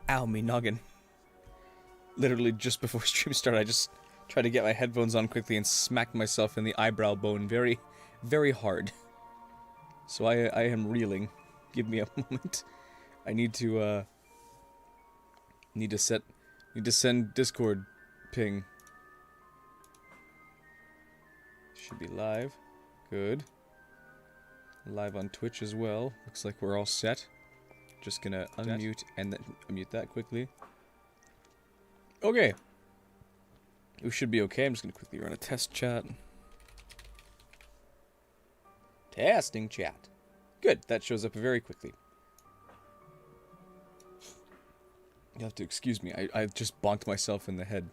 Ow, me noggin. Literally just before stream started, I just tried to get my headphones on quickly and smacked myself in the eyebrow bone very, very hard. So I am reeling. Give me a moment. I need to send Discord ping. Should be live. Good. Live on Twitch as well. Looks like we're all set. Just gonna unmute and then unmute that quickly. Okay. We should be okay. I'm just gonna quickly run a test chat. Testing chat. Good. That shows up very quickly. You have to excuse me. I just bonked myself in the head.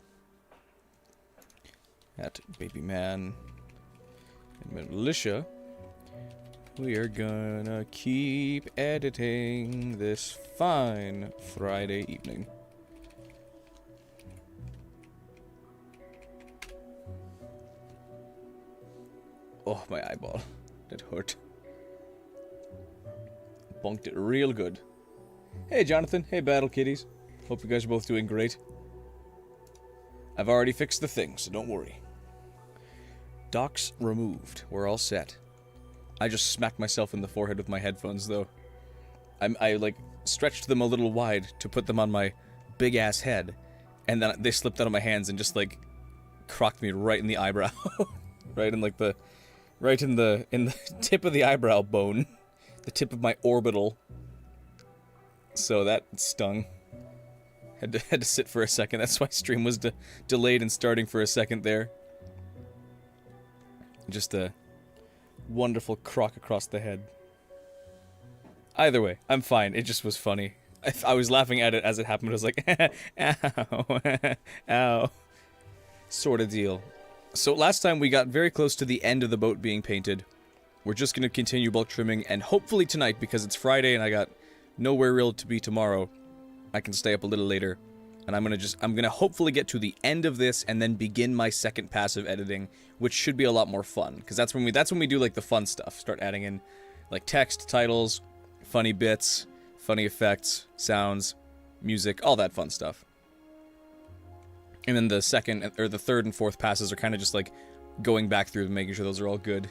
At Baby Man and Militia. We are gonna keep editing this fine Friday evening. Oh, my eyeball. That hurt. Bonked it real good. Hey, Jonathan. Hey, Battle Kitties. Hope you guys are both doing great. I've already fixed the thing, so don't worry. Docks removed. We're all set. I just smacked myself in the forehead with my headphones, though. I like, stretched them a little wide to put them on my big-ass head, and then they slipped out of my hands and just, like, crocked me right in the eyebrow. Right in, like, right in the tip of the eyebrow bone. The tip of my orbital. So that stung. Had to sit for a second. That's why stream was delayed in starting for a second there. Just a wonderful crock across the head. Either way, I'm fine. It just was funny. I was laughing at it as it happened. I was like, ow, ow. Sort of deal. So last time we got very close to the end of the boat being painted. We're just going to continue bulk trimming, and hopefully tonight, because it's Friday and I got nowhere real to be tomorrow, I can stay up a little later. And I'm gonna hopefully get to the end of this and then begin my second pass of editing, which should be a lot more fun. Because that's when we do like the fun stuff. Start adding in like text, titles, funny bits, funny effects, sounds, music, all that fun stuff. And then the second or the third and fourth passes are kind of just like going back through and making sure those are all good,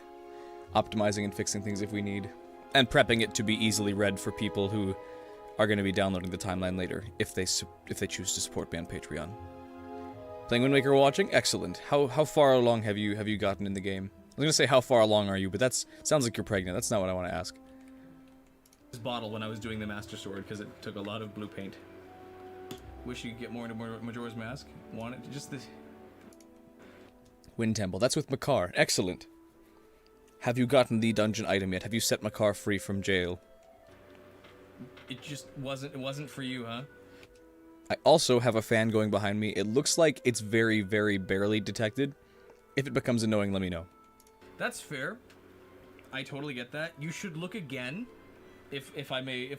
optimizing and fixing things if we need, and prepping it to be easily read for people who are going to be downloading the timeline later, if they choose to support me on Patreon. Playing Wind Waker while watching? Excellent. How far along have you gotten in the game? I was going to say how far along are you, but sounds like you're pregnant. That's not what I want to ask. This bottle when I was doing the Master Sword, because it took a lot of blue paint. Wish you could get more into Majora's Mask. Want it just this... Wind Temple. That's with Makar. Excellent. Have you gotten the dungeon item yet? Have you set Makar free from jail? It just wasn't for you, huh? I also have a fan going behind me. It looks like it's very, very barely detected. If it becomes annoying, let me know. That's fair. I totally get that. You should look again, if I may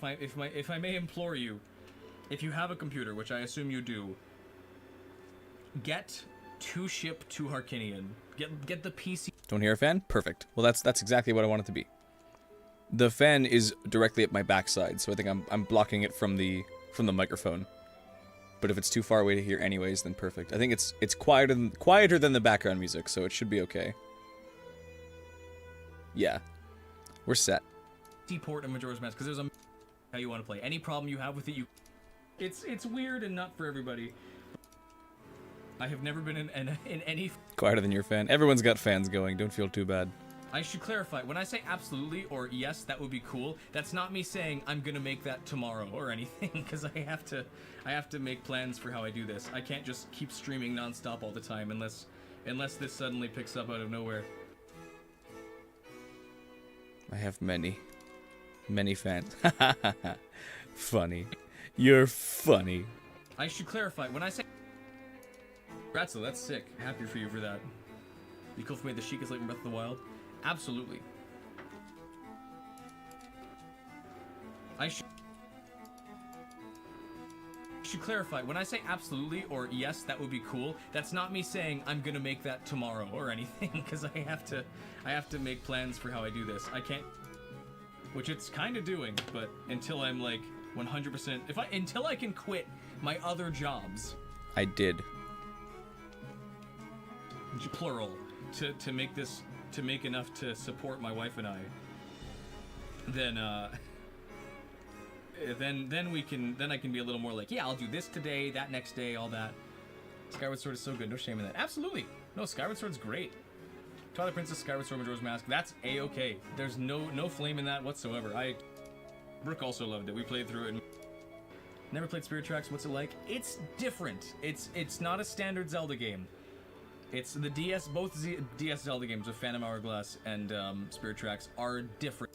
implore you. If you have a computer, which I assume you do, get to ship to Harkinian. Get the PC. Don't hear a fan? Perfect. Well, that's exactly what I want it to be. The fan is directly at my backside, so I think I'm blocking it from the microphone. But if it's too far away to hear anyways, then perfect. I think it's quieter than the background music, so it should be okay. Yeah. We're set. Port and Majora's Mask, because there's how you want to play. Any problem you have with it, it's weird and not for everybody. I have never been in any... Quieter than your fan. Everyone's got fans going. Don't feel too bad. I should clarify, when I say absolutely or yes, that would be cool, that's not me saying I'm gonna make that tomorrow or anything, because I have to make plans for how I do this. I can't just keep streaming non-stop all the time unless this suddenly picks up out of nowhere. I have many fans. Funny. You're funny. I should clarify, when I say... Ratzel, that's sick. Happy for you for that. You cool for me the Sheik is like in Breath of the Wild? Absolutely. I should clarify, when I say absolutely or yes, that would be cool, that's not me saying I'm gonna make that tomorrow or anything, because I have to make plans for how I do this. I can't, which it's kind of doing, but until I'm like 100%. Until I can quit my other jobs, I did. plural, to make enough to support my wife and I, then I can be a little more like, yeah, I'll do this today, that next day, all that. Skyward Sword is so good, no shame in that. Absolutely. No, Skyward Sword's great. Twilight Princess, Skyward Sword, Majora's Mask, that's A-okay. There's no flame in that whatsoever. Brooke also loved it. We played through it. Never played Spirit Tracks. What's it like? It's different. It's not a standard Zelda game. It's the DS. DS Zelda games with Phantom Hourglass and Spirit Tracks are different.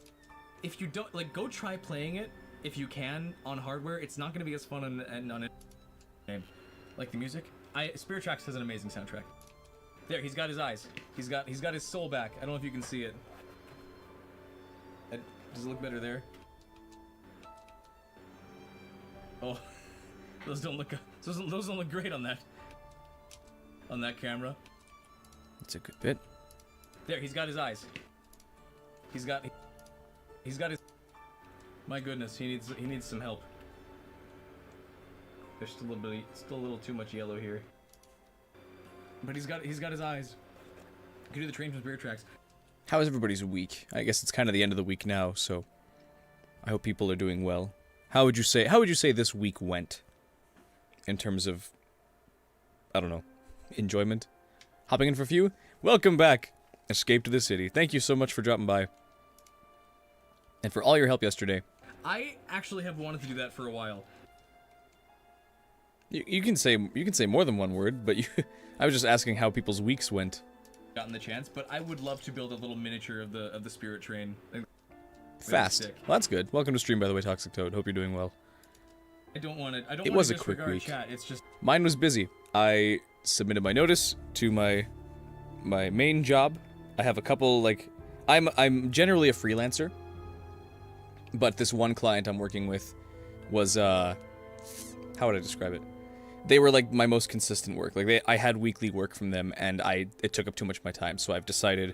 If you don't like, go try playing it if you can on hardware. It's not going to be as fun on it. Like the music. Spirit Tracks has an amazing soundtrack. There, he's got his eyes. He's got his soul back. I don't know if you can see it. Does it look better there? Oh, those don't look great on that camera. That's a good bit. There, he's got his eyes. He's got his. My goodness, he needs some help. There's still a little too much yellow here. But he's got his eyes. You can do the train from Spirit Tracks. How is everybody's week? I guess it's kind of the end of the week now, so I hope people are doing well. How would you say this week went? In terms of, I don't know, enjoyment? Hopping in for a few? Welcome back! Escape to the City. Thank you so much for dropping by. And for all your help yesterday. I actually have wanted to do that for a while. You can say more than one word, but I was just asking how people's weeks went. Gotten the chance, but I would love to build a little miniature of the Spirit Train. Fast. Well, that's good. Welcome to stream, by the way, Toxic Toad. Hope you're doing well. I don't want to. It was a quick week. Chat. It's just mine was busy. I submitted my notice to my main job. I have a couple I'm generally a freelancer, but this one client I'm working with was how would I describe it? They were like my most consistent work. Like I had weekly work from them, and it took up too much of my time. So I decided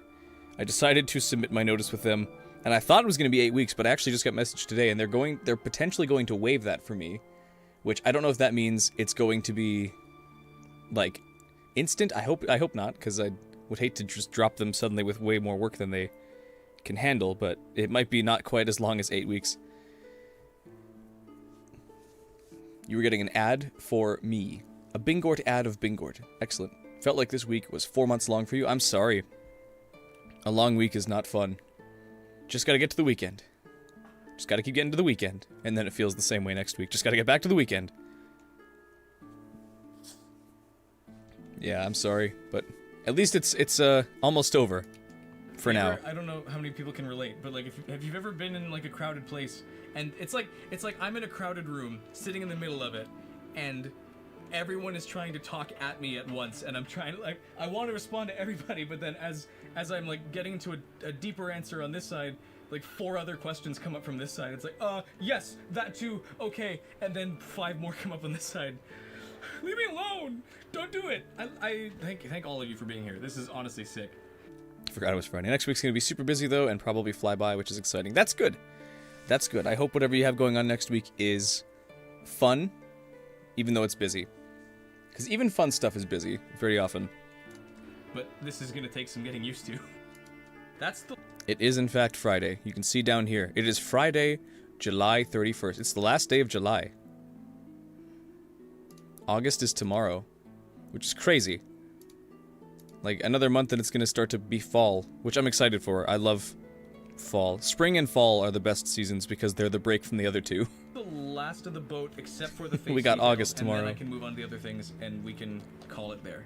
to submit my notice with them. And I thought it was going to be 8 weeks, but I actually just got messaged today, and they're potentially going to waive that for me, which I don't know if that means it's going to be like instant. I hope not, because I would hate to just drop them suddenly with way more work than they can handle, but it might be not quite as long as 8 weeks. You were getting an ad for me. A Bingort ad of Bingort. Excellent. Felt like this week was 4 months long for you. I'm sorry. A long week is not fun. Just gotta get to the weekend. Just gotta keep getting to the weekend. And then it feels the same way next week. Just gotta get back to the weekend. Yeah, I'm sorry, but at least it's almost over. For now. I don't know how many people can relate, but like, have you ever been in like a crowded place, and it's like I'm in a crowded room, sitting in the middle of it, and everyone is trying to talk at me at once, and I'm trying to I want to respond to everybody, but then as I'm like getting into a deeper answer on this side, like 4 other questions come up from this side. It's like, yes, that too, okay, and then 5 more come up on this side. Leave me alone! Don't do it! I thank all of you for being here. This is honestly sick. Forgot it was Friday. Next week's gonna be super busy though, and probably fly by, which is exciting. That's good. That's good. I hope whatever you have going on next week is fun, even though it's busy. Because even fun stuff is busy, very often. But this is gonna take some getting used to. It is in fact Friday. You can see down here. It is Friday, July 31st. It's the last day of July. August is tomorrow, which is crazy. Like, another month and it's gonna start to be fall, which I'm excited for. I love fall. Spring and fall are the best seasons because they're the break from the other two. The last of the boat, except for the face We got details, August tomorrow. And then I can move on to the other things, and we can call it there.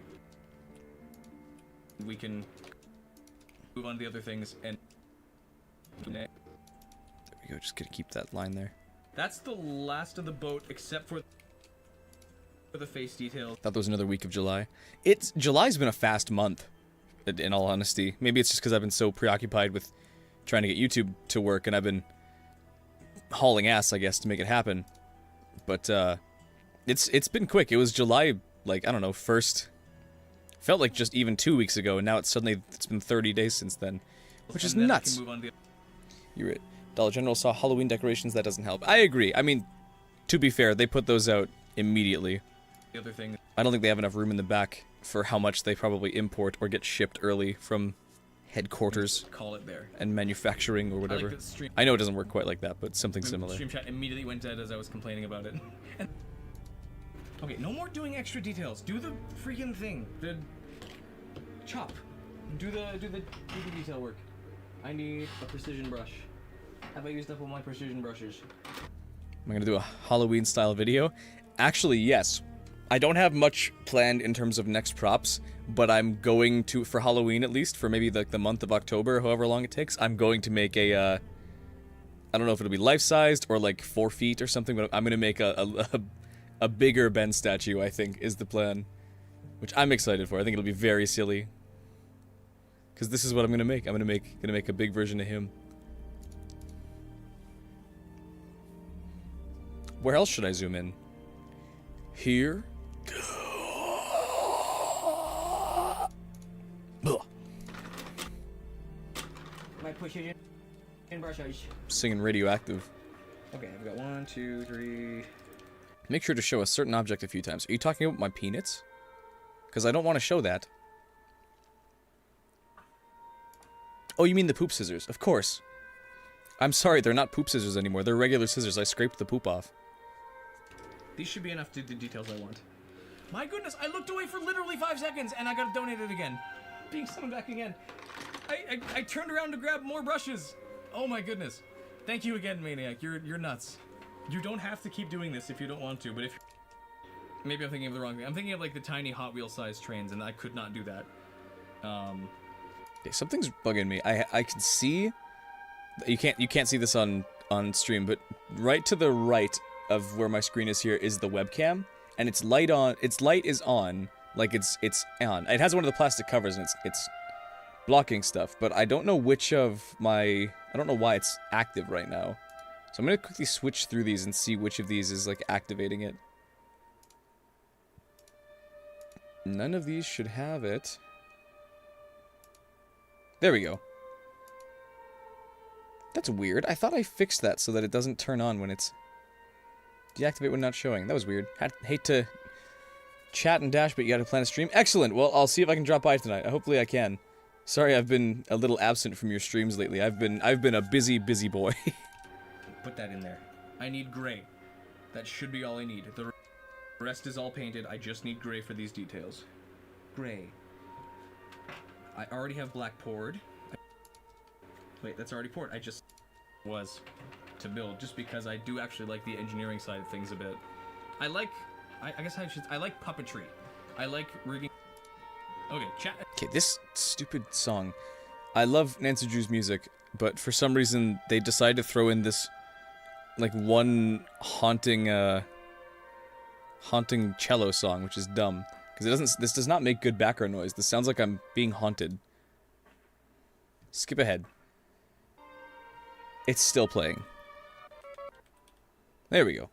We can move on to the other things, and... There we go, just gonna keep that line there. That's the last of the boat, except for the face details. Thought there was another week of July. July's been a fast month, in all honesty. Maybe it's just because I've been so preoccupied with trying to get YouTube to work, and I've been hauling ass, I guess, to make it happen. But it's been quick. It was July, like, I don't know, first. Felt like just even 2 weeks ago, and now it's been 30 days since then, which is nuts. Move on to You're right. Dollar General saw Halloween decorations. That doesn't help. I agree. I mean, To be fair, they put those out immediately. The other thing. I don't think they have enough room in the back for how much they probably import or get shipped early from headquarters. Call it there. And manufacturing or whatever. I know it doesn't work quite like that, but something similar. Stream chat immediately went dead as I was complaining about it. And okay, no more doing extra details. Do the freaking thing. The chop. Do the detail work. I need a precision brush. Have I used up all my precision brushes? Am I gonna do a Halloween style video? Actually, yes. I don't have much planned in terms of next props, but I'm going to, for Halloween at least, for maybe like the month of October, however long it takes, I'm going to make a, I don't know if it'll be life-sized or like 4 feet or something, but I'm gonna make a bigger Ben statue, I think, is the plan. Which I'm excited for. I think it'll be very silly. Because this is what I'm gonna make. I'm gonna make a big version of him. Where else should I zoom in? Here. My precision brushes. Singing Radioactive. Okay, I've got 1, 2, 3. Make sure to show a certain object a few times. Are you talking about my peanuts? Because I don't want to show that. Oh, you mean the poop scissors? Of course. I'm sorry, they're not poop scissors anymore. They're regular scissors. I scraped the poop off. These should be enough to do the details I want. My goodness, I looked away for literally 5 seconds and I got donated again. Being summoned back again. I turned around to grab more brushes. Oh my goodness. Thank you again, Maniac. You're nuts. You don't have to keep doing this if you don't want to, but if maybe I'm thinking of the wrong thing. I'm thinking of like the tiny Hot Wheel sized trains and I could not do that. Okay, something's bugging me. I can see you can't see this on stream, but right to the right of where my screen is here is the webcam, and its light is on, like it's on. It has one of the plastic covers and it's blocking stuff, but I don't know which of I don't know why it's active right now. So I'm gonna quickly switch through these and see which of these is like activating it. None of these should have it. There we go. That's weird. I thought I fixed that so that it doesn't turn on when it's deactivate when not showing. That was weird. Hate to chat and dash, but you gotta plan a stream. Excellent. Well, I'll see if I can drop by tonight. Hopefully I can. Sorry I've been a little absent from your streams lately. I've been a busy boy. Put that in there. I need gray. That should be all I need. The rest is all painted. I just need gray for these details. Gray. I already have black poured. Wait, that's already poured. I just was to build just because I do actually like the engineering side of things a bit. I guess I like puppetry. I like rigging. Okay, chat. Okay, this stupid song. I love Nancy Drew's music, but for some reason they decided to throw in this like one haunting cello song, which is dumb. Because this does not make good background noise. This sounds like I'm being haunted. Skip ahead. It's still playing. There we go.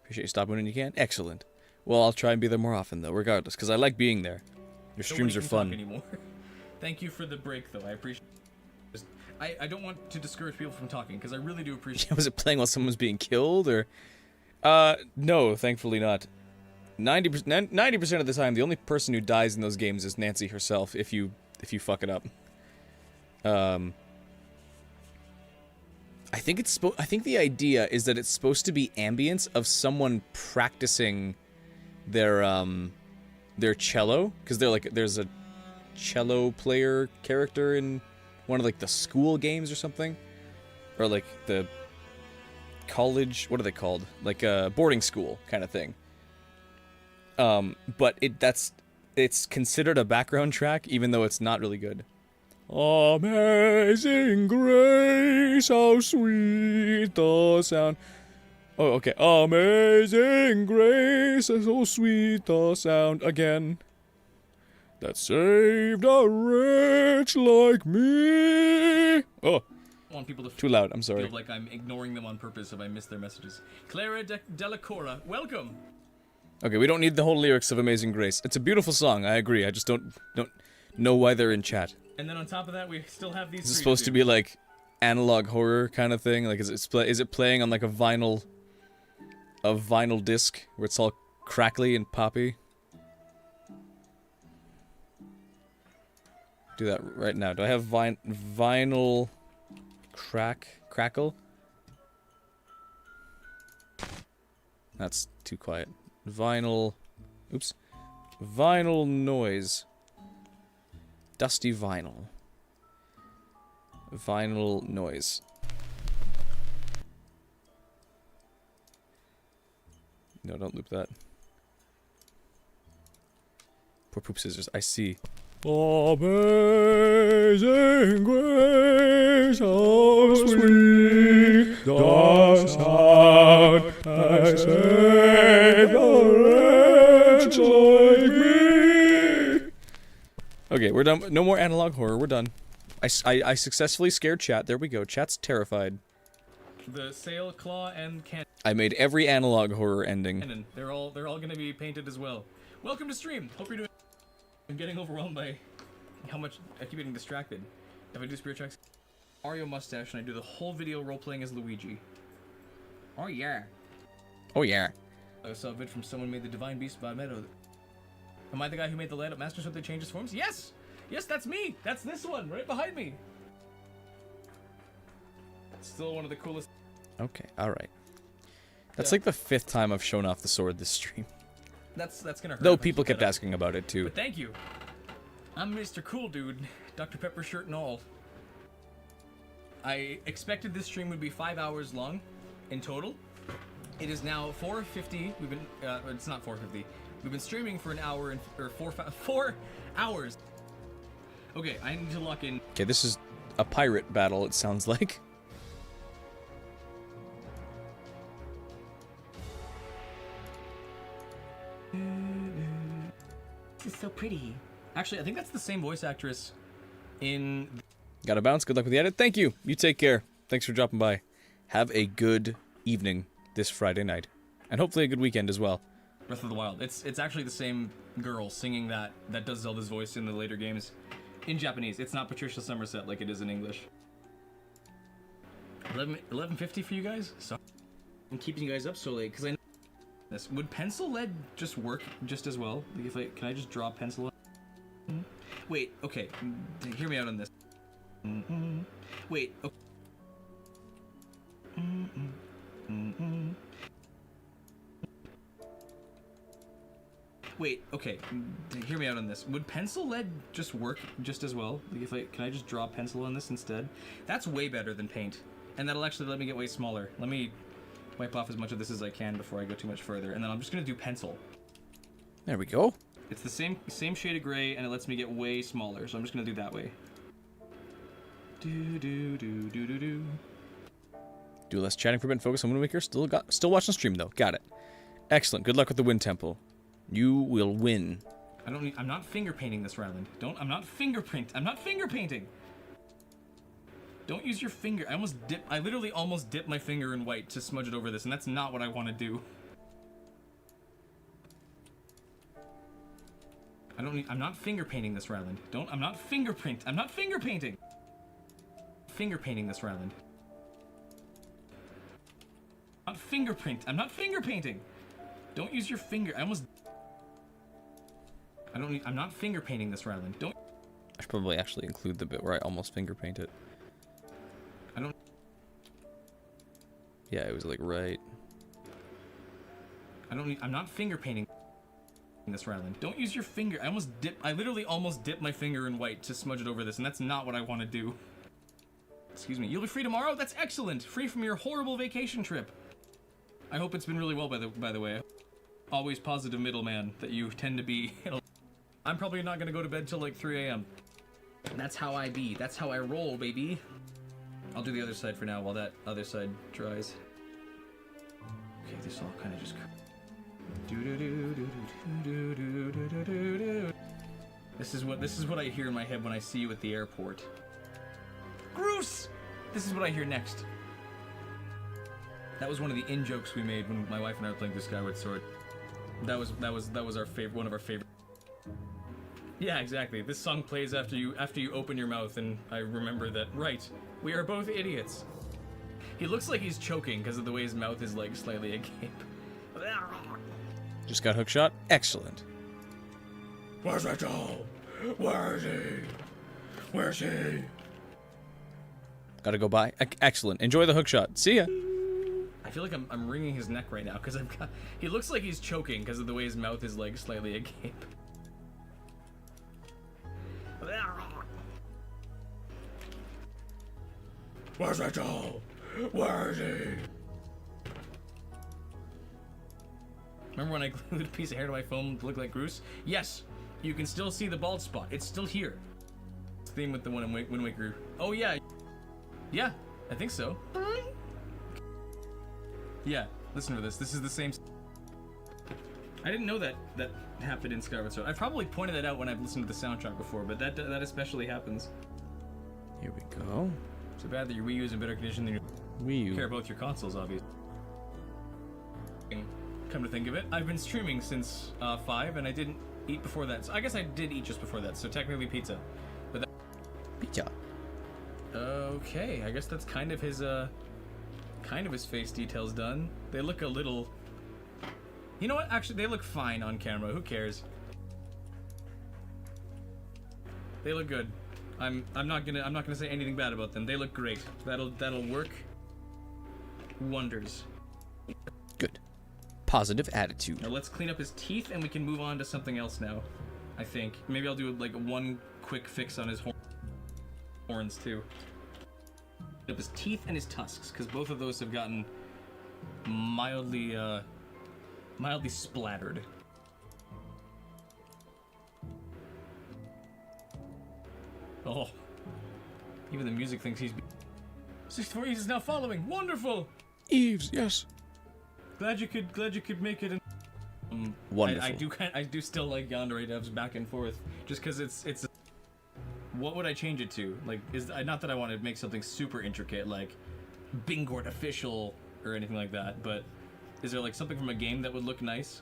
Appreciate you stopping when you can. Excellent. Well, I'll try and be there more often, though, regardless, because I like being there. Your streams are fun. Anymore. Thank you for the break, though. I appreciate it. I don't want to discourage people from talking, because I really do appreciate it. Was it playing while someone was being killed, or... no, thankfully not. 90% of the time, the only person who dies in those games is Nancy herself, if you fuck it up. I think the idea is that it's supposed to be ambience of someone practicing their cello, because there's a cello player character in one of like the school games or something, or like the college, what are they called? Like a boarding school kind of thing. But it's considered a background track, even though it's not really good. Amazing grace, how sweet the sound. Oh, okay. Amazing grace, how sweet the sound again. That saved a wretch like me. Oh. Want people to too loud, I'm sorry. Feel like I'm ignoring them on purpose if I miss their messages. Clara Della Cora, welcome. Okay, we don't need the whole lyrics of Amazing Grace. It's a beautiful song, I agree. I just don't know why they're in chat. And then on top of that, we still have these. This is supposed to be like analog horror kind of thing? Like, is it playing on like a vinyl disc where it's all crackly and poppy? Do that right now. Do I have vinyl crackle? That's too quiet. Vinyl noise. Dusty vinyl. Vinyl noise. No, don't loop that. Poor poop scissors. I see. Amazing grace, how sweet the sound that saved a wretch like me. Okay, we're done. No more analog horror. We're done. I successfully scared chat. There we go. Chat's terrified. The sail, claw, and cannon. I made every analog horror ending. They're all gonna be painted as well. Welcome to stream. Hope you're doing. I'm getting overwhelmed by how much I keep getting distracted. If I do spirit checks, Mario mustache, and I do the whole video role playing as Luigi. Oh yeah. Oh yeah. I saw a vid from someone made the Divine Beast by Meadow. Am I the guy who made the layout masters with the changes forms? Yes! Yes, that's me! That's this one, right behind me! Still one of the coolest. Okay, alright. That's like the 5th time I've shown off the sword this stream. That's gonna hurt. Though people kept asking about it too. But thank you. I'm Mr. Cool Dude, Dr. Pepper shirt and all. I expected this stream would be 5 hours long in total. It is now 4:50. We've been it's not 4:50. We've been streaming for an hour and 4 hours. Okay, I need to lock in. Okay, this is a pirate battle, it sounds like. This is so pretty. Actually, I think that's the same voice actress in... Gotta bounce. Good luck with the edit. Thank you. You take care. Thanks for dropping by. Have a good evening this Friday night. And hopefully a good weekend as well. Breath of the Wild. It's actually the same girl singing that does Zelda's voice in the later games. In Japanese. It's not Patricia Somerset like it is in English. 11:50 for you guys? So I'm keeping you guys up so late because I know this. Would pencil lead just work just as well? Like can I just draw pencil lead? Wait, okay. Hear me out on this. Wait, okay. Wait, okay. Hear me out on this. Would pencil lead just work just as well? Like can I just draw pencil on this instead? That's way better than paint. And that'll actually let me get way smaller. Let me wipe off as much of this as I can before I go too much further. And then I'm just gonna do pencil. There we go. It's the same shade of gray, and it lets me get way smaller. So I'm just gonna do that way. Do less chatting for a bit and focus on Wind Waker. Still watching the stream though. Got it. Excellent. Good luck with the Wind Temple. You will win. I'm not finger painting this, Ryland. I'm not finger painting. Don't use your finger. I literally almost dipped my finger in white to smudge it over this, and that's not what I want to do. I'm not finger painting this, Ryland. I'm not finger painting. Finger painting this, Ryland. I'm not finger painting. Don't use your finger. I'm not finger painting this, Ryland. I should probably actually include the bit where I almost finger paint it. Yeah, it was like right. I'm not finger painting this, Ryland. Don't use your finger. I literally almost dipped my finger in white to smudge it over this, and that's not what I want to do. Excuse me. You'll be free tomorrow? That's excellent. Free from your horrible vacation trip. I hope it's been really well, by the way. Always positive middleman that you tend to be. I'm probably not gonna go to bed till like 3 a.m. That's how I be. That's how I roll, baby. I'll do the other side for now while that other side dries. Okay, this all kind of just... This is what I hear in my head when I see you at the airport. Groose! This is what I hear next. That was one of the in-jokes we made when my wife and I were playing through Skyward Sword. That was our favorite, one of our favorite. Yeah, exactly. This song plays after you open your mouth, and I remember that. Right, we are both idiots. He looks like he's choking because of the way his mouth is like slightly agape. Just got hookshot. Excellent. Where's Rachel? Where is he? Where's he? Gotta go by. Excellent. Enjoy the hookshot. See ya. I feel like I'm wringing his neck right now because I've got. He looks like he's choking because of the way his mouth is like slightly agape. Where's Rachel? Where is he? Remember when I glued a piece of hair to my phone to look like Bruce? Yes, you can still see the bald spot. It's still here. Theme with the one in Wind Waker. Oh yeah, yeah, I think so. Yeah, listen to this. This is the same. I didn't know that happened in Skyward Sword. I've probably pointed that out when I've listened to the soundtrack before, but that especially happens. Here we go. So bad that your Wii U is in better condition than your Wii U. care both your consoles, obviously. Come to think of it, I've been streaming since 5, and I didn't eat before that. So I guess I did eat just before that. So technically pizza. But that... Pizza. Okay, I guess that's kind of his face details done. They look a little. You know what? Actually, they look fine on camera. Who cares? They look good. I'm not gonna say anything bad about them. They look great. That'll work wonders. Good. Positive attitude. Now let's clean up his teeth and we can move on to something else now. I think maybe I'll do like one quick fix on his horns too. Clean up his teeth and his tusks because both of those have gotten mildly splattered. Oh, even the music thinks he's 64 Eves is now following. Wonderful. Eves, yes. Glad you could make it. Wonderful. I do still like Yandere devs back and forth, just because it's. What would I change it to? Like, not that I want to make something super intricate, like Bingort official or anything like that, but is there like something from a game that would look nice?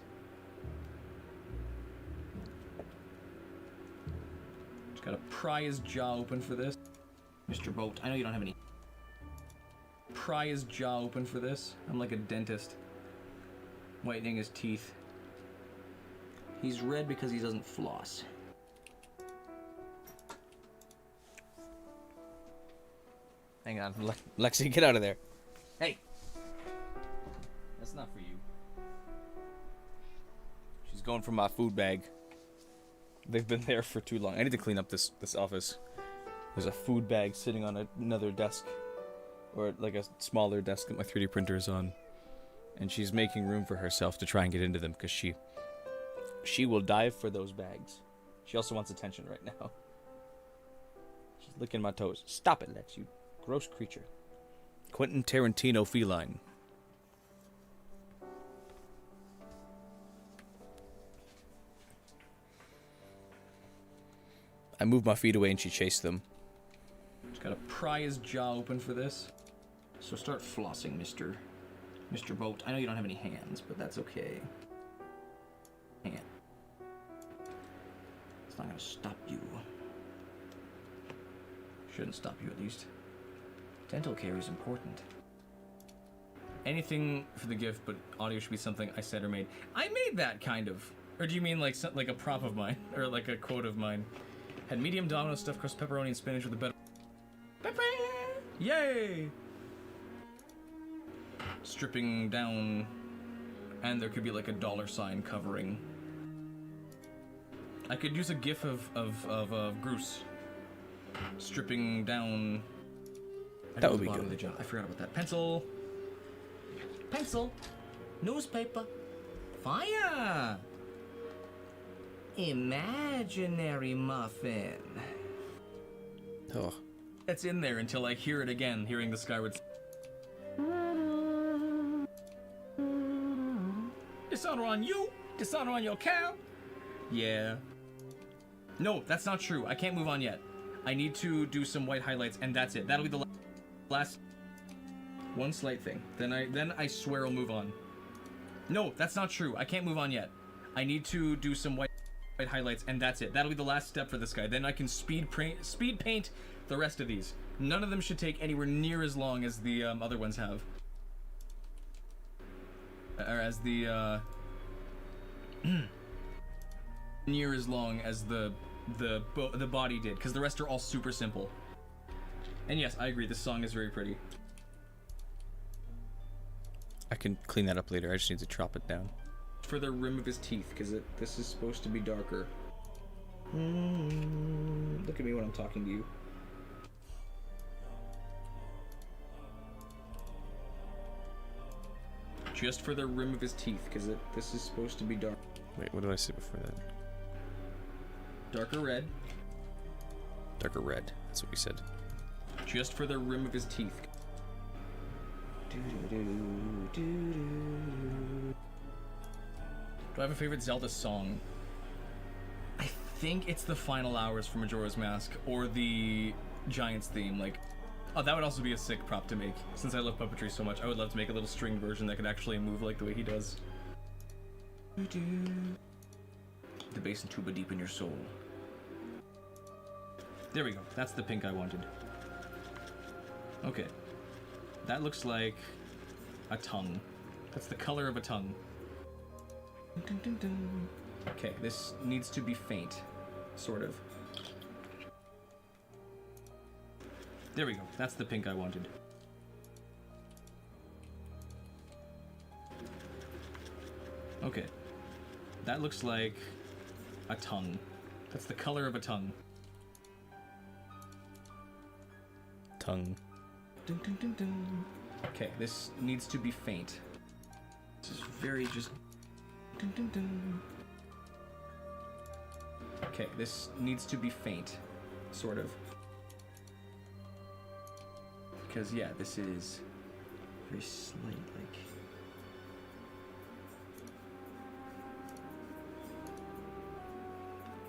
Just gotta pry his jaw open for this, Mr. Boat. I know you don't have any. Pry his jaw open for this. I'm like a dentist. Whitening his teeth. He's red because he doesn't floss. Hang on. Lexi, get out of there. Hey. That's not for you. She's going for my food bag. They've been there for too long. I need to clean up this office. There's a food bag sitting on another desk. Or like a smaller desk that my 3D printer is on. And she's making room for herself to try and get into them because she will dive for those bags. She also wants attention right now. She's licking my toes. Stop it, Lex, you gross creature. Quentin Tarantino feline. I moved my feet away and she chased them. Just gotta pry his jaw open for this. So start flossing, Mr. Boat. I know you don't have any hands, but that's okay. Hang on. It's not gonna stop you. Shouldn't stop you, at least. Dental care is important. Anything for the gift, but audio should be something I said or made. I made that, kind of. Or do you mean like a prop of mine? Or like a quote of mine? Had medium domino stuffed crust pepperoni and spinach with a better... Yay! Stripping down, and there could be like a $sign covering. I could use a gif of Bruce stripping down. That would be good. I forgot about that. Pencil, newspaper, fire, imaginary muffin. Oh. That's in there until I hear it again, hearing the Skyward. Dishonor on you! Dishonor on your cow! Yeah. No, that's not true. I can't move on yet. I need to do some white highlights, and that's it. That'll be the last one slight thing. Then I swear I'll move on. No, that's not true. I can't move on yet. I need to do some white highlights, and that's it. That'll be the last step for this guy. Then I can speed paint the rest of these. None of them should take anywhere near as long as the other ones have. Or as the near as long as the body did, because the rest are all super simple. And yes, I agree, this song is very pretty. I can clean that up later. I just need to chop it down. For the rim of his teeth, because this is supposed to be darker. Look at me when I'm talking to you. Just for the rim of his teeth, because this is supposed to be dark. Wait, what did I say before that? Darker red. Darker red. That's what we said. Just for the rim of his teeth. Do I have a favorite Zelda song? I think it's the Final Hours from Majora's Mask, or the Giants theme. Like, oh, that would also be a sick prop to make. Since I love puppetry so much, I would love to make a little string version that could actually move like the way he does. The bass and tuba deep in your soul. There we go. That's the pink I wanted. Okay. That looks like a tongue. That's the color of a tongue. Okay, this needs to be faint. Sort of. There we go. That's the pink I wanted. Okay. That looks like a tongue. That's the color of a tongue. Tongue. Okay, this needs to be faint. This is very just... Okay, this needs to be faint. Sort of. Because, yeah, this is very slight, like...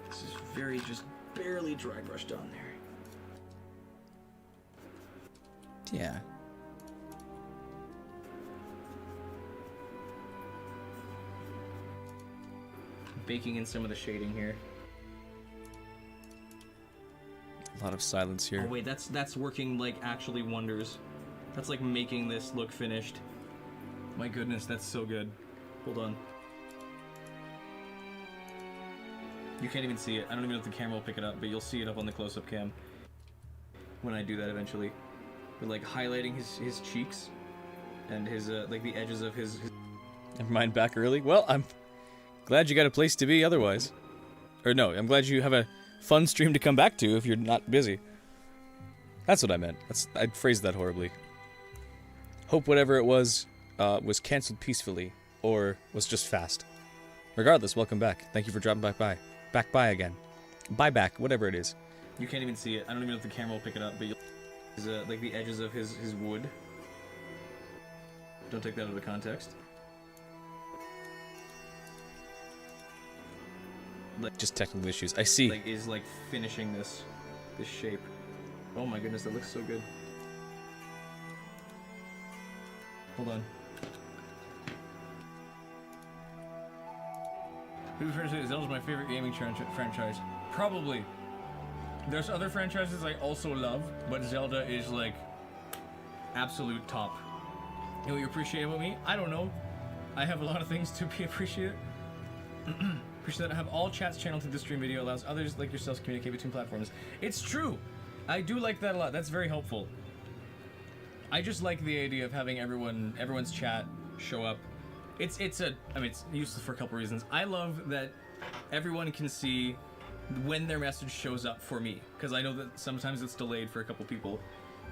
This is very just barely dry brushed on there. Yeah. Baking in some of the shading here. A lot of silence here. Oh wait, that's working like actually wonders. That's like making this look finished. My goodness, that's so good. Hold on. You can't even see it. I don't even know if the camera will pick it up, but you'll see it up on the close-up cam when I do that eventually. But like highlighting his cheeks and his like the edges of his... Never mind, back early. Well, I'm glad you got a place to be otherwise. Or no, I'm glad you have a fun stream to come back to if you're not busy. That's what I meant. I phrased that horribly. Hope whatever it was cancelled peacefully, or was just fast. Regardless, welcome back. Thank you for dropping back by. Back by again. Bye back, whatever it is. You can't even see it. I don't even know if the camera will pick it up, but you'll... like the edges of his wood. Don't take that out of context. Like, just technical issues. I see. Like is like finishing this shape. Oh my goodness, that looks so good. Hold on. To be fair to say, Zelda's my favorite gaming franchise. Probably. There's other franchises I also love, but Zelda is like absolute top. You know what you appreciate about me? I don't know. I have a lot of things to be appreciated. Appreciate that I have all chats channeled to this stream video, allows others like yourselves to communicate between platforms. It's true. I do like that a lot. That's very helpful. I just like the idea of having everyone's chat show up. I mean, it's useful for a couple reasons. I love that everyone can see when their message shows up for me, because I know that sometimes it's delayed for a couple people,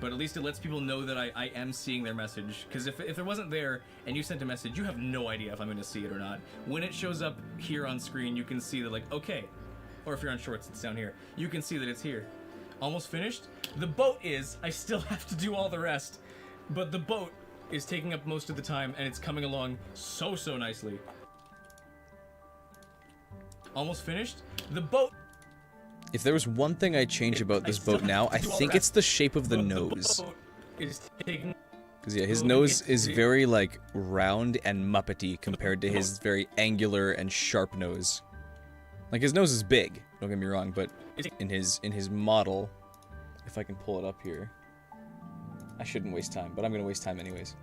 but at least it lets people know that I am seeing their message, because if it wasn't there and you sent a message, you have no idea if I'm going to see it or not. When it shows up here on screen, you can see that, like, okay, or if you're on shorts, it's down here, you can see that it's here. Almost finished. The boat is, I still have to do all the rest, but the boat is taking up most of the time, and it's coming along so nicely. Almost finished. The boat... If there was one thing I'd change about this boat now, I think it's the shape of the nose. Because yeah, his nose is very, like, round and Muppety compared to his very angular and sharp nose. Like, his nose is big, don't get me wrong, but in his model, if I can pull it up here, I shouldn't waste time, but I'm gonna waste time anyways.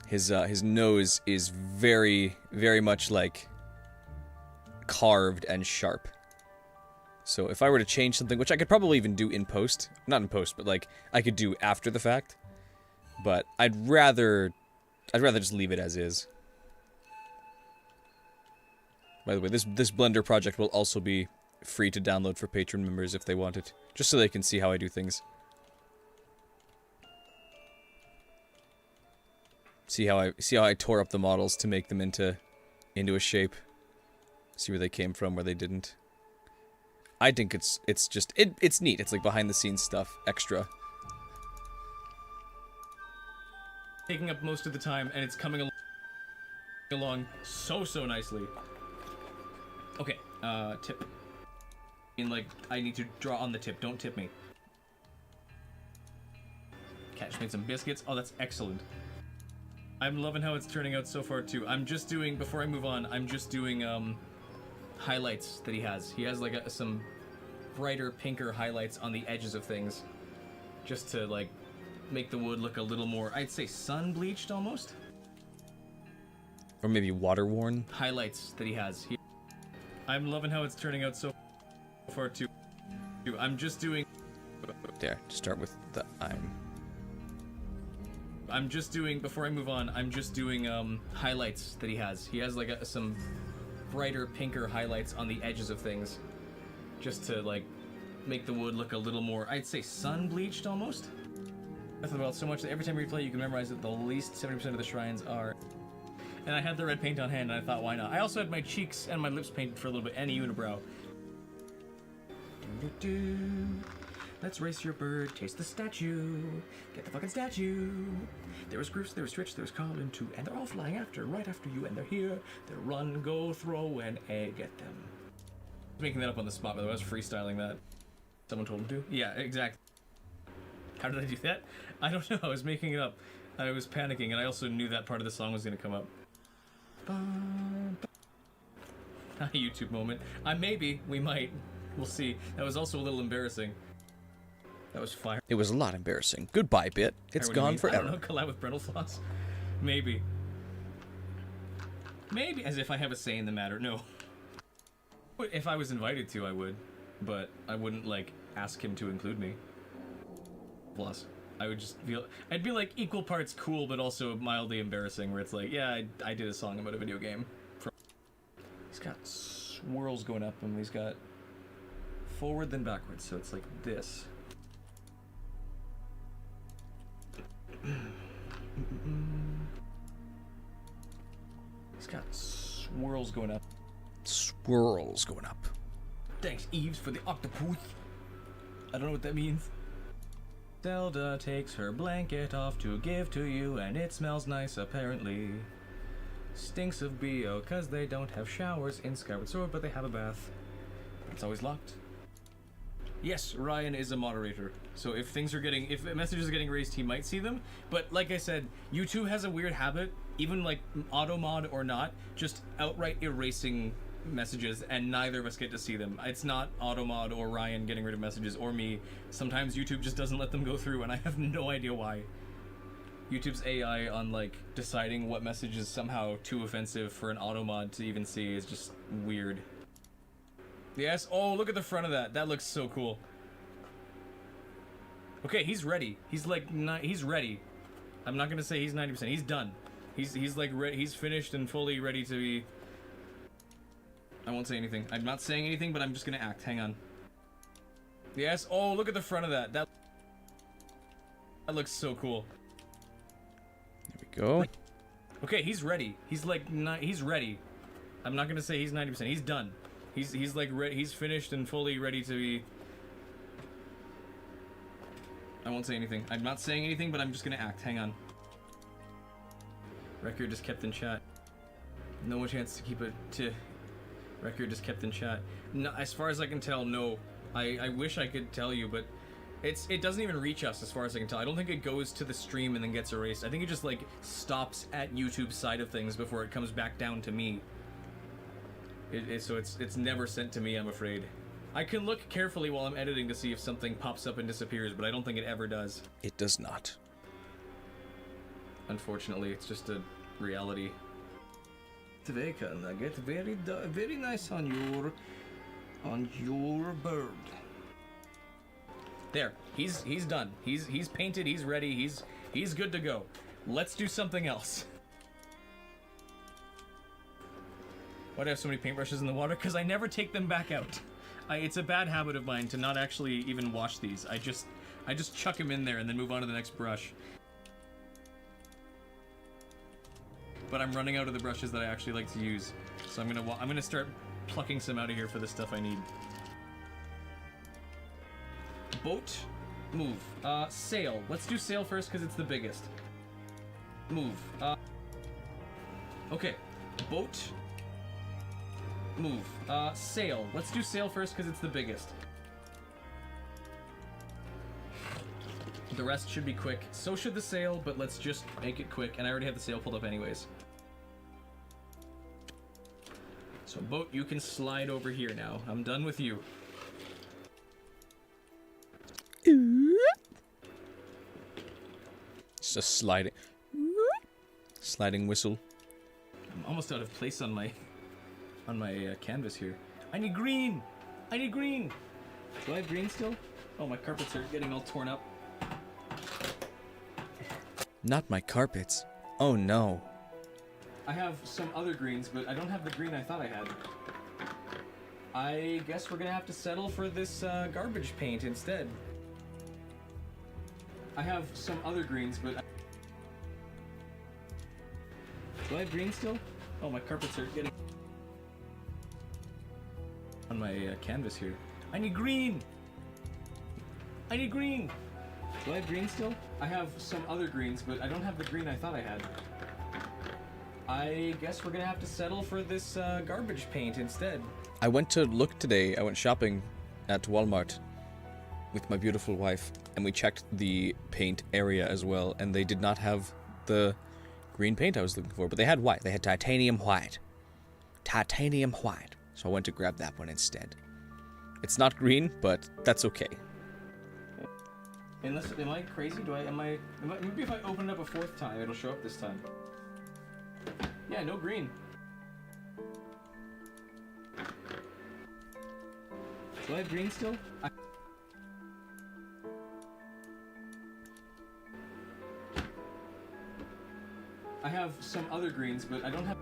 His nose is very, very much like carved and sharp. So if I were to change something, which I could probably even do in post, not in post, but like I could do after the fact, but I'd rather just leave it as is. By the way, this Blender project will also be free to download for Patreon members if they want it, just so they can see how I do things. See how I tore up the models to make them into a shape. See where they came from, where they didn't. I think it's neat. It's like behind the scenes stuff, extra. Taking up most of the time, and it's coming along so nicely. Okay, tip. Like, I need to draw on the tip. Don't tip me. Catch made some biscuits. Oh, that's excellent. I'm loving how it's turning out so far, too. I'm just doing, before I move on, I'm just doing, highlights that he has. He has, like, some brighter, pinker highlights on the edges of things. Just to, like, make the wood look a little more, I'd say, sun-bleached, almost? Or maybe water-worn? Highlights that he has. I'm loving how it's turning out so far, too. I'm just doing... There, start with the I'm just doing, before I move on, I'm just doing, highlights that he has. He has, like, some brighter, pinker highlights on the edges of things. Just to, like, make the wood look a little more, I'd say, sun-bleached, almost? I thought about so much that every time you replay, you can memorize that the least 70% of the shrines are... And I had the red paint on hand, and I thought, why not? I also had my cheeks and my lips painted for a little bit, and a unibrow. Let's race your bird, taste the statue, get the fucking statue. There was Groose, there was Twitch, there was Colin too, and they're all flying after, right after you, and they're here. They run, go, throw, and egg at them. I was making that up on the spot, by the way. I was freestyling that. Someone told him to? Yeah, exactly. How did I do that? I don't know, I was making it up. I was panicking, and I also knew that part of the song was gonna come up. A YouTube moment. Maybe, we might. We'll see. That was also a little embarrassing. That was fire. It was a lot embarrassing. Goodbye, Bit. It's gone forever. I don't know, collab with Brental Floss? Maybe. Maybe, as if I have a say in the matter. No. If I was invited to, I would. But I wouldn't, like, ask him to include me. Plus, I would just feel... I'd be, like, equal parts cool, but also mildly embarrassing, where it's like, yeah, I did a song about a video game. He's got swirls going up, and he's got forward then backwards, so it's like this. He's got swirls going up. Swirls going up. Thanks, Eves, for the octopus. I don't know what that means. Zelda takes her blanket off to give to you, and it smells nice, apparently. Stinks of BO, cause they don't have showers in Skyward Sword, but they have a bath. But it's always locked. Yes, Ryan is a moderator, so if messages are getting raised, he might see them. But like I said, YouTube has a weird habit, even like auto mod or not, just outright erasing messages, and neither of us get to see them. It's not auto mod or Ryan getting rid of messages or me. Sometimes YouTube just doesn't let them go through, and I have no idea why. YouTube's AI on like deciding what message is somehow too offensive for an auto mod to even see is just weird. Yes. Oh, look at the front of that. That looks so cool. Okay, he's ready. He's like, he's ready. I'm not gonna say he's 90%. He's done. He's like ready. He's finished and fully ready to be. I won't say anything. I'm not saying anything, but I'm just gonna act. Hang on. Yes. Oh, look at the front of that. That looks so cool. There we go. Okay, he's ready. He's like, he's ready. I'm not gonna say he's 90%. He's done. He's like he's finished and fully ready to be. I won't say anything. I'm not saying anything, but I'm just gonna act. Hang on. Record is kept in chat. No chance to keep it to. Record is kept in chat. No, as far as I can tell, no. I wish I could tell you, but it doesn't even reach us as far as I can tell. I don't think it goes to the stream and then gets erased. I think it just like stops at YouTube's side of things before it comes back down to me. So it's never sent to me, I'm afraid. I can look carefully while I'm editing to see if something pops up and disappears, but I don't think it ever does. It does not. Unfortunately, it's just a reality. Tveka Nugget, very nice on your bird. There, he's done. He's painted. He's ready. He's good to go. Let's do something else. Why do I have so many paintbrushes in the water? Because I never take them back out. It's a bad habit of mine to not actually even wash these. I just chuck them in there and then move on to the next brush. But I'm running out of the brushes that I actually like to use, so I'm gonna start plucking some out of here for the stuff I need. Boat, move. Sail. Let's do sail first because it's the biggest. Move. Okay. Boat. Move. Sail. Let's do sail first because it's the biggest. The rest should be quick. So should the sail, but let's just make it quick. And I already have the sail pulled up anyways. So boat, you can slide over here now. I'm done with you. It's just sliding whistle. I'm almost out of place on my canvas here. I need green. I need green. Do I have green still? Oh, my carpets are getting all torn up. Not my carpets. Oh no. I have some other greens, but I don't have the green I thought I had. I guess we're gonna have to settle for this garbage paint instead. I have some other greens, but do I have green still? Oh, my carpets are getting on my canvas here. I need green. I need green. Do I have green still? I have some other greens, but I don't have the green I thought I had. I guess we're gonna have to settle for this garbage paint instead. I went to look today. I went shopping at Walmart with my beautiful wife, and we checked the paint area as well, and they did not have the green paint I was looking for, but they had white. They had titanium white. Titanium white. So I went to grab that one instead. It's not green, but that's okay. Unless, am I crazy? Maybe if I open it up a fourth time, it'll show up this time. Yeah, no green. Do I have green still? I have some other greens, but I don't have...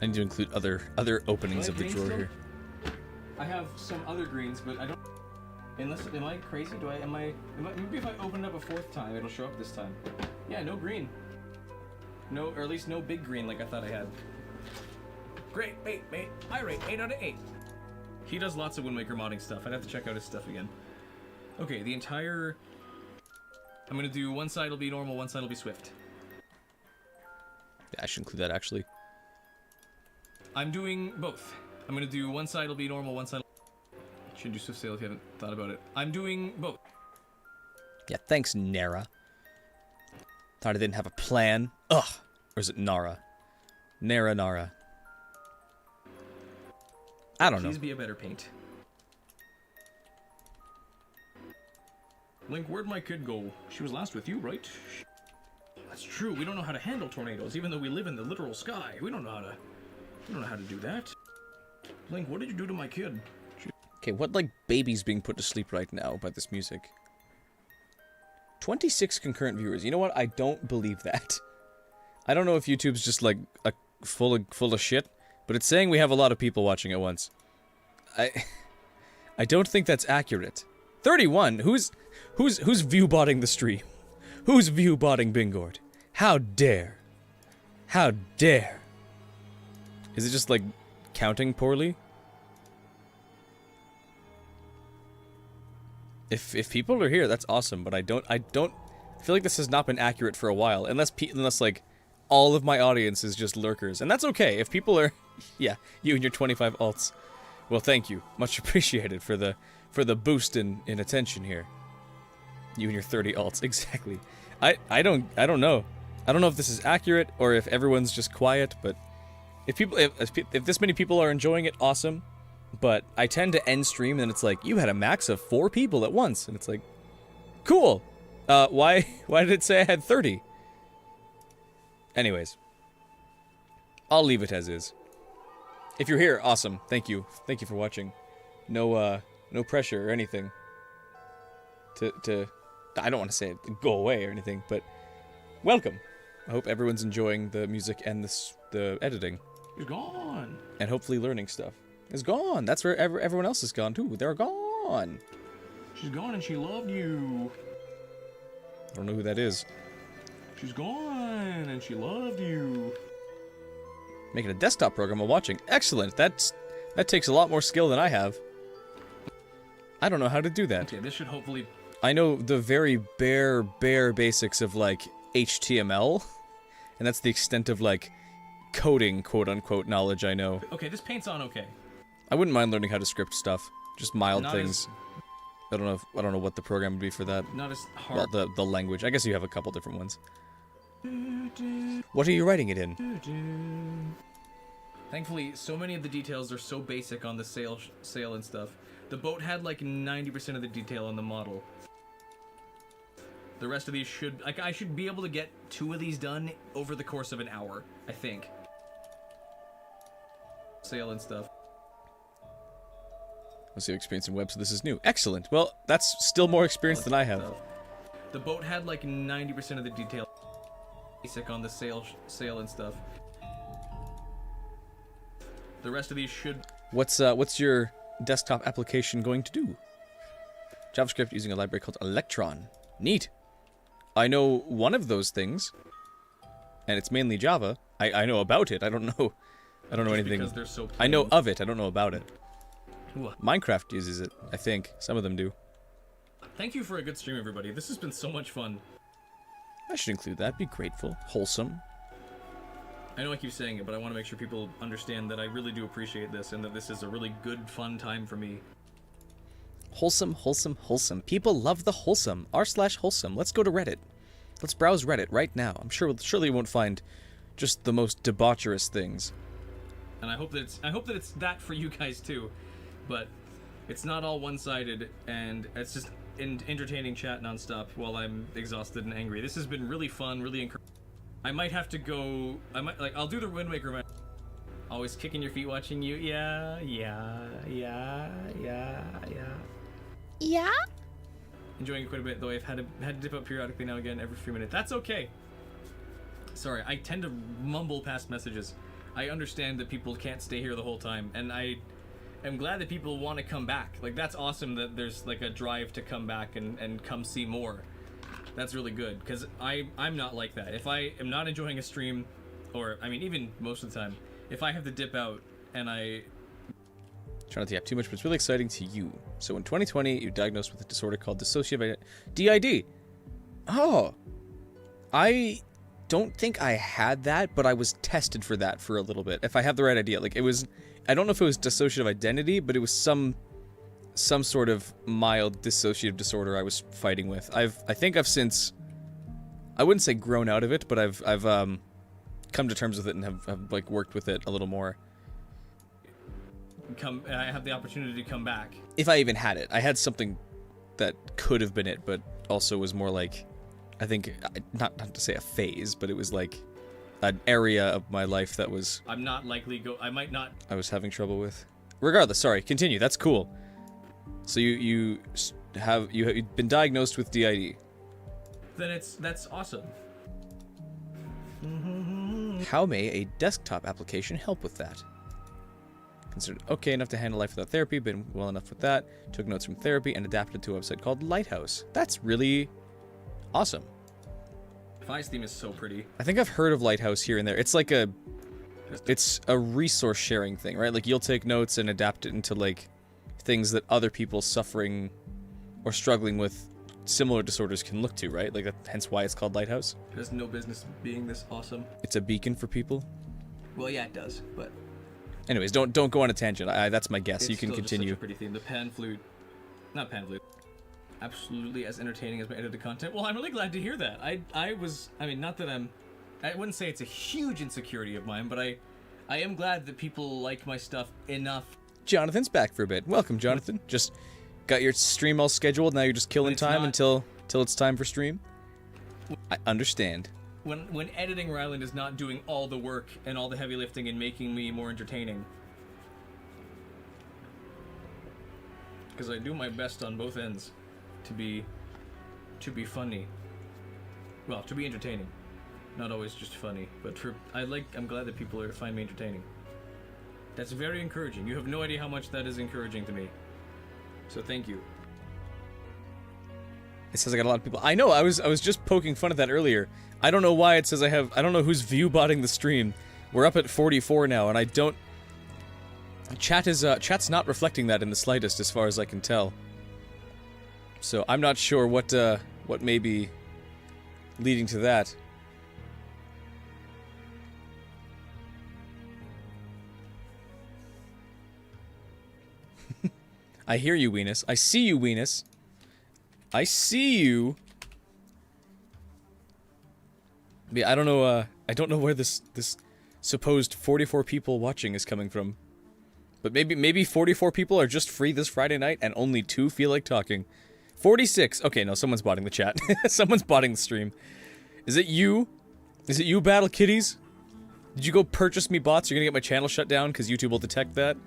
I need to include other openings of the drawer still? here. I have some other greens, but I don't... Unless, am I crazy? Maybe if I open it up a fourth time, it'll show up this time. Yeah, no green. No, or at least no big green like I thought I had. Great, mate. I rate 8 out of 8. He does lots of Wind Waker modding stuff. I'd have to check out his stuff again. Okay, the entire... I'm gonna do one side will be normal, one side will be swift. Yeah, I should include that actually. I'm doing both. I'm gonna do one side will be normal, one side... Should do swift sail if you haven't thought about it. I'm doing both. Yeah, thanks, Nara. Thought I didn't have a plan. Ugh. Or is it Nara? Nara. I don't know. Please be a better paint. Link, where'd my kid go? She was last with you, right? That's true. We don't know how to handle tornadoes, even though we live in the literal sky. We don't know how to do that. Link, what did you do to my kid? Okay, what, like, baby's being put to sleep right now by this music? 26 concurrent viewers. You know what? I don't believe that. I don't know if YouTube's just, like, full of shit, but it's saying we have a lot of people watching at once. I don't think that's accurate. 31? Who's viewbotting the stream? Who's viewbotting Bingord? How dare? How dare? Is it just, like, counting poorly? If people are here, that's awesome, but I feel like this has not been accurate for a while, unless like all of my audience is just lurkers, and that's okay. If people are, yeah, you and your 25 alts, well, thank you, much appreciated for the boost in attention here. You and your 30 alts, exactly. I don't know. I don't know if this is accurate or if everyone's just quiet, but if this many people are enjoying it, awesome. But I tend to end stream and it's like, you had a max of 4 people at once, and it's like, cool. Why did it say I had 30? Anyways, I'll leave it as is. If you're here, awesome. Thank you. Thank you for watching. No pressure or anything. I don't want to say it, go away or anything, but welcome. I hope everyone's enjoying the music and the editing. You're gone. And hopefully learning stuff. It's gone. That's where everyone else is gone too. They're gone. She's gone and she loved you. I don't know who that is. She's gone and she loved you. Making a desktop program while watching. Excellent. That takes a lot more skill than I have. I don't know how to do that. Okay, this should hopefully... I know the very bare basics of, like, HTML. And that's the extent of, like, coding, quote-unquote, knowledge I know. Okay, this paint's on okay. I wouldn't mind learning how to script stuff. Just mild Not things. I don't know what the program would be for that. Not as hard. Well, the language. I guess you have a couple different ones. What are you writing it in? Thankfully, so many of the details are so basic on the sail and stuff. The boat had like 90% of the detail on the model. The rest of these should... Like, I should be able to get 2 of these done over the course of an hour, I think. Sail and stuff. Let's see, experience in web, so this is new. Excellent. Well, that's still more experience than I have. The boat had like 90% of the detail basic on the sail and stuff. The rest of these should... What's your desktop application going to do? JavaScript using a library called Electron. Neat. I know one of those things, and it's mainly Java. I know about it. I don't know anything. Because they're so plain. I know of it. I don't know about it. Ooh. Minecraft uses it, I think. Some of them do. Thank you for a good stream, everybody. This has been so much fun. I should include that. Be grateful. Wholesome. I know I keep saying it, but I want to make sure people understand that I really do appreciate this and that this is a really good, fun time for me. Wholesome, wholesome, wholesome. People love the wholesome. r/wholesome. Let's go to Reddit. Let's browse Reddit right now. I'm sure surely you won't find just the most debaucherous things. And I hope that it's that for you guys too, but it's not all one-sided, and it's just entertaining chat nonstop while I'm exhausted and angry. This has been really fun, really encouraging. I might have to go. I'll do the Wind Waker. Always kicking your feet, watching you. Yeah. Yeah? Enjoying it quite a bit, though I've had to dip out periodically now and again every few minutes. That's okay. Sorry, I tend to mumble past messages. I understand that people can't stay here the whole time, and I am glad that people want to come back. Like, that's awesome that there's like a drive to come back and come see more. That's really good, because I'm not like that. If I am not enjoying a stream, or, I mean, even most of the time, if I have to dip out and I... Try not to yap too much, but it's really exciting to you. So in 2020, you're diagnosed with a disorder called dissociative DID. Oh. I don't think I had that, but I was tested for that for a little bit. If I have the right idea. Like, it was... I don't know if it was dissociative identity, but it was some sort of mild dissociative disorder I was fighting with. I think I've since... I wouldn't say grown out of it, but I've come to terms with it and have like worked with it a little more. I have the opportunity to come back. If I even had it. I had something that could have been it, but also was more like, I think, not to say a phase, but it was like an area of my life that was... I'm not likely I might not... I was having trouble with. Regardless, sorry, continue, that's cool. So you've been diagnosed with DID. Then that's awesome. How may a desktop application help with that? Considered okay enough to handle life without therapy, been well enough with that, took notes from therapy, and adapted to a website called Lighthouse. That's really awesome. Fi's theme is so pretty. I think I've heard of Lighthouse here and there. It's like it's a resource sharing thing, right? Like, you'll take notes and adapt it into, like, things that other people suffering or struggling with similar disorders can look to, right? Like, hence why it's called Lighthouse. It has no business being this awesome. It's a beacon for people. Well, yeah, it does, but... Anyways, don't go on a tangent. That's my guess. It's you can still continue. Just such a pretty theme. The pan flute, not pan flute, absolutely as entertaining as my edited content. Well, I'm really glad to hear that. I mean, not that I'm I wouldn't say it's a huge insecurity of mine, but I am glad that people like my stuff enough. Jonathan's back for a bit. Welcome, Jonathan. Just got your stream all scheduled. Now you're just killing time until it's time for stream. I understand. When editing Ryland is not doing all the work and all the heavy lifting and making me more entertaining. Because I do my best on both ends to be funny. Well, to be entertaining. Not always just funny, but I'm glad that people find me entertaining. That's very encouraging. You have no idea how much that is encouraging to me. So thank you. It says I got a lot of people. I know, I was just poking fun at that earlier. I don't know why it says I don't know who's viewbotting the stream. We're up at 44 now, and I don't... Chat's not reflecting that in the slightest, as far as I can tell. So I'm not sure what may be leading to that. I hear you, Weenus. I see you, Weenus. I see you. Yeah, I don't know where this supposed 44 people watching is coming from. But maybe 44 people are just free this Friday night and only 2 feel like talking. 46. Okay, no, someone's botting the chat. Someone's botting the stream. Is it you? Is it you, Battle Kitties? Did you go purchase me bots? You're gonna get my channel shut down because YouTube will detect that?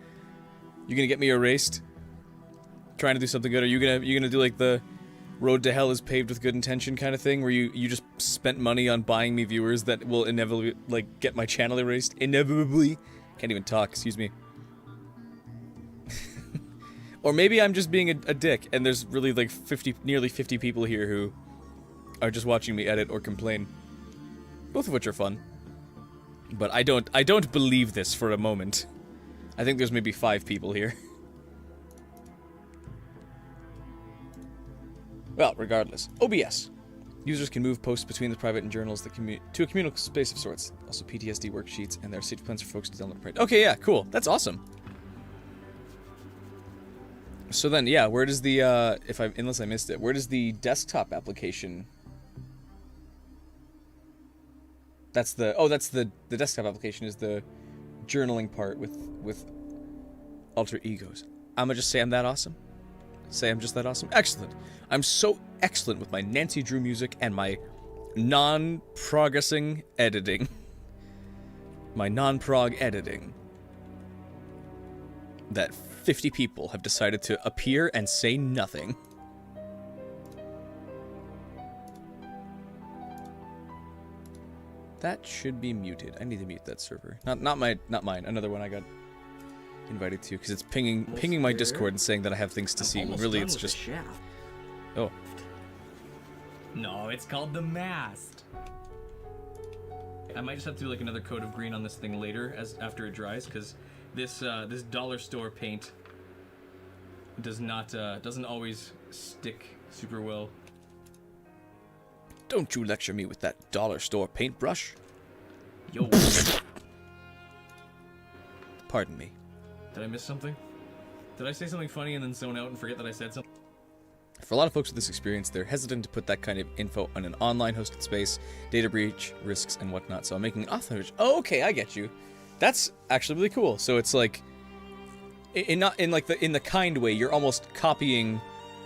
You're gonna get me erased? Trying to do something good? Are you gonna do like the road to hell is paved with good intention kind of thing, where you just spent money on buying me viewers that will inevitably like get my channel erased? Inevitably. Can't even talk. Excuse me. Or maybe I'm just being a dick, and there's really like nearly 50 people here who are just watching me edit or complain. Both of which are fun. But I don't believe this for a moment. I think there's maybe 5 people here. Well, regardless. OBS. Users can move posts between the private and journals to a communal space of sorts. Also PTSD worksheets, and there are safety plans for folks to download. Okay, yeah, cool. That's awesome. So then, yeah, where does the, unless I missed it, where does the desktop application... That's the desktop application is the journaling part with alter egos. I'ma just say I'm that awesome. Say I'm just that awesome. Excellent. I'm so excellent with my Nancy Drew music and my non-progressing editing. My non-prog editing. That 50 people have decided to appear and say nothing. That should be muted. I need to mute that server. Not mine. Another one I got invited to because it's pinging my Discord and saying that I have things to see. When really, it's just. Oh. No, it's called the mast. I might just have to do like another coat of green on this thing later, after it dries, because this dollar store paint doesn't always stick super well. Don't you lecture me with that dollar store paintbrush. Yo. Pardon me. Did I miss something? Did I say something funny and then zone out and forget that I said something? For a lot of folks with this experience, they're hesitant to put that kind of info on an online hosted space, data breach, risks, and whatnot, so I'm making an offline. Oh, okay, I get you. That's actually really cool. So it's like, in the kind way, you're almost copying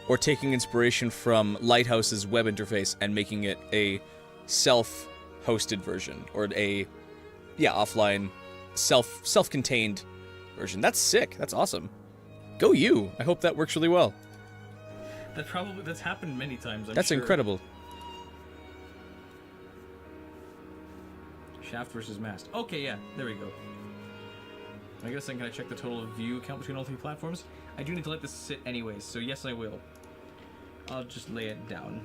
or taking inspiration from Lighthouse's web interface and making it a self-hosted version, or offline, self-contained version. That's sick. That's awesome. Go you. I hope that works really well. That's happened many times. That's sure. Incredible. Shaft versus Mast. Okay, yeah, there we go. I guess can I check the total of view count between all 3 platforms? I do need to let this sit anyways, so yes, I will. I'll just lay it down.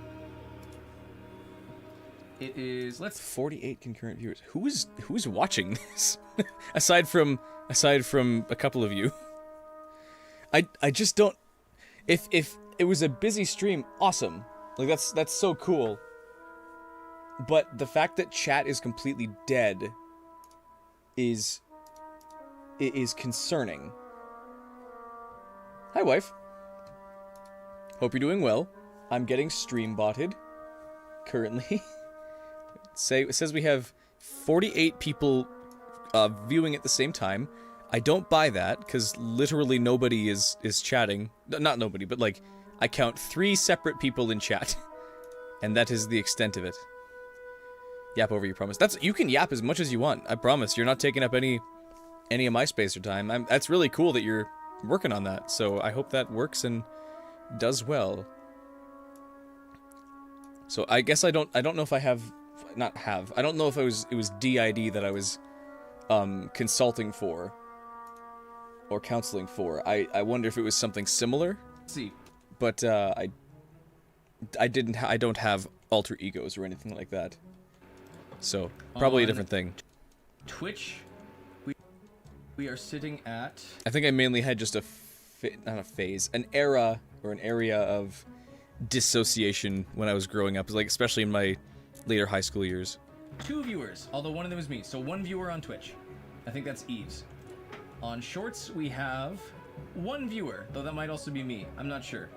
It is 48 concurrent viewers. Who's watching this? aside from a couple of you. I just don't. If it was a busy stream, awesome. Like that's so cool. But the fact that chat is completely dead is concerning. Hi, wife. Hope you're doing well. I'm getting stream botted currently. It says we have 48 people viewing at the same time. I don't buy that, because literally nobody is chatting. Not nobody, but like, I count 3 separate people in chat. And that is the extent of it. Yap over, you promise. You can yap as much as you want, I promise. You're not taking up any of my space or time. That's really cool that you're working on that, so I hope that works and does well. So I guess I don't know if I have... I don't know if it was DID that I was consulting for. Or counseling for. I wonder if it was something similar. Let's see. But I don't have alter egos or anything like that. So probably a different thing. Twitch, we are sitting at... I think I mainly had just not a phase, an era or an area of dissociation when I was growing up, like especially in my later high school years. 2 viewers, although one of them is me. So 1 viewer on Twitch. I think that's Eves. On Shorts, we have 1 viewer, though that might also be me. I'm not sure.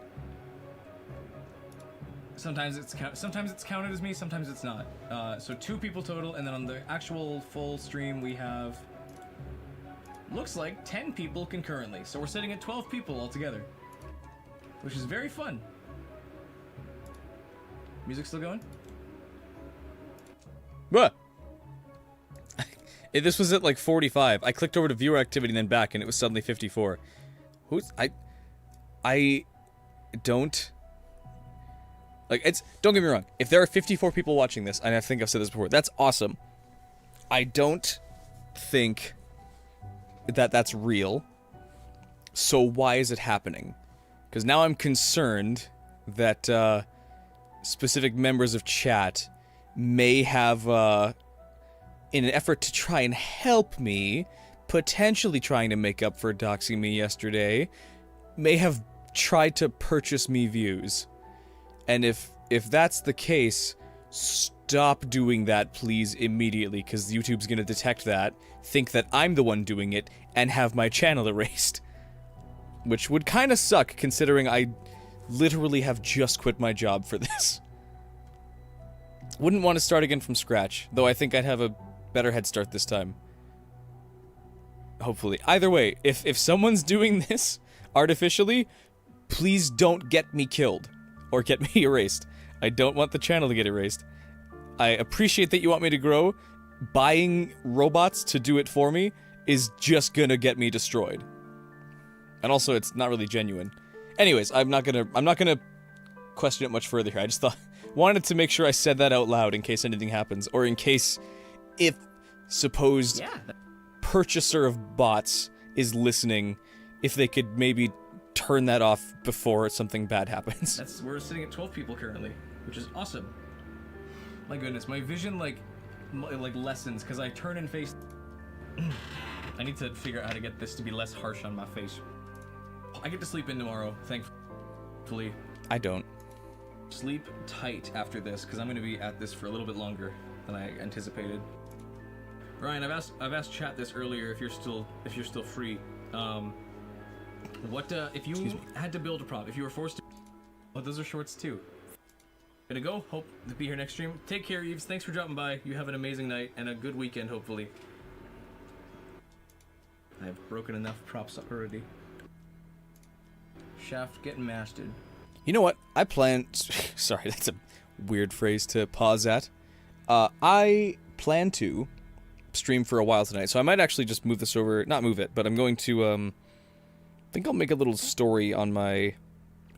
Sometimes it's counted as me, sometimes it's not. So 2 people total, and then on the actual full stream we have... looks like 10 people concurrently. So we're sitting at 12 people altogether. Which is very fun. Music still going? What? This was at like 45. I clicked over to viewer activity and then back, and it was suddenly 54. I don't... Like, don't get me wrong. If there are 54 people watching this, and I think I've said this before, that's awesome. I don't think that that's real. So why is it happening? Because now I'm concerned that specific members of chat may have, in an effort to try and help me, potentially trying to make up for doxing me yesterday, may have tried to purchase me views. And if that's the case, stop doing that, please, immediately, because YouTube's gonna detect that, think that I'm the one doing it, and have my channel erased. Which would kinda suck, considering I literally have just quit my job for this. Wouldn't want to start again from scratch, though I think I'd have a better head start this time. Hopefully. Either way, if someone's doing this artificially, please don't get me killed. Or get me erased. I don't want the channel to get erased. I appreciate that you want me to grow. Buying robots to do it for me is just gonna get me destroyed. And also, it's not really genuine. Anyways, I'm not gonna question it much further here. I just wanted to make sure I said that out loud in case anything happens, or in case if supposed purchaser of bots is listening, if they could maybe turn that off before something bad happens. We're sitting at 12 people currently, which is awesome. My goodness, my vision like lessens because I turn and face. I need to figure out how to get this to be less harsh on my face. I get to sleep in tomorrow, thankfully. I don't. Sleep tight after this because I'm going to be at this for a little bit longer than I anticipated. Ryan, I've asked chat this earlier if you're still free. What if you had to build a prop? If you were forced to... Oh, those are Shorts too. Gonna go. Hope to be here next stream. Take care, Eves. Thanks for dropping by. You have an amazing night and a good weekend, hopefully. I've broken enough props up already. Shaft getting masted. You know what? I plan... Sorry, that's a weird phrase to pause at. I plan to stream for a while tonight, so I might actually just move this over... Not move it, but I'm going to, I think I'll make a little story on my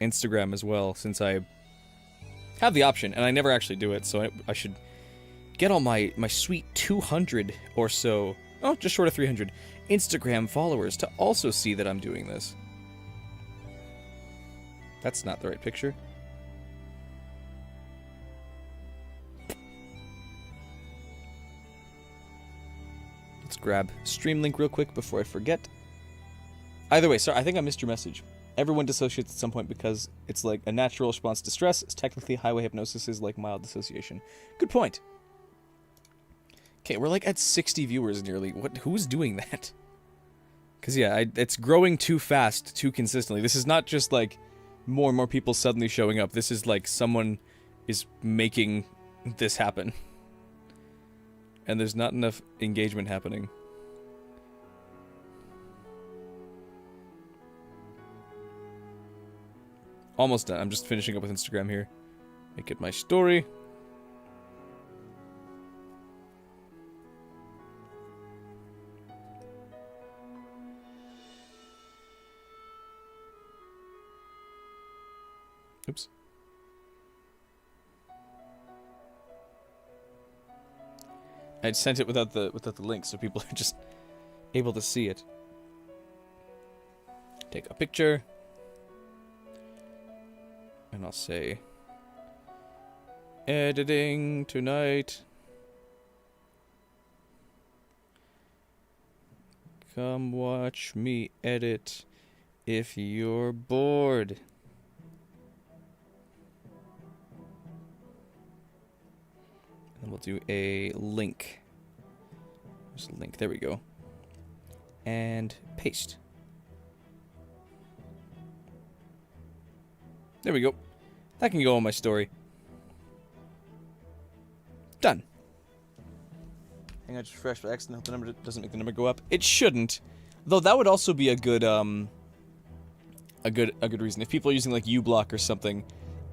Instagram as well, since I have the option, and I never actually do it, so I should get all my sweet 200 or so, oh, just short of 300, Instagram followers to also see that I'm doing this. That's not the right picture. Let's grab stream link real quick before I forget. Either way, sorry, I think I missed your message. Everyone dissociates at some point because it's like a natural response to stress. It's technically highway hypnosis is like mild dissociation. Good point. Okay, we're like at 60 viewers nearly. Who's doing that? Because yeah, it's growing too fast, too consistently. This is not just like more and more people suddenly showing up. This is like someone is making this happen. and there's not enough engagement happening. Almost done. I'm just finishing up with Instagram here. Make it my story. Oops. I sent it without the link, so people are just able to see it. Take a picture. And I'll say, editing tonight. Come watch me edit if you're bored. And we'll do a link. There's a link. There we go. And paste. There we go. That can go on my story. Done. Hang on, just refresh by accident. The number doesn't make the number go up. It shouldn't, though. That would also be a good reason if people are using like uBlock or something,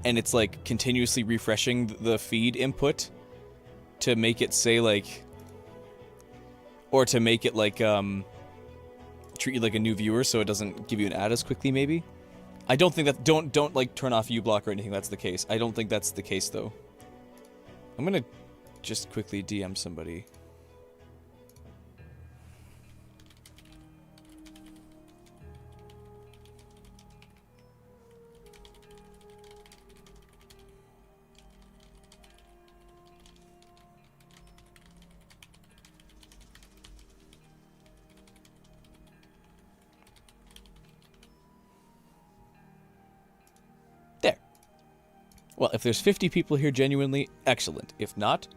and it's like continuously refreshing the feed input to make it say like, or to make it like treat you like a new viewer, so it doesn't give you an ad as quickly. Maybe. I don't think that. Don't like turn off uBlock or anything. That's the case. I don't think that's the case though. I'm gonna just quickly DM somebody. Well, if there's 50 people here genuinely, excellent. If not,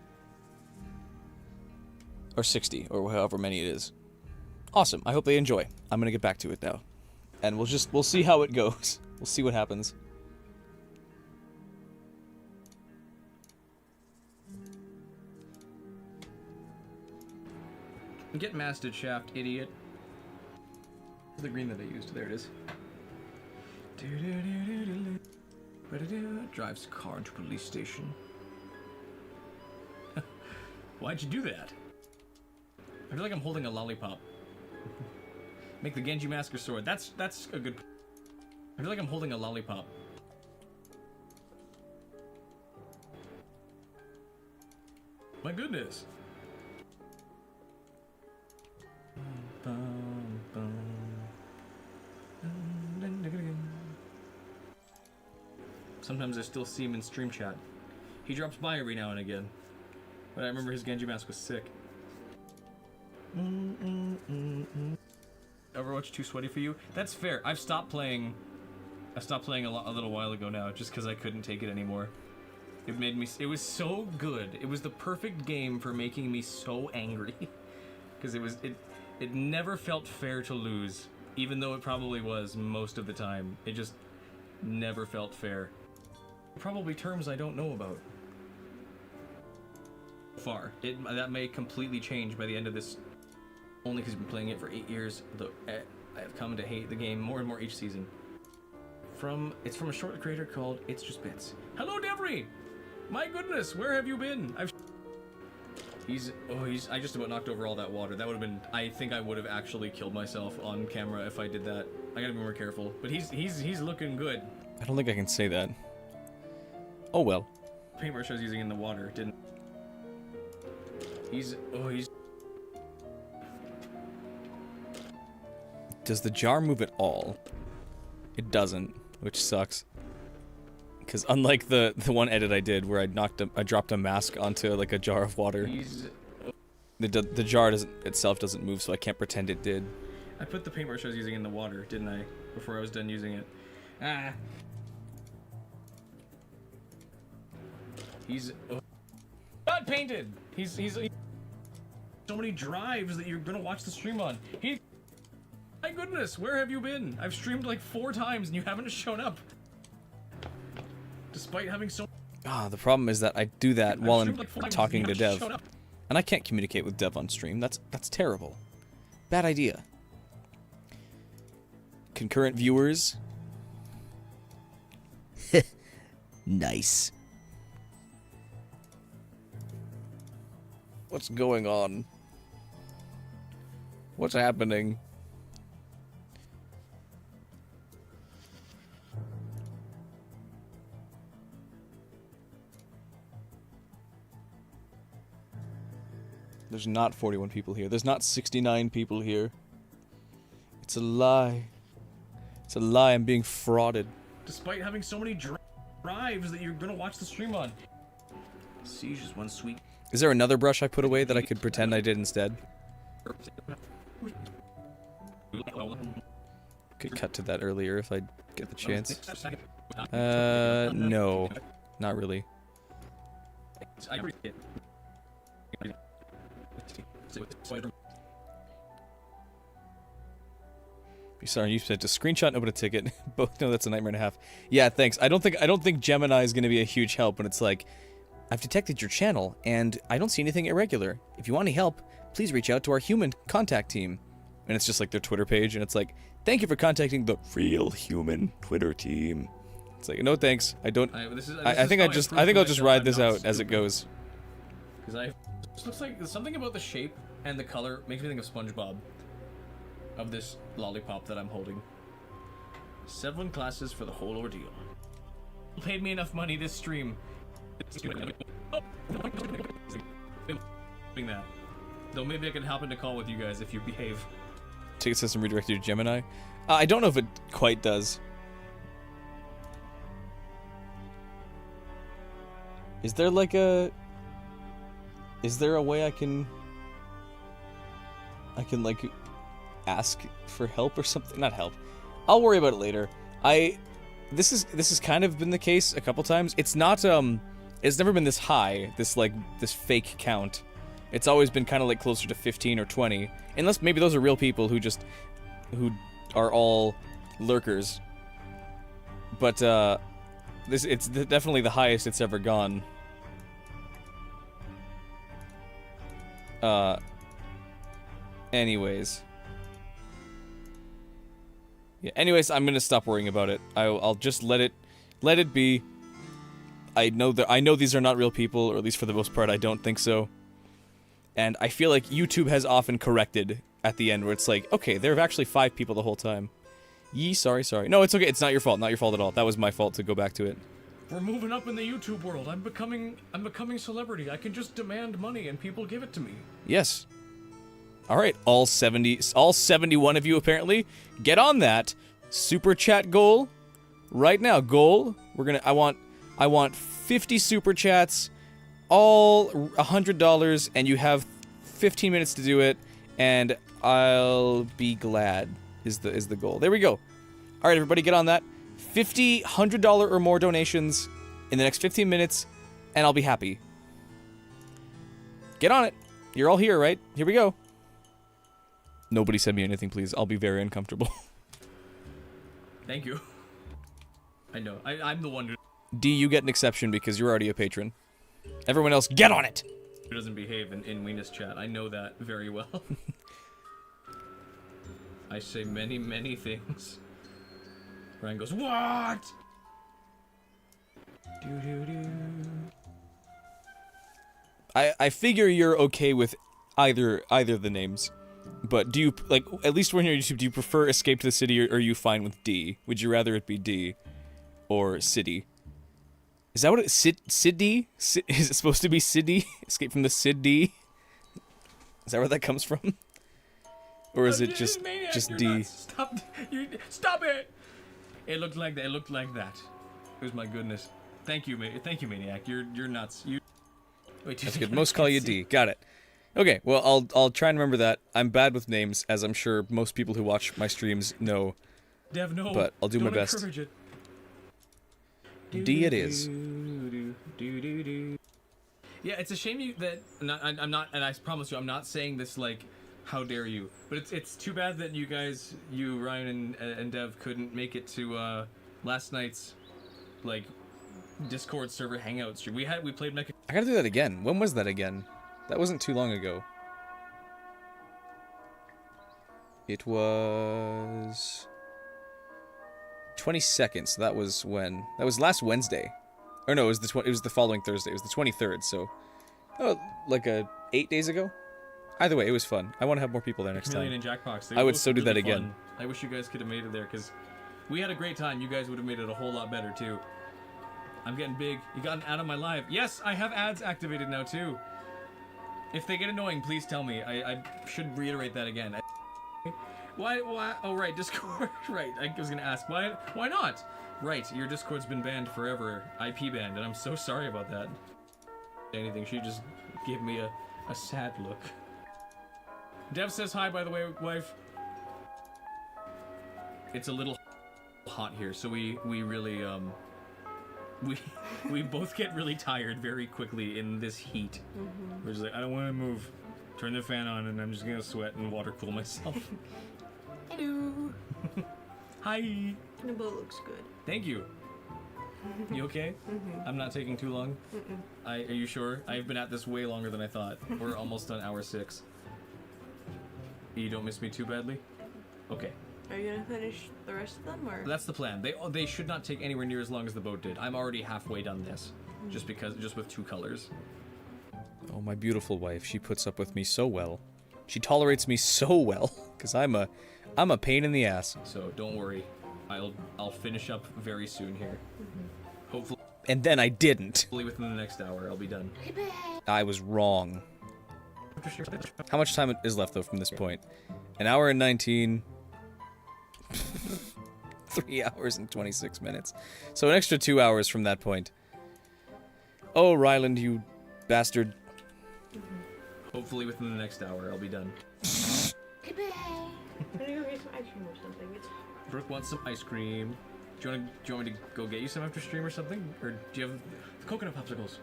or 60, or however many it is, awesome. I hope they enjoy. I'm gonna get back to it now, and we'll see how it goes. We'll see what happens. Get masted shaft, idiot. The green that I used. There it is. Drives car into police station. Why'd you do that? I feel like I'm holding a lollipop. Make the Genji Masker sword. That's a good. I feel like I'm holding a lollipop. My goodness. Sometimes I still see him in stream chat. He drops by every now and again. But I remember his Genji mask was sick. Overwatch too sweaty for you? That's fair. I stopped playing a little while ago now, just because I couldn't take it anymore. It made me. It was so good. It was the perfect game for making me so angry, because it never felt fair to lose, even though it probably was most of the time. It just never felt fair. Probably terms I don't know about. Far. That may completely change by the end of this, only because I've been playing it for 8 years, though I have come to hate the game more and more each season. It's from a short creator called It's Just Bits. Hello, Devry! My goodness, where have you been? I just about knocked over all that water. That would have been, I think I would have actually killed myself on camera if I did that. I gotta be more careful. But he's looking good. I don't think I can say that. Oh well. Paintbrush I was using in the water didn't. He's. Does the jar move at all? It doesn't, which sucks. Because unlike the one edit I did where I dropped a mask onto like a jar of water, the jar itself doesn't move, so I can't pretend it did. I put the paintbrush I was using in the water, didn't I? Before I was done using it. Ah. He's not painted. He's so many drives that you're gonna watch the stream on. My goodness, where have you been? I've streamed like 4 times and you haven't shown up. Despite having so. The problem is that I do that while I'm talking to Dev. And I can't communicate with Dev on stream. That's terrible. Bad idea. Concurrent viewers. Nice. What's going on? What's happening? There's not 41 people here. There's not 69 people here. It's a lie. It's a lie. I'm being frauded. Despite having so many drives that you're gonna watch the stream on. Siege is one sweet. Is there another brush I put away that I could pretend I did instead? Could cut to that earlier if I get the chance. No. Not really. Sorry, you said to screenshot and open a ticket. Both know that's a nightmare and a half. Yeah, thanks. I don't think Gemini is going to be a huge help when it's like, I've detected your channel and I don't see anything irregular. If you want any help, please reach out to our human contact team. And it's just like their Twitter page and it's like, thank you for contacting the real human Twitter team. It's like, no thanks. I don't. I think I'll just ride this out as it goes. Because this looks like something about the shape and the color makes me think of SpongeBob. Of this lollipop that I'm holding. 7 classes for the whole ordeal. Paid me enough money this stream. Doing that. Though maybe I can hop into call with you guys if you behave. Ticket system redirected you to Gemini. I don't know if it quite does. Is there like a... Is there a way I can like ask for help or something? Not help. I'll worry about it later. This has kind of been the case a couple times. It's not it's never been this high, this fake count. It's always been kind of like closer to 15 or 20. Unless maybe those are real people who are all lurkers. But it's definitely the highest it's ever gone. Anyways. Yeah, anyways, I'm gonna stop worrying about it. I'll just let it be. I know these are not real people, or at least for the most part I don't think so. And I feel like YouTube has often corrected at the end where it's like, okay, there are actually 5 people the whole time. Sorry. No, it's okay. It's not your fault. Not your fault at all. That was my fault to go back to it. We're moving up in the YouTube world. I'm becoming celebrity. I can just demand money and people give it to me. Yes. All right, all 71 of you apparently, get on that super chat goal right now. Goal. I want 50 super chats, all $100, and you have 15 minutes to do it, and I'll be glad. Is the goal. There we go. All right, everybody, get on that. 50 $100 or more donations in the next 15 minutes, and I'll be happy. Get on it. You're all here, right? Here we go. Nobody send me anything, please. I'll be very uncomfortable. Thank you. I know. I'm the one D, you get an exception because you're already a patron. Everyone else, get on it! who doesn't behave in Weenus chat. I know that very well. I say many, many things. Ryan goes, what? I figure you're okay with either the names. But do you, like, at least when you're on YouTube, do you prefer Escape to the City, or are you fine with D? Would you rather it be D or City? Is that what it, Sid-D? Is it supposed to be Sid-D? Escape from the Sid-D? Is that where that comes from? Or is it just D? Stop it! It looked like that. It looked like that. It was my goodness. Thank you, Maniac. You're nuts. Wait, that's good. Most call you D. Got it. Okay, well, I'll try and remember that. I'm bad with names, as I'm sure most people who watch my streams know. Dev, no. But I'll do my best. It. D it is. Yeah, it's a shame that I'm not, and I promise you, I'm not saying this like, how dare you? But it's too bad that you guys, Ryan and Dev, couldn't make it to last night's like Discord server hangout stream. We played Mecha. I gotta do that again. When was that again? That wasn't too long ago. It was 22nd, so that was when? That was last Wednesday. Or no, it was the following Thursday. It was the 23rd, so like 8 days ago. Either way, it was fun. I want to have more people there next Chameleon time. and Jackbox. I would so do that again. Fun. I wish you guys could have made it there, because we had a great time. You guys would have made it a whole lot better, too. I'm getting big. You got an ad on my live. Yes, I have ads activated now, too. If they get annoying, please tell me. I should reiterate that again. Why? Oh, right, Discord. Right, I was going to ask. Why not? Right, your Discord's been banned forever. IP banned, and I'm so sorry about that. Anything, she just gave me a sad look. Dev says hi, by the way, wife. It's a little hot here, so we really we both get really tired very quickly in this heat. We're just like, I don't want to move. Turn the fan on, and I'm just gonna sweat and water cool myself. Hello. Hi. The boat looks good. Thank you. You okay? I'm not taking too long. Are you sure? I've been at this way longer than I thought. We're almost on hour 6. You don't miss me too badly? Okay. Are you gonna finish the rest of them, or? That's the plan. They should not take anywhere near as long as the boat did. I'm already halfway done this, just with 2 colors. Oh, my beautiful wife. She puts up with me so well. She tolerates me so well, because I'm a pain in the ass. So don't worry, I'll finish up very soon here. Hopefully. And then I didn't. Within the next hour, I'll be done. I was wrong. How much time is left, though, from this point? An hour and 19. 3 hours and 26 minutes. So an extra 2 hours from that point. Oh, Ryland, you bastard. Hopefully within the next hour, I'll be done. I'm gonna go get some ice cream or something. Brooke wants some ice cream. Do you want me to go get you some after stream or something? Or do you have the coconut popsicles?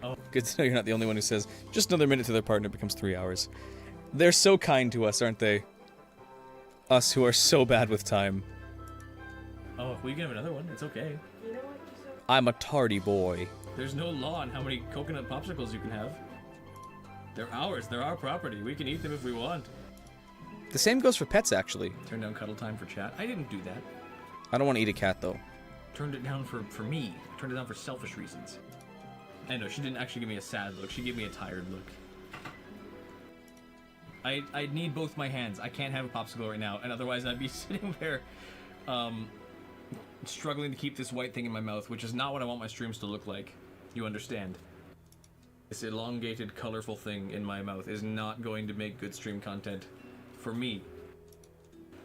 Oh. Good to know you're not the only one who says, just another minute to their partner becomes 3 hours. They're so kind to us, aren't they? Us who are so bad with time. Oh, we can have another one. It's okay. You know what? I'm a tardy boy. There's no law on how many coconut popsicles you can have. They're ours. They're our property. We can eat them if we want. The same goes for pets, actually. Turn down cuddle time for chat. I didn't do that. I don't want to eat a cat, though. Turned it down for me. Turned it down for selfish reasons. I know, she didn't actually give me a sad look. She gave me a tired look. I need both my hands. I can't have a popsicle right now, and otherwise I'd be sitting there, struggling to keep this white thing in my mouth, which is not what I want my streams to look like. You understand? This elongated, colorful thing in my mouth is not going to make good stream content for me.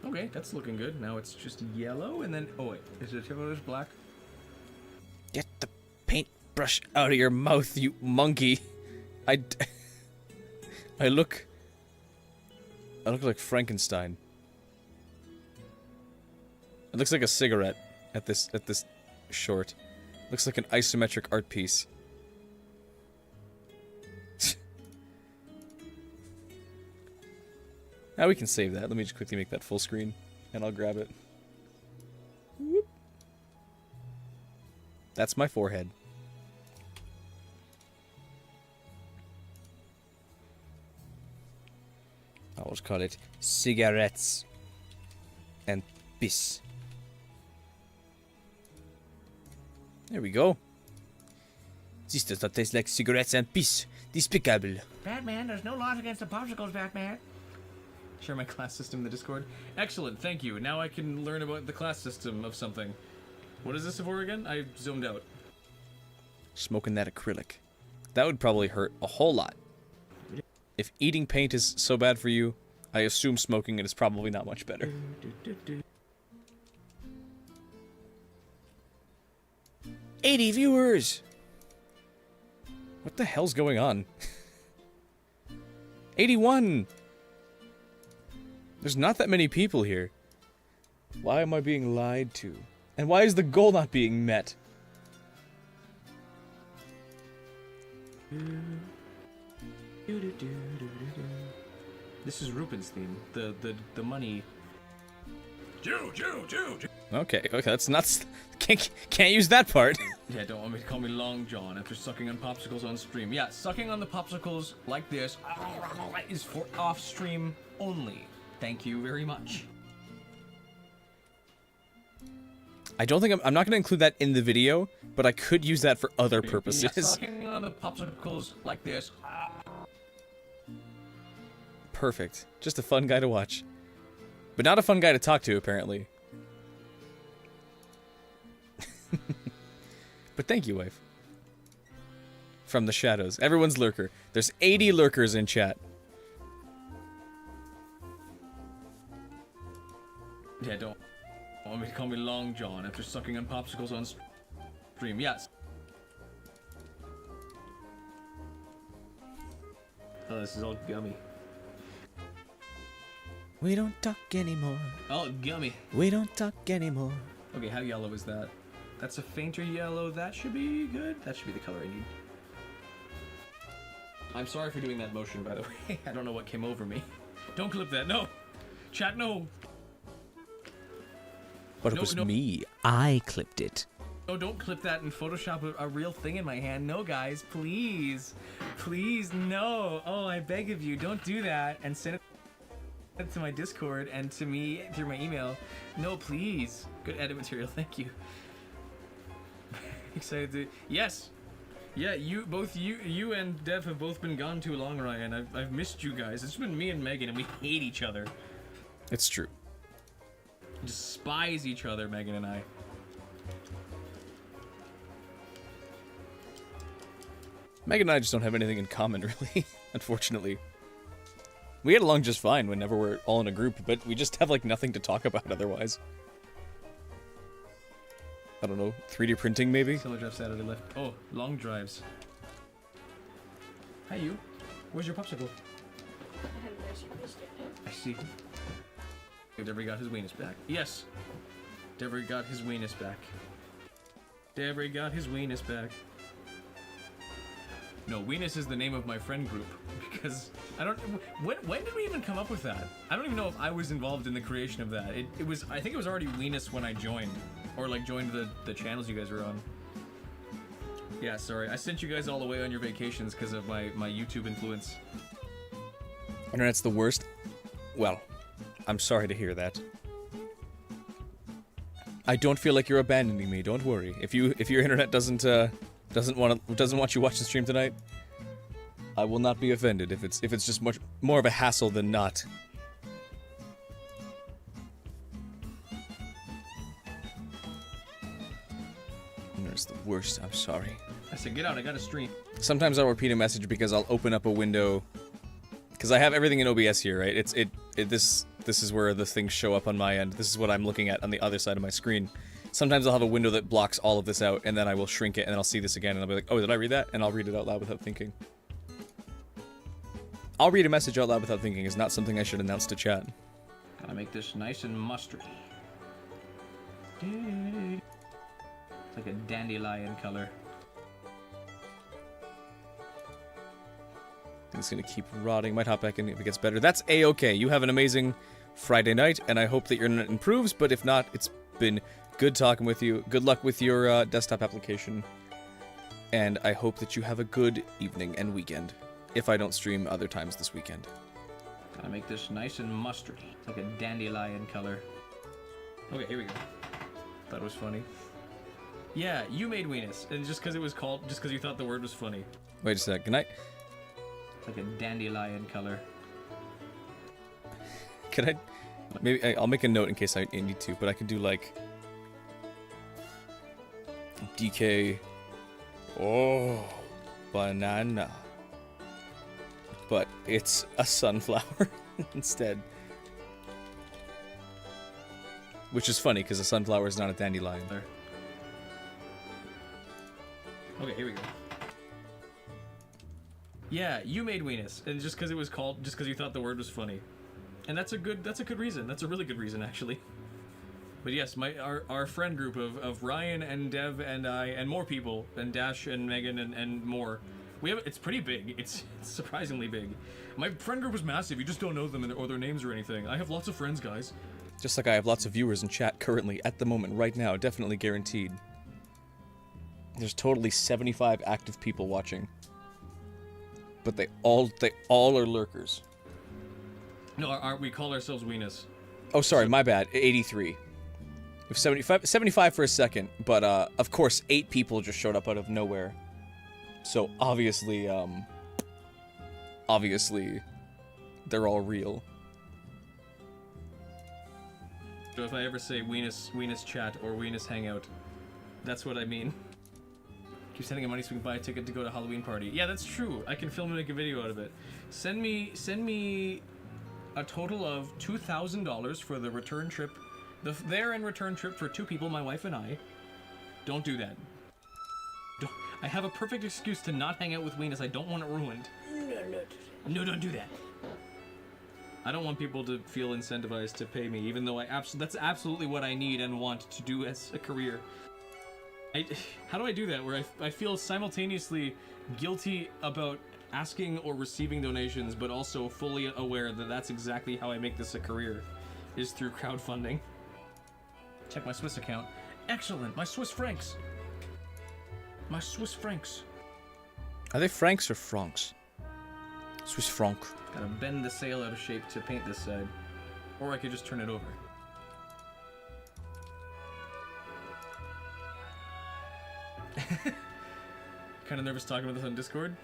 Okay, that's looking good. Now it's just yellow, and then... Oh, wait. Is it this black? Get the paintbrush out of your mouth, you monkey. I look like Frankenstein. It looks like a cigarette at this short. Looks like an isometric art piece. Now we can save that. Let me just quickly make that full screen, and I'll grab it. Whoop. That's my forehead. I'll just call it cigarettes and piss. There we go. This does not taste like cigarettes and piss. Despicable. Batman, there's no laws against the popsicles, Batman. Share my class system in the Discord. Excellent, thank you. Now I can learn about the class system of something. What is this for again? I zoomed out. Smoking that acrylic. That would probably hurt a whole lot. If eating paint is so bad for you, I assume smoking it is probably not much better. 80 viewers! What the hell's going on? 81! There's not that many people here. Why am I being lied to? And why is the goal not being met? This is Rupen's theme. The money Jew. Okay, that's not. Can't use that part. Yeah, don't want me to call me Long John after sucking on popsicles on stream. Yeah, sucking on the popsicles like this is for off stream only. Thank you very much. I don't think I'm not going to include that in the video, but I could use that for other purposes. Yeah, sucking on the popsicles like this. Perfect. Just a fun guy to watch. But not a fun guy to talk to, apparently. But thank you, wife. From the shadows. Everyone's lurker. There's 80 lurkers in chat. Yeah, don't want me to call me Long John after sucking on popsicles on stream. Yes. Oh, this is all gummy. We don't talk anymore. Oh, gummy. We don't talk anymore. Okay, how yellow is that? That's a fainter yellow. That should be good. That should be the color I need. I'm sorry for doing that motion, by the way. I don't know what came over me. Don't clip that. No. Chat, no. But it was me. I clipped it. No, don't clip that and Photoshop a real thing in my hand. No, guys, please. Please, no. Oh, I beg of you, don't do that and send it to my Discord and to me through my email. No, please. Good edit material, thank you. Excited to... Yes. Yeah, you and Dev have both been gone too long, Ryan. I've missed you guys. It's been me and Megan and we hate each other. It's true. Despise each other, Megan and I. Megan and I just don't have anything in common, really, unfortunately. We get along just fine whenever we're all in a group, but we just have, like, nothing to talk about otherwise. I don't know, 3D printing, maybe? Telegraph Saturday left. Oh, long drives. Hi, you. Where's your popsicle? I have no secrets. I see. Devery got his weenus back. Yes. Devery got his weenus back. Devery got his weenus back. No, Weenus is the name of my friend group because I don't. When did we even come up with that? I don't even know if I was involved in the creation of that. It was. I think it was already Weenus when I joined, or like joined the channels you guys were on. Yeah, sorry. I sent you guys all away on your vacations because of my YouTube influence. Internet's the worst. Well, I'm sorry to hear that. I don't feel like you're abandoning me. Don't worry. If your internet doesn't want you watching the stream tonight, I will not be offended if it's just much more of a hassle than not. Internet's the worst. I'm sorry. I said, get out. I got to stream. Sometimes I'll repeat a message because I'll open up a window. Because I have everything in OBS here, right? This is where the things show up on my end. This is what I'm looking at on the other side of my screen. Sometimes I'll have a window that blocks all of this out, and then I will shrink it, and then I'll see this again, and I'll be like, oh, did I read that? And I'll read it out loud without thinking. I'll read a message out loud without thinking is not something I should announce to chat. Gotta make this nice and mustardy. It's like a dandelion color. I think it's gonna keep rotting. Might hop back in if it gets better. That's A-okay. You have an amazing Friday night, and I hope that your internet improves, but if not, it's been good talking with you. Good luck with your desktop application. And I hope that you have a good evening and weekend. If I don't stream other times this weekend. Gotta make this nice and mustardy. It's like a dandelion color. Okay, here we go. Thought it was funny. Yeah, you made Weenus, and just because it was called, just because you thought the word was funny. Wait a sec. Good night. It's like a dandelion color. Could I? Maybe I'll make a note in case I need to, but I could do like DK. Oh, banana. But it's a sunflower instead. Which is funny because a sunflower is not a dandelion. Okay, here we go. Yeah, you made Weenus, and just because it was called, just because you thought the word was funny. And that's a good reason. That's a really good reason, actually. But yes, our friend group of Ryan and Dev and I and more people, and Dash and Megan and more. It's pretty big. It's surprisingly big. My friend group is massive. You just don't know them or their names or anything. I have lots of friends, guys. Just like I have lots of viewers in chat currently, at the moment, right now, definitely guaranteed. There's totally 75 active people watching. But they all are lurkers. No, we call ourselves Weenus. Oh, sorry, my bad. 83. If 75 for a second, but of course 8 people just showed up out of nowhere. So obviously they're all real. So if I ever say Weenus chat or Weenus hangout, that's what I mean. Keep sending him money so we can buy a ticket to go to Halloween party. Yeah, that's true. I can film and make a video out of it. Send me a total of $2,000 for the return trip. The there and return trip for 2 people, my wife and I. Don't do that. I have a perfect excuse to not hang out with Weenus. I don't want it ruined. No, don't do that. I don't want people to feel incentivized to pay me, even though that's absolutely what I need and want to do as a career. How do I do that where I feel simultaneously guilty about asking or receiving donations, but also fully aware that that's exactly how I make this a career, is through crowdfunding. Check my Swiss account. Excellent, my Swiss francs. My Swiss francs. Are they francs or francs? Swiss franc. Gotta bend the sail out of shape to paint this side. Or I could just turn it over. Kinda nervous talking about this on Discord.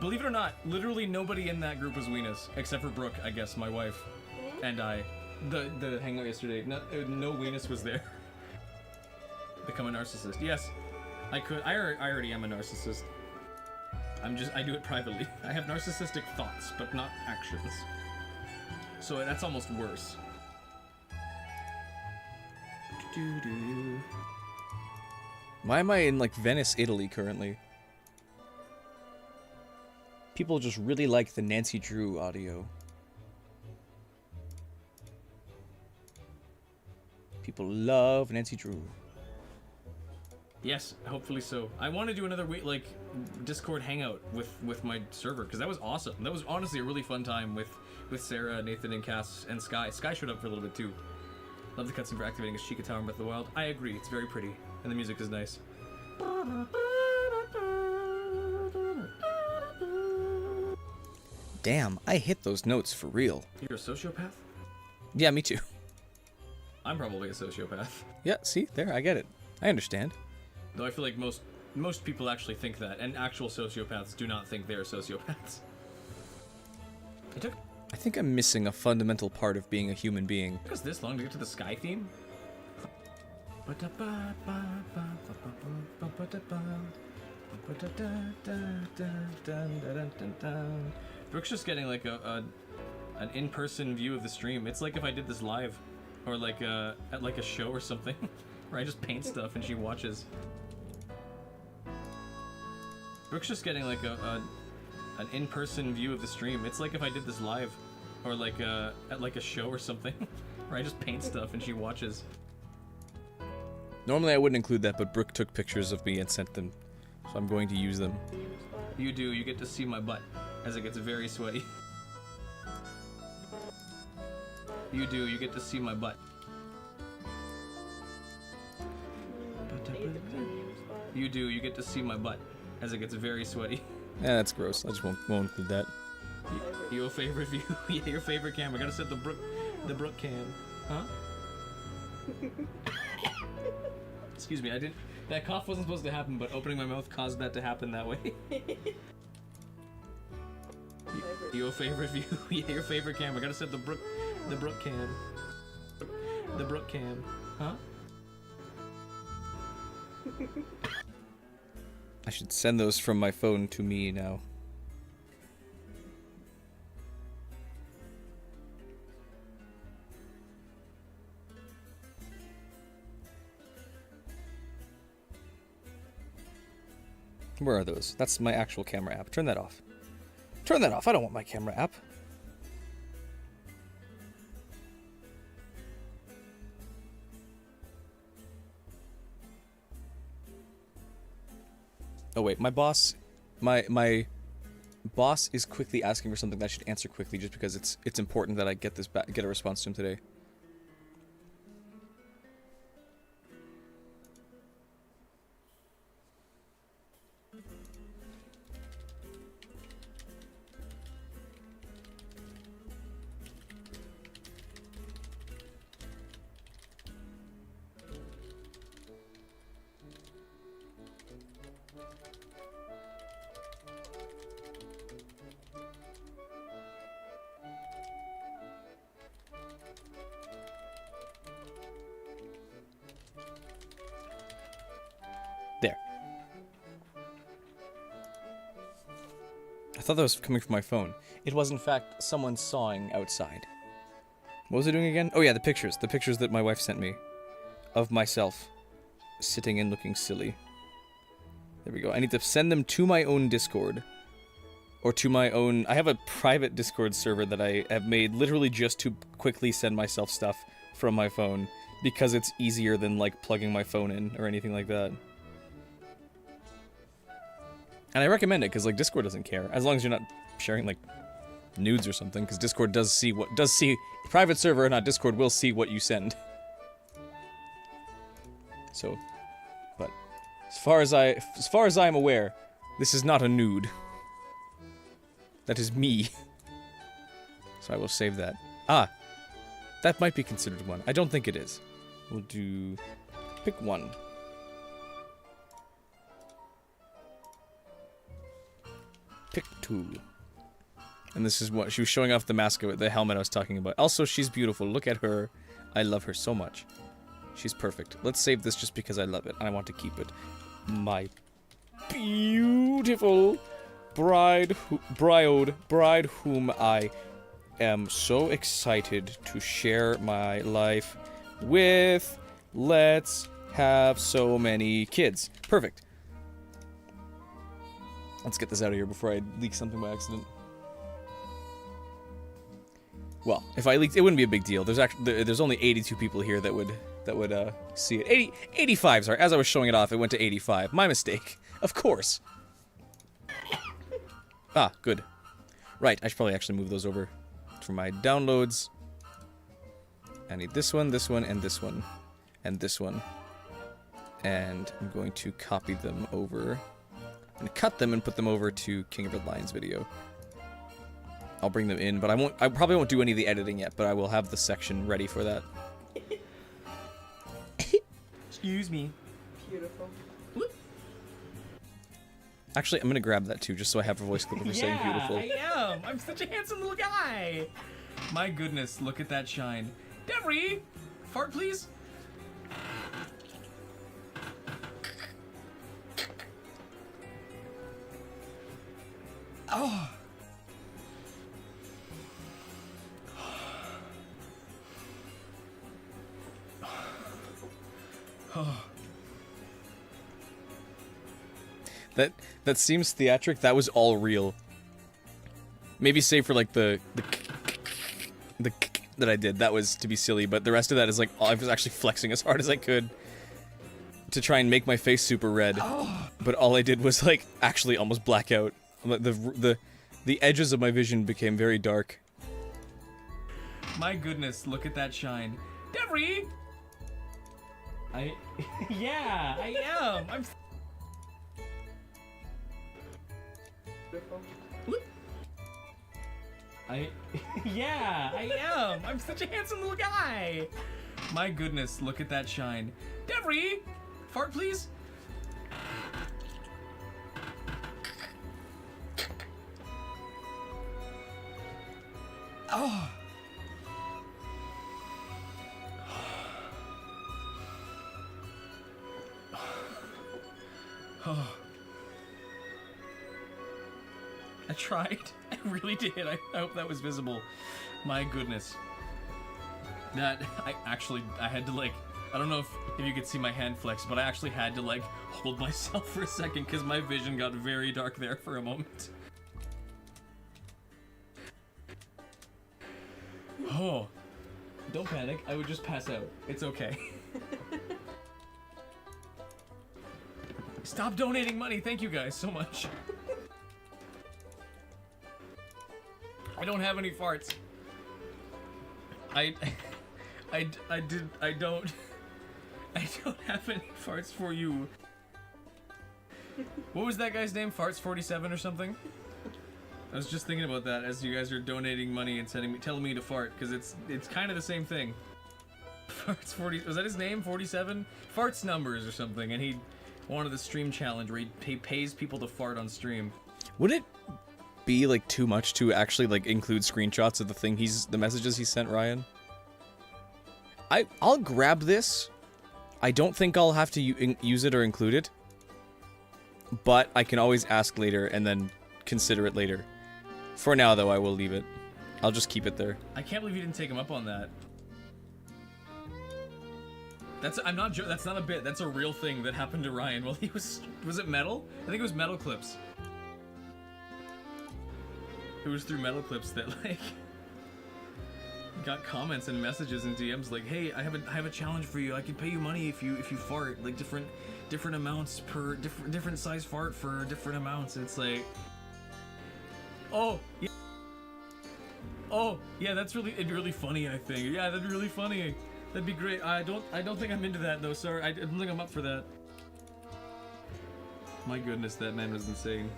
Believe it or not, literally nobody in that group was Weenus, except for Brooke, I guess, my wife, and I. The hangout yesterday, no Weenus was there. Become a narcissist. Yes, I could. I already am a narcissist. I do it privately. I have narcissistic thoughts, but not actions. So that's almost worse. Why am I in, like, Venice, Italy, currently? People just really like the Nancy Drew audio. People love Nancy Drew. Yes, hopefully so. I want to do another like Discord hangout with my server, because that was awesome. That was honestly a really fun time with Sarah, Nathan, and Cass, and Sky. Sky showed up for a little bit too. Love the cutscene for activating a Sheikah Tower in Breath of the Wild. I agree, it's very pretty, and the music is nice. Damn, I hit those notes for real. You're a sociopath? Yeah, me too. I'm probably a sociopath. Yeah, see? There, I get it. I understand. Though I feel like most people actually think that, and actual sociopaths do not think they're sociopaths. I think I'm missing a fundamental part of being a human being. It took us this long to get to the Sky theme? Brooke's just getting like an in-person view of the stream. It's like if I did this live, or like at like a show or something, where I just paint stuff and she watches. Brooke's just getting like an in-person view of the stream. It's like if I did this live, or like at like a show or something, where I just paint stuff and she watches. Normally I wouldn't include that, but Brooke took pictures of me and sent them, so I'm going to use them. You do. You get to see my butt as it gets very sweaty. You do. You get to see my butt. You do. You get to see my butt as it gets very sweaty. Yeah, that's gross. I just won't include that. Your favorite view? Yeah, your favorite cam. I gotta set the Brooke cam. Huh? Excuse me, I didn't. That cough wasn't supposed to happen, but opening my mouth caused that to happen that way. Your favorite view? Yeah, your favorite cam. I gotta set the Brooke cam. The Brooke cam. Huh? I should send those from my phone to me now. Where are those? That's my actual camera app. Turn that off. Turn that off. I don't want my camera app. Oh wait, my boss is quickly asking for something that I should answer quickly just because it's important that I get a response to him today. There. I thought that was coming from my phone. It was, in fact, someone sawing outside. What was I doing again? Oh yeah, the pictures. The pictures that my wife sent me. Of myself. Sitting and looking silly. There we go. I need to send them to my own Discord. Or to my own... I have a private Discord server that I have made literally just to quickly send myself stuff from my phone. Because it's easier than, like, plugging my phone in or anything like that. And I recommend it, because, like, Discord doesn't care. As long as you're not sharing, like, nudes or something. Because Discord does see what... Does see... Private server or not, Discord will see what you send. So... But... As far as I'm aware, this is not a nude. That is me. So I will save that. Ah! That might be considered one. I don't think it is. We'll do... Pick one. Pick two. And this is what... She was showing off the mask of the helmet I was talking about. Also, she's beautiful. Look at her. I love her so much. She's perfect. Let's save this just because I love it. And I want to keep it. My beautiful bride whom I am so excited to share my life with. Let's have so many kids. Perfect. Let's get this out of here before I leak something by accident. Well, if I leaked, it wouldn't be a big deal. There's only 82 people here that would see it. 85, sorry. As I was showing it off, it went to 85. My mistake. Of course. Ah, good. Right, I should probably actually move those over for my downloads. I need this one, and this one, and this one. And I'm going to copy them over and cut them and put them over to King of Red Lion's video. I'll bring them in, but I probably won't do any of the editing yet, but I will have the section ready for that. Excuse me. Beautiful. Actually, I'm gonna grab that too, just so I have a voice clip of her saying beautiful. I am! I'm such a handsome little guy! My goodness, look at that shine. Devery! Fart, please? Oh! Oh. That seems theatric. That was all real. Maybe save for like the that I did. That was to be silly, but the rest of that is like I was actually flexing as hard as I could to try and make my face super red. Oh. But all I did was like actually almost black out. The edges of my vision became very dark. My goodness, look at that shine. Devery! Yeah, I am! I'm... Yeah, I am! I'm such a handsome little guy! My goodness, look at that shine. Devery! Fart, please? Oh! Oh. I tried. I really did. I hope that was visible. My goodness. That, I had to like, I don't know if you could see my hand flex, but I actually had to like hold myself for a second because my vision got very dark there for a moment. Oh. Don't panic. I would just pass out. It's okay. Stop donating money. Thank you guys so much. I don't have any farts. I don't have any farts for you. What was that guy's name? Farts47 or something? I was just thinking about that as you guys are donating money and telling me to fart, because it's kind of the same thing. Farts 40, was that his name? 47? Farts numbers or something, and he wanted the stream challenge where he pays people to fart on stream. Would it be like too much to actually like include screenshots of the messages he sent Ryan? I'll grab this. I don't think I'll have to use it or include it, but I can always ask later and then consider it later. For now, though, I will leave it. I'll just keep it there. I can't believe you didn't take him up on that. That's that's not a bit. That's a real thing that happened to Ryan while he was it metal? I think it was metal clips. It was through metal clips that like got comments and messages and DMs like, "Hey, I have a challenge for you. I can pay you money if you fart like different amounts per different size fart for different amounts." And it's like, oh yeah, that's really funny. I think yeah, that'd be really funny. That'd be great. I don't think I'm into that though. Sorry, I don't think I'm up for that. My goodness, that man was insane.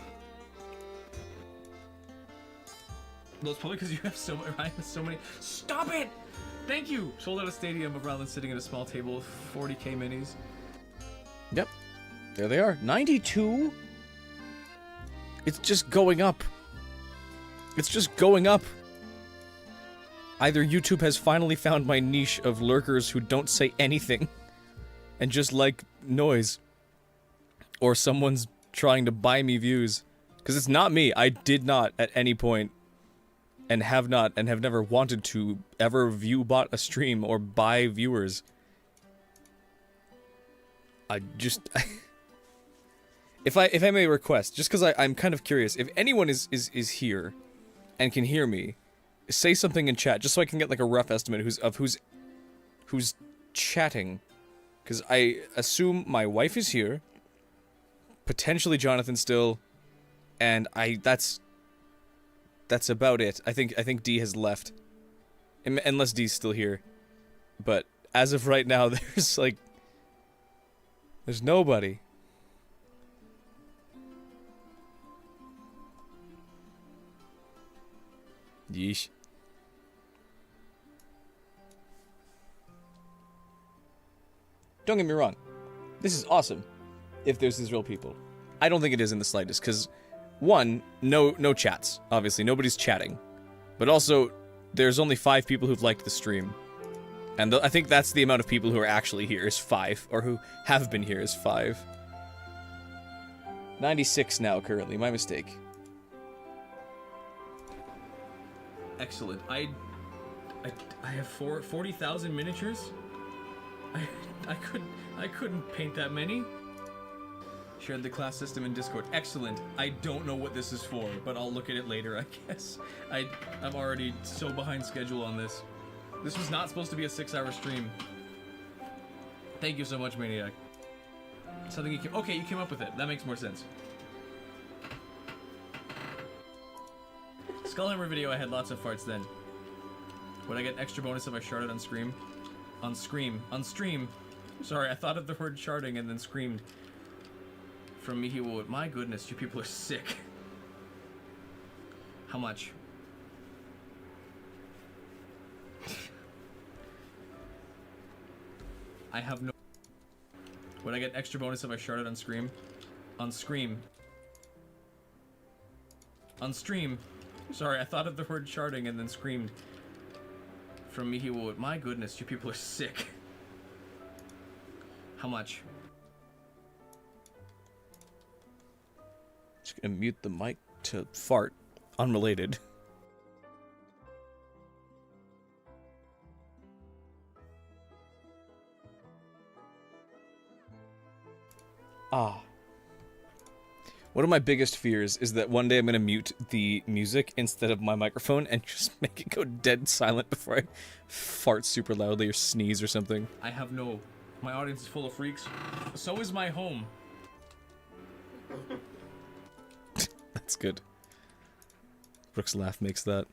No, it's probably because you have so many. Stop it! Thank you! Sold out a stadium of rather than sitting at a small table with 40k minis. Yep. There they are. 92? It's just going up. It's just going up. Either YouTube has finally found my niche of lurkers who don't say anything and just like noise, or someone's trying to buy me views. Because it's not me. I did not at any point and have not and have never wanted to ever viewbot a stream or buy viewers. I just if I may request, just because I'm kind of curious, if anyone is here and can hear me, say something in chat just so I can get like a rough estimate who's chatting, because I assume my wife is here, potentially Jonathan still, and that's about it. I think D has left, unless D's still here, but as of right now, there's nobody. Yeesh. Don't get me wrong, this is awesome if there's these real people. I don't think it is in the slightest, because one, no chats, obviously, nobody's chatting, but also, there's only 5 people who've liked the stream, and I think that's the amount of people who are actually here is 5, or who have been here is 5. 96 now, currently, my mistake. Excellent. I have 40,000 miniatures. I couldn't paint that many. Shared the class system in Discord. Excellent. I don't know what this is for, but I'll look at it later, I guess. I'm already so behind schedule on this. This was not supposed to be a 6-hour stream. Thank you so much, Maniac. Something you came... Okay, you came up with it. That makes more sense. Skullhammer video, I had lots of farts then. Would I get an extra bonus if I sharded on Scream? On stream. Sorry, I thought of the word sharding and then screamed. From me, he would. My goodness, you people are sick. How much? I have no... Would I get an extra bonus if I sharded on Scream? On stream. Sorry, I thought of the word sharding and then screamed. From me, he would. My goodness, you people are sick. How much? Just gonna mute the mic to fart. Unrelated. One of my biggest fears is that one day I'm gonna mute the music instead of my microphone and just make it go dead silent before I fart super loudly or sneeze or something. I have no... My audience is full of freaks. So is my home. That's good. Brooke's laugh makes that.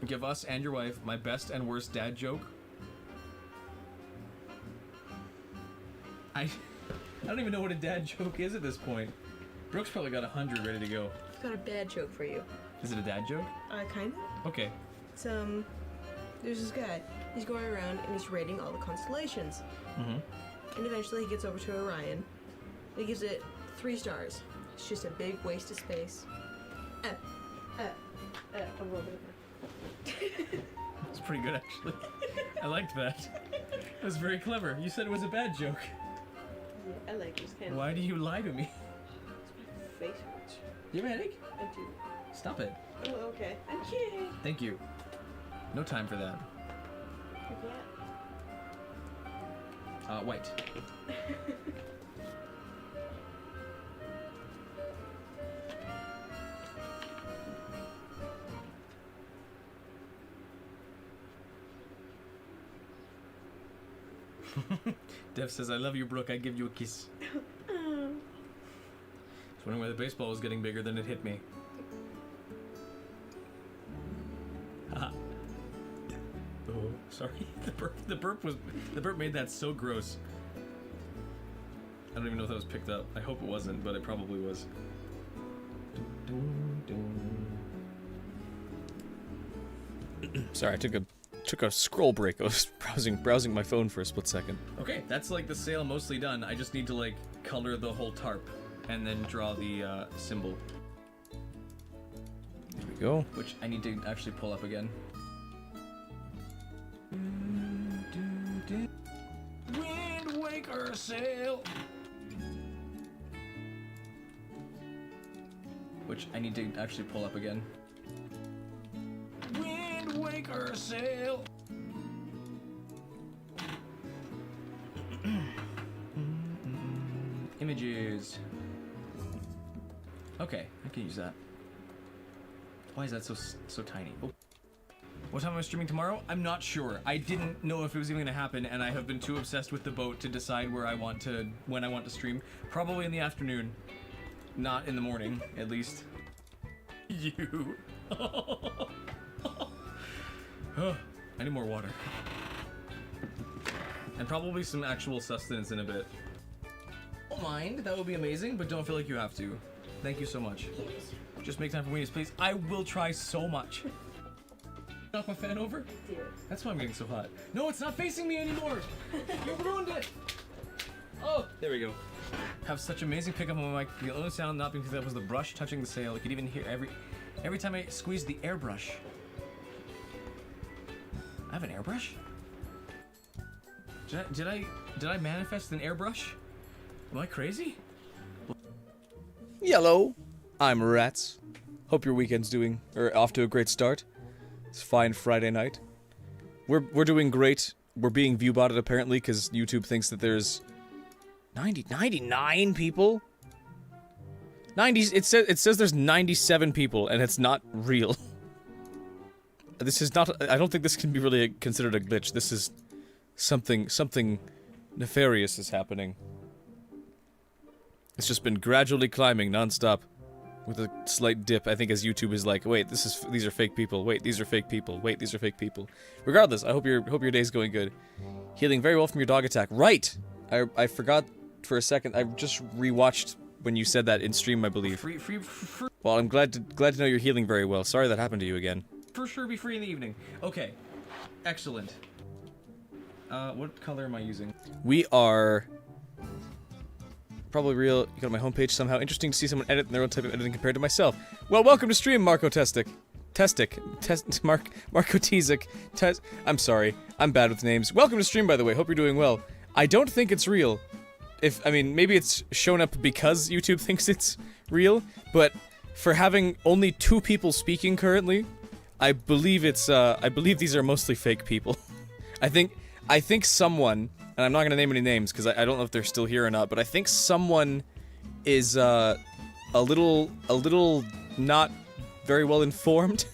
Give us and your wife my best and worst dad joke. I don't even know what a dad joke is at this point. Brooke's probably got 100 ready to go. I've got a bad joke for you. Is it a dad joke? Kind of. Okay. It's, there's this guy. He's going around and he's rating all the constellations. Mm-hmm. And eventually he gets over to Orion. And he gives it 3 stars. It's just a big waste of space. A little bit. It's pretty good, actually. I liked that. It was very clever. You said it was a bad joke. Yeah, I like this kind Why do you lie to me? of face hurts. You have a headache? I do. Stop it. Oh, okay. I'm kidding. Thank you. No time for that. White. Dev says, I love you, Brooke. I give you a kiss. I was wondering why the baseball was getting bigger than it hit me. Haha. Oh, sorry. The burp made that so gross. I don't even know if that was picked up. I hope it wasn't, but it probably was. Sorry, I took a scroll break. I was browsing my phone for a split second. Okay, that's like the sail mostly done. I just need to like color the whole tarp and then draw the symbol. There we go. Which I need to actually pull up again. Wind Waker sail. Which I need to actually pull up again. Wind Waker sail. Images. Okay, I can use that. Why is that so tiny? Oh. What time am I streaming tomorrow? I'm not sure. I didn't know if it was even gonna happen, and I have been too obsessed with the boat to decide when I want to stream. Probably in the afternoon, not in the morning, at least. You. I need more water. And probably some actual sustenance in a bit. Don't mind, that would be amazing, but don't feel like you have to. Thank you so much. Just make time for weenies, please. I will try so much. Knock my fan over? That's why I'm getting so hot. No, it's not facing me anymore! You ruined it! Oh, there we go. Have such amazing pickup on my mic. The only sound not being picked up was the brush touching the sail. You could even hear every time I squeeze the airbrush. I have an airbrush? Did I manifest an airbrush? Am I crazy? Yellow. I'm Rats. Hope your weekend's off to a great start. It's fine Friday night. We're doing great. We're being viewbotted apparently because YouTube thinks that there's 99 people. 90. It says there's 97 people and it's not real. This is not. I don't think this can be really considered a glitch. This is something nefarious is happening. It's just been gradually climbing nonstop, with a slight dip. I think as YouTube is like, wait, these are fake people. Wait, these are fake people. Wait, these are fake people. Regardless, I hope your day's going good. Healing very well from your dog attack. Right. I forgot for a second. I just rewatched when you said that in stream, I believe. Well, I'm glad to know you're healing very well. Sorry that happened to you again. For sure, be free in the evening. Okay, excellent. What color am I using? We are probably real. You got on my homepage somehow. Interesting to see someone edit their own type of editing compared to myself. Well, welcome to stream, Marco Testic. Marco Tizik. I'm sorry. I'm bad with names. Welcome to stream, by the way. Hope you're doing well. I don't think it's real. I mean, maybe it's shown up because YouTube thinks it's real, but for having only 2 people speaking currently, I believe these are mostly fake people. I think someone, and I'm not gonna name any names because I don't know if they're still here or not, but I think someone is a little not very well informed,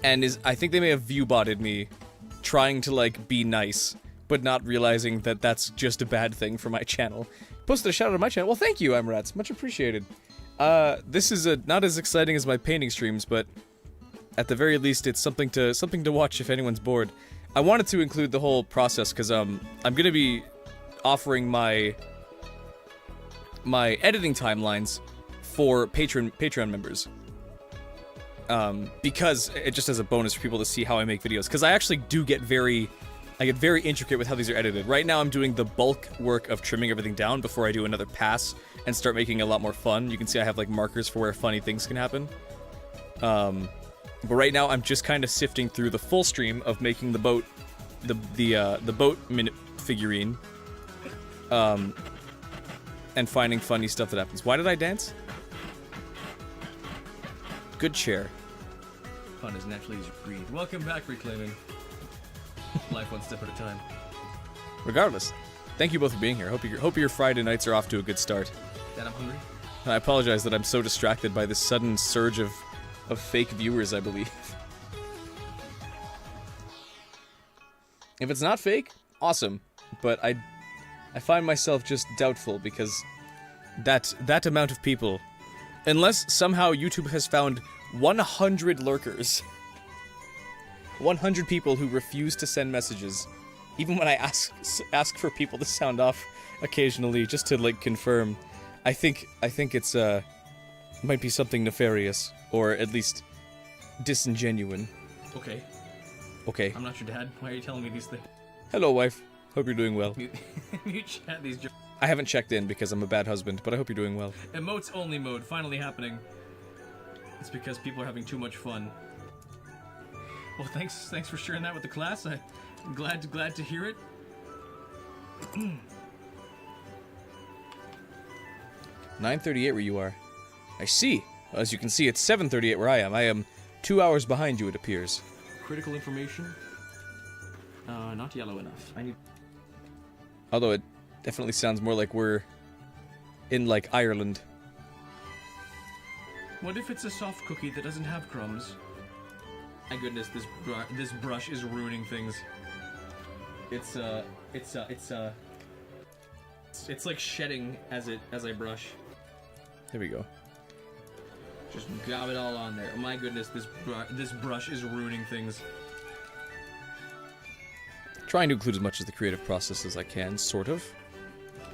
and I think they may have viewbotted me, trying to like be nice, but not realizing that that's just a bad thing for my channel. Posted a shout out on my channel. Well, thank you, Rats, much appreciated. This is not as exciting as my painting streams, but at the very least, it's something to watch if anyone's bored. I wanted to include the whole process because I'm gonna be offering my editing timelines for Patreon members. Because it just as a bonus for people to see how I make videos. Because I actually do get very I get very intricate with how these are edited. Right now I'm doing the bulk work of trimming everything down before I do another pass and start making it a lot more fun. You can see I have like markers for where funny things can happen. But right now I'm just kind of sifting through the full stream of making the boat, the boat figurine, and finding funny stuff that happens. Why did I dance? Good chair. Fun as naturally as you breathe. Welcome back, Reclaiming. Life one step at a time. Regardless, thank you both for being here. Hope your Friday nights are off to a good start. Dad, I'm hungry. And I apologize that I'm so distracted by this sudden surge of fake viewers, I believe. If it's not fake, awesome. But I find myself just doubtful because that amount of people, unless somehow YouTube has found 100 lurkers, 100 people who refuse to send messages, even when I ask for people to sound off occasionally just to like confirm. I think it's might be something nefarious or at least disingenuine. Okay. Okay. I'm not your dad. Why are you telling me these things? Hello, wife. Hope you're doing well. You chat these. I haven't checked in because I'm a bad husband, but I hope you're doing well. Emotes only mode finally happening. It's because people are having too much fun. Well, thanks for sharing that with the class. I'm glad to hear it. 9:38 where you are. I see. As you can see, it's 7:38 where I am. I am 2 hours behind you, it appears. Critical information. Not yellow enough. I need. Although it definitely sounds more like we're in like Ireland. What if it's a soft cookie that doesn't have crumbs? My goodness, this brush is ruining things. It's like shedding as I brush. There we go. Just gob it all on there. Oh my goodness, this brush is ruining things. Trying to include as much of the creative process as I can, sort of.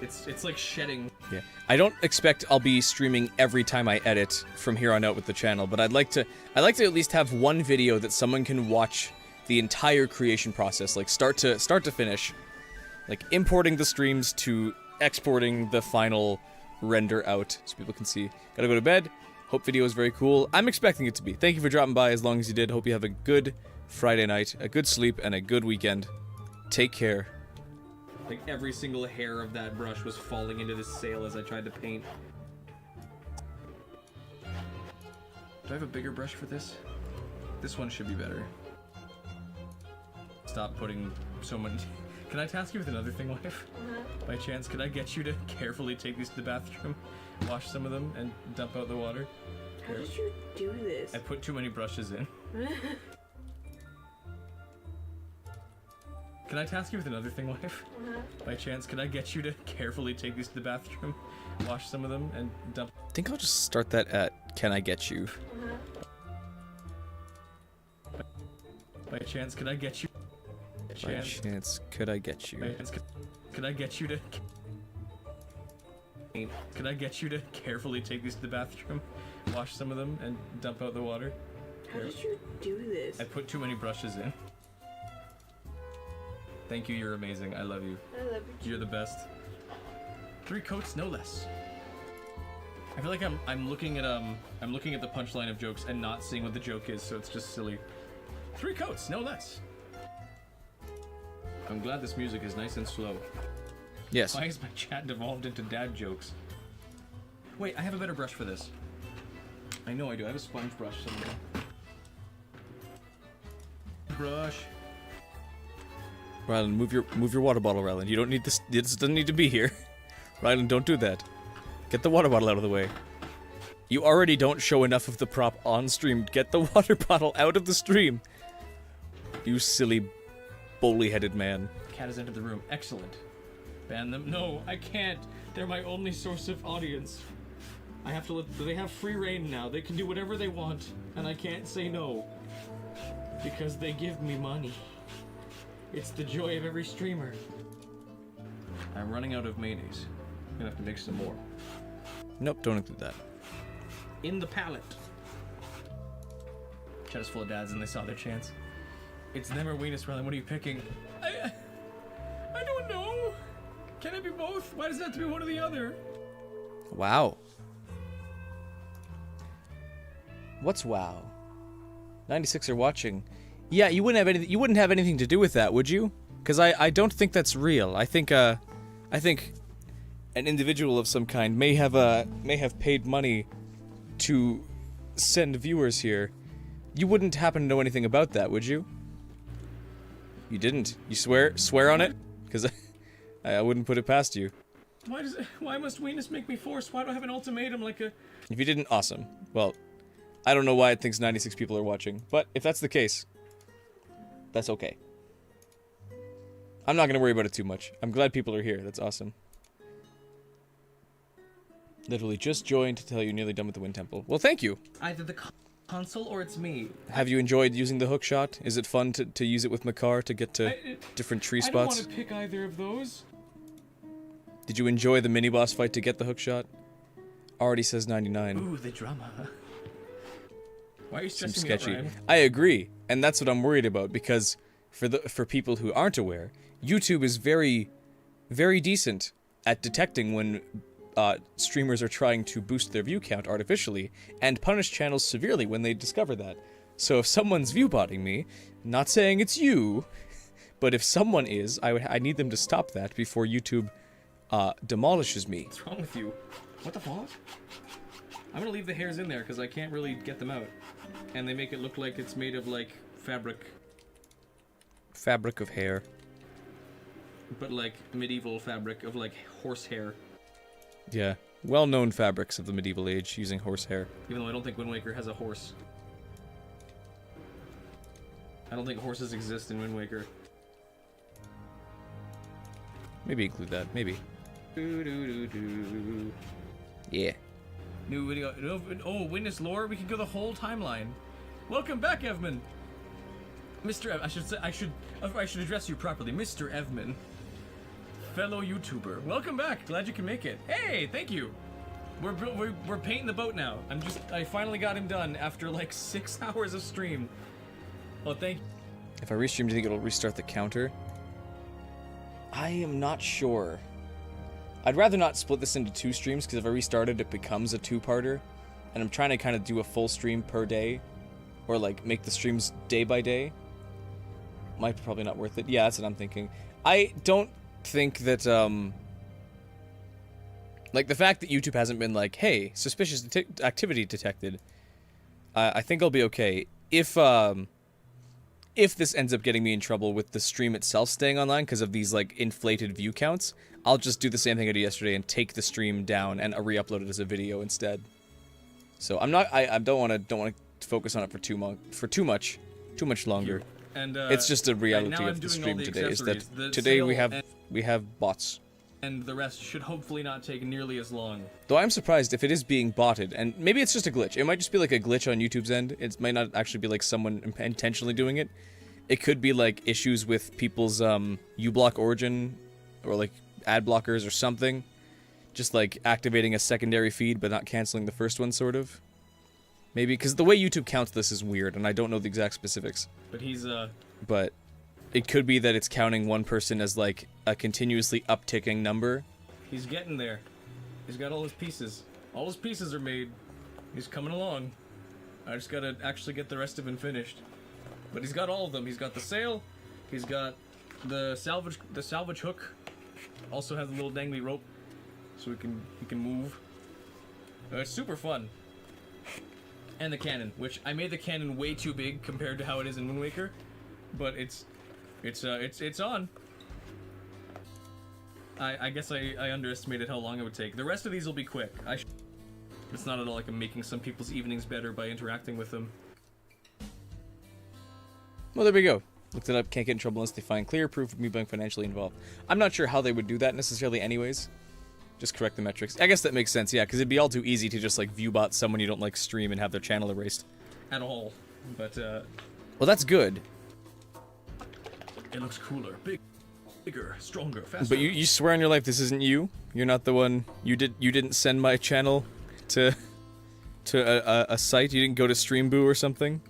It's like shedding. Yeah. I don't expect I'll be streaming every time I edit from here on out with the channel, but I'd like to at least have one video that someone can watch the entire creation process, like start to finish. Like importing the streams to exporting the final render out so people can see. Gotta go to bed. Hope video is very cool. I'm expecting it to be. Thank you for dropping by as long as you did. Hope you have a good Friday night, a good sleep, and a good weekend. Take care. Like every single hair of that brush was falling into this sail as I tried to paint. Do I have a bigger brush for this? This one should be better. Stop putting so many... Can I task you with another thing, wife? By chance, could I get you to carefully take these to the bathroom, wash some of them, and dump out the water? How did you do this? I put too many brushes in. Can I task you with another thing, wife? By chance, could I get you to carefully take these to the bathroom, wash some of them, and dump... I think I'll just start that at Can I Get You? By chance, could I get you... By chance, could I get you? By chance, could I get you to... Could I get you to carefully take these to the bathroom, wash some of them, and dump out the water? How did you do this? I put too many brushes in. Thank you, you're amazing. I love you. I love you. You're the best. 3 coats, no less. I feel like I'm looking at the punchline of jokes and not seeing what the joke is, so it's just silly. 3 coats, no less. I'm glad this music is nice and slow. Yes. Why is my chat devolved into dad jokes? Wait, I have a better brush for this. I know I do. I have a sponge brush somewhere. Brush. Rylan, move your water bottle, Rylan. You don't need this. This doesn't need to be here. Rylan, don't do that. Get the water bottle out of the way. You already don't show enough of the prop on stream. Get the water bottle out of the stream. You silly, bowly-headed man. Cat has entered the room. Excellent. Ban them? No, I can't. They're my only source of audience. I have to let... They have free reign now. They can do whatever they want, and I can't say no. Because they give me money. It's the joy of every streamer. I'm running out of mayonnaise. I'm gonna have to make some more. Nope, don't include that. In the palette. Chat is full of dads and they saw their chance. It's them or Weenus, Rylan. What are you picking? Can it be both? Why does it have to be one or the other? Wow. What's wow? 96 are watching. Yeah, you wouldn't have anything to do with that, would you? Because I don't think that's real. I think an individual of some kind may have paid money to send viewers here. You wouldn't happen to know anything about that, would you? You didn't. You swear on it? Because I wouldn't put it past you. Why must Venus make me force? Why do I have an ultimatum like a... If you didn't, awesome. Well, I don't know why it thinks 96 people are watching, but if that's the case, that's okay. I'm not gonna worry about it too much. I'm glad people are here. That's awesome. Literally just joined to tell you nearly done with the Wind Temple. Well, thank you. Either the console or it's me. Have you enjoyed using the hook shot? Is it fun to use it with Makar to get to different tree spots? I don't want to pick either of those. Did you enjoy the mini-boss fight to get the hook shot? Already says 99. Ooh, the drama. Why are you Seems stressing me out, sketchy. Ryan? I agree, and that's what I'm worried about, because for people who aren't aware, YouTube is very, very decent at detecting when streamers are trying to boost their view count artificially, and punish channels severely when they discover that. So if someone's viewbotting me, not saying it's you, but if someone is, I need them to stop that before YouTube demolishes me. What's wrong with you? What the fuck? I'm gonna leave the hairs in there because I can't really get them out. And they make it look like it's made of, like, fabric. Fabric of hair. But, like, medieval fabric of, like, horsehair. Yeah. Well-known fabrics of the medieval age using horsehair. Even though I don't think Wind Waker has a horse. I don't think horses exist in Wind Waker. Maybe include that. Maybe. Yeah. New video. Oh, witness lore. We can go the whole timeline. Welcome back, Evman. Mr. I should address you properly, Mr. Evman, fellow YouTuber. Welcome back. Glad you can make it. Hey, thank you. We're painting the boat now. I finally got him done after like 6 hours of stream. Well, thank you. If I restream, do you think it'll restart the counter? I am not sure. I'd rather not split this into 2 streams, because if I restarted, it becomes a 2-parter. And I'm trying to kind of do a full stream per day. Or, like, make the streams day by day. Might be probably not worth it. Yeah, that's what I'm thinking. I don't think that, like, the fact that YouTube hasn't been like, hey, suspicious activity detected, I think I'll be okay. If this ends up getting me in trouble with the stream itself staying online because of these, like, inflated view counts, I'll just do the same thing I did yesterday and take the stream down and re-upload it as a video instead. So I don't want to focus on it for too much longer. And it's just a reality of the stream today. Is that today we have bots. And the rest should hopefully not take nearly as long. Though I'm surprised if it is being botted, and maybe it's just a glitch. It might just be like a glitch on YouTube's end. It might not actually be like someone intentionally doing it. It could be like issues with people's uBlock origin, or like ad blockers or something. Just like activating a secondary feed but not canceling the first one, sort of. Maybe, because the way YouTube counts this is weird, and I don't know the exact specifics. But he's But it could be that it's counting one person as like a continuously upticking number. He's getting there. He's got all his pieces. All his pieces are made. He's coming along. I just gotta actually get the rest of him finished. But he's got all of them. He's got the sail. He's got the salvage hook. Also has a little dangly rope, so he can move. It's super fun. And the cannon, which I made the cannon way too big compared to how it is in Wind Waker, but it's on. I guess I underestimated how long it would take. The rest of these will be quick. It's not at all like I'm making some people's evenings better by interacting with them. Well, there we go. Looked it up, can't get in trouble unless they find clear proof of me being financially involved. I'm not sure how they would do that necessarily anyways. Just correct the metrics. I guess that makes sense, yeah, because it'd be all too easy to just, like, viewbot someone you don't like stream and have their channel erased. At all. But, well, that's good. It looks cooler. Bigger, stronger, faster. But you swear on your life this isn't you? You're not the one... You didn't send my channel to a site? You didn't go to Streamboo or something?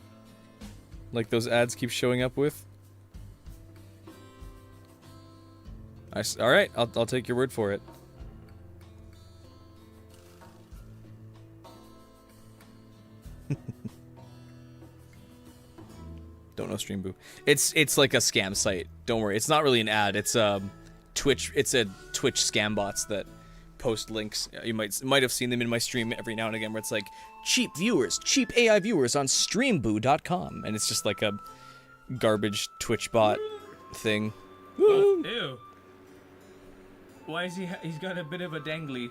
Like those ads keep showing up with? All right, I'll take your word for it. Don't know Stream Boo. It's like a scam site. Don't worry. It's not really an ad. It's Twitch. It's a Twitch scam bots that post links. You might have seen them in my stream every now and again, where it's like cheap AI viewers on streamboo.com, and it's just like a garbage Twitch bot thing. Oh, ew. Why is he's got a bit of a dangly.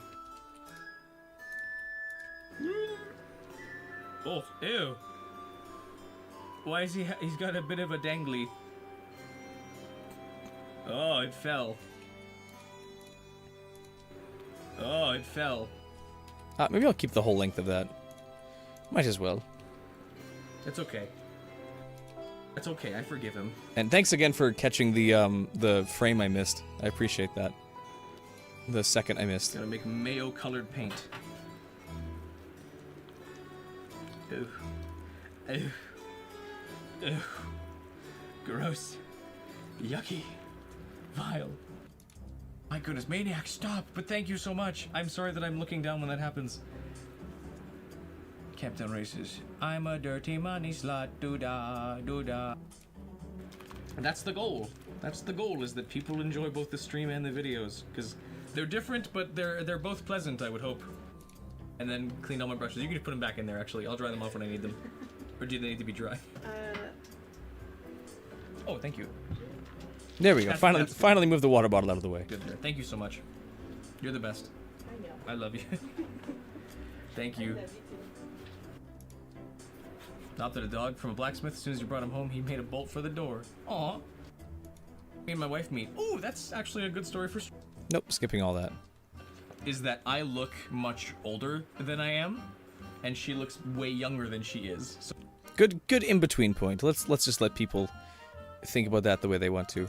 Oh, ew. Why is he's got a bit of a dangly. Oh, it fell. Oh, it fell. Maybe I'll keep the whole length of that. Might as well. It's okay. It's okay, I forgive him. And thanks again for catching the frame I missed. I appreciate that. The second I missed. Gotta make mayo-colored paint. Ew. Ew. Ew. Gross. Yucky. Vile. My goodness, Maniac, stop! But thank you so much! I'm sorry that I'm looking down when that happens. Captain Races. I'm a dirty money slut, doo-da, doo-da. And that's the goal. That's the goal, is that people enjoy both the stream and the videos. Because they're different, but they're both pleasant, I would hope. And then clean all my brushes. You can just put them back in there, actually. I'll dry them off when I need them. Or do they need to be dry? Oh, thank you. There we go. Finally move the water bottle out of the way. Good there. Thank you so much. You're the best. I know. I love you. Thank you. I love you too. Adopted a dog from a blacksmith. As soon as you brought him home, he made a bolt for the door. Aw. Me and my wife meet. Ooh, that's actually a good story for... Nope, skipping all that. Is that I look much older than I am, and she looks way younger than she is. So Good in-between point. Let's just let people think about that the way they want to.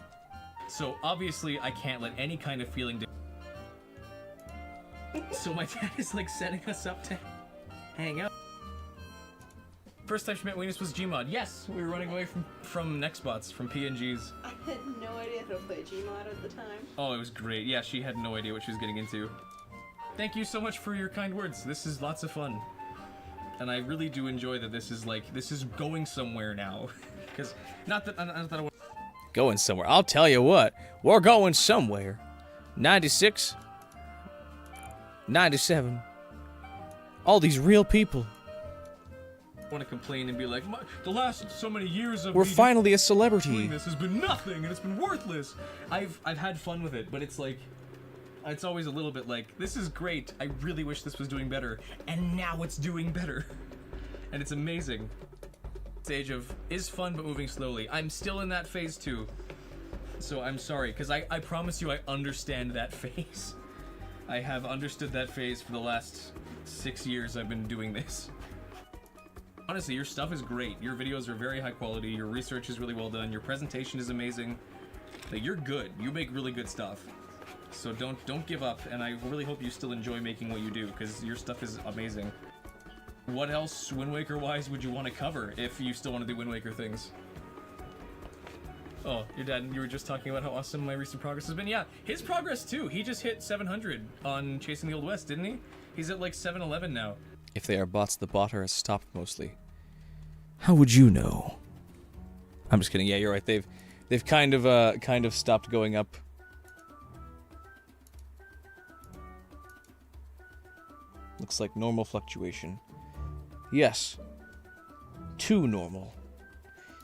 So obviously I can't let any kind of feeling So my dad is like setting us up to hang out. First time she met Venus was Gmod. Yes, we were running away from Nextbots, from PNGs. I had no idea how to play Gmod at the time. Oh, it was great. Yeah, she had no idea what she was getting into. Thank you so much for your kind words. This is lots of fun. And I really do enjoy that this is going somewhere now. Because, not that I want... Going somewhere. I'll tell you what. We're going somewhere. 96. 97. All these real people. want to complain and be like, the last so many years of We're me finally a doing celebrity. this has been nothing and it's been worthless. I've had fun with it, but it's like, it's always a little bit like, this is great. I really wish this was doing better, and now it's doing better, and it's amazing. Stage of is fun but moving slowly. I'm still in that phase too, so I'm sorry, because I promise you I understand that phase. I have understood that phase for the last 6 years I've been doing this. Honestly, your stuff is great. Your videos are very high quality. Your research is really well done. Your presentation is amazing. Like, you're good. You make really good stuff. So don't give up, and I really hope you still enjoy making what you do, because your stuff is amazing. What else, Wind Waker-wise, would you want to cover if you still want to do Wind Waker things? Oh, your dad, you were just talking about how awesome my recent progress has been. Yeah, his progress too. He just hit 700 on Chasing the Old West, didn't he? He's at like 711 now. If they are bots, the botter has stopped mostly. How would you know? I'm just kidding. Yeah, you're right. They've kind of stopped going up. Looks like normal fluctuation. Yes. Too normal.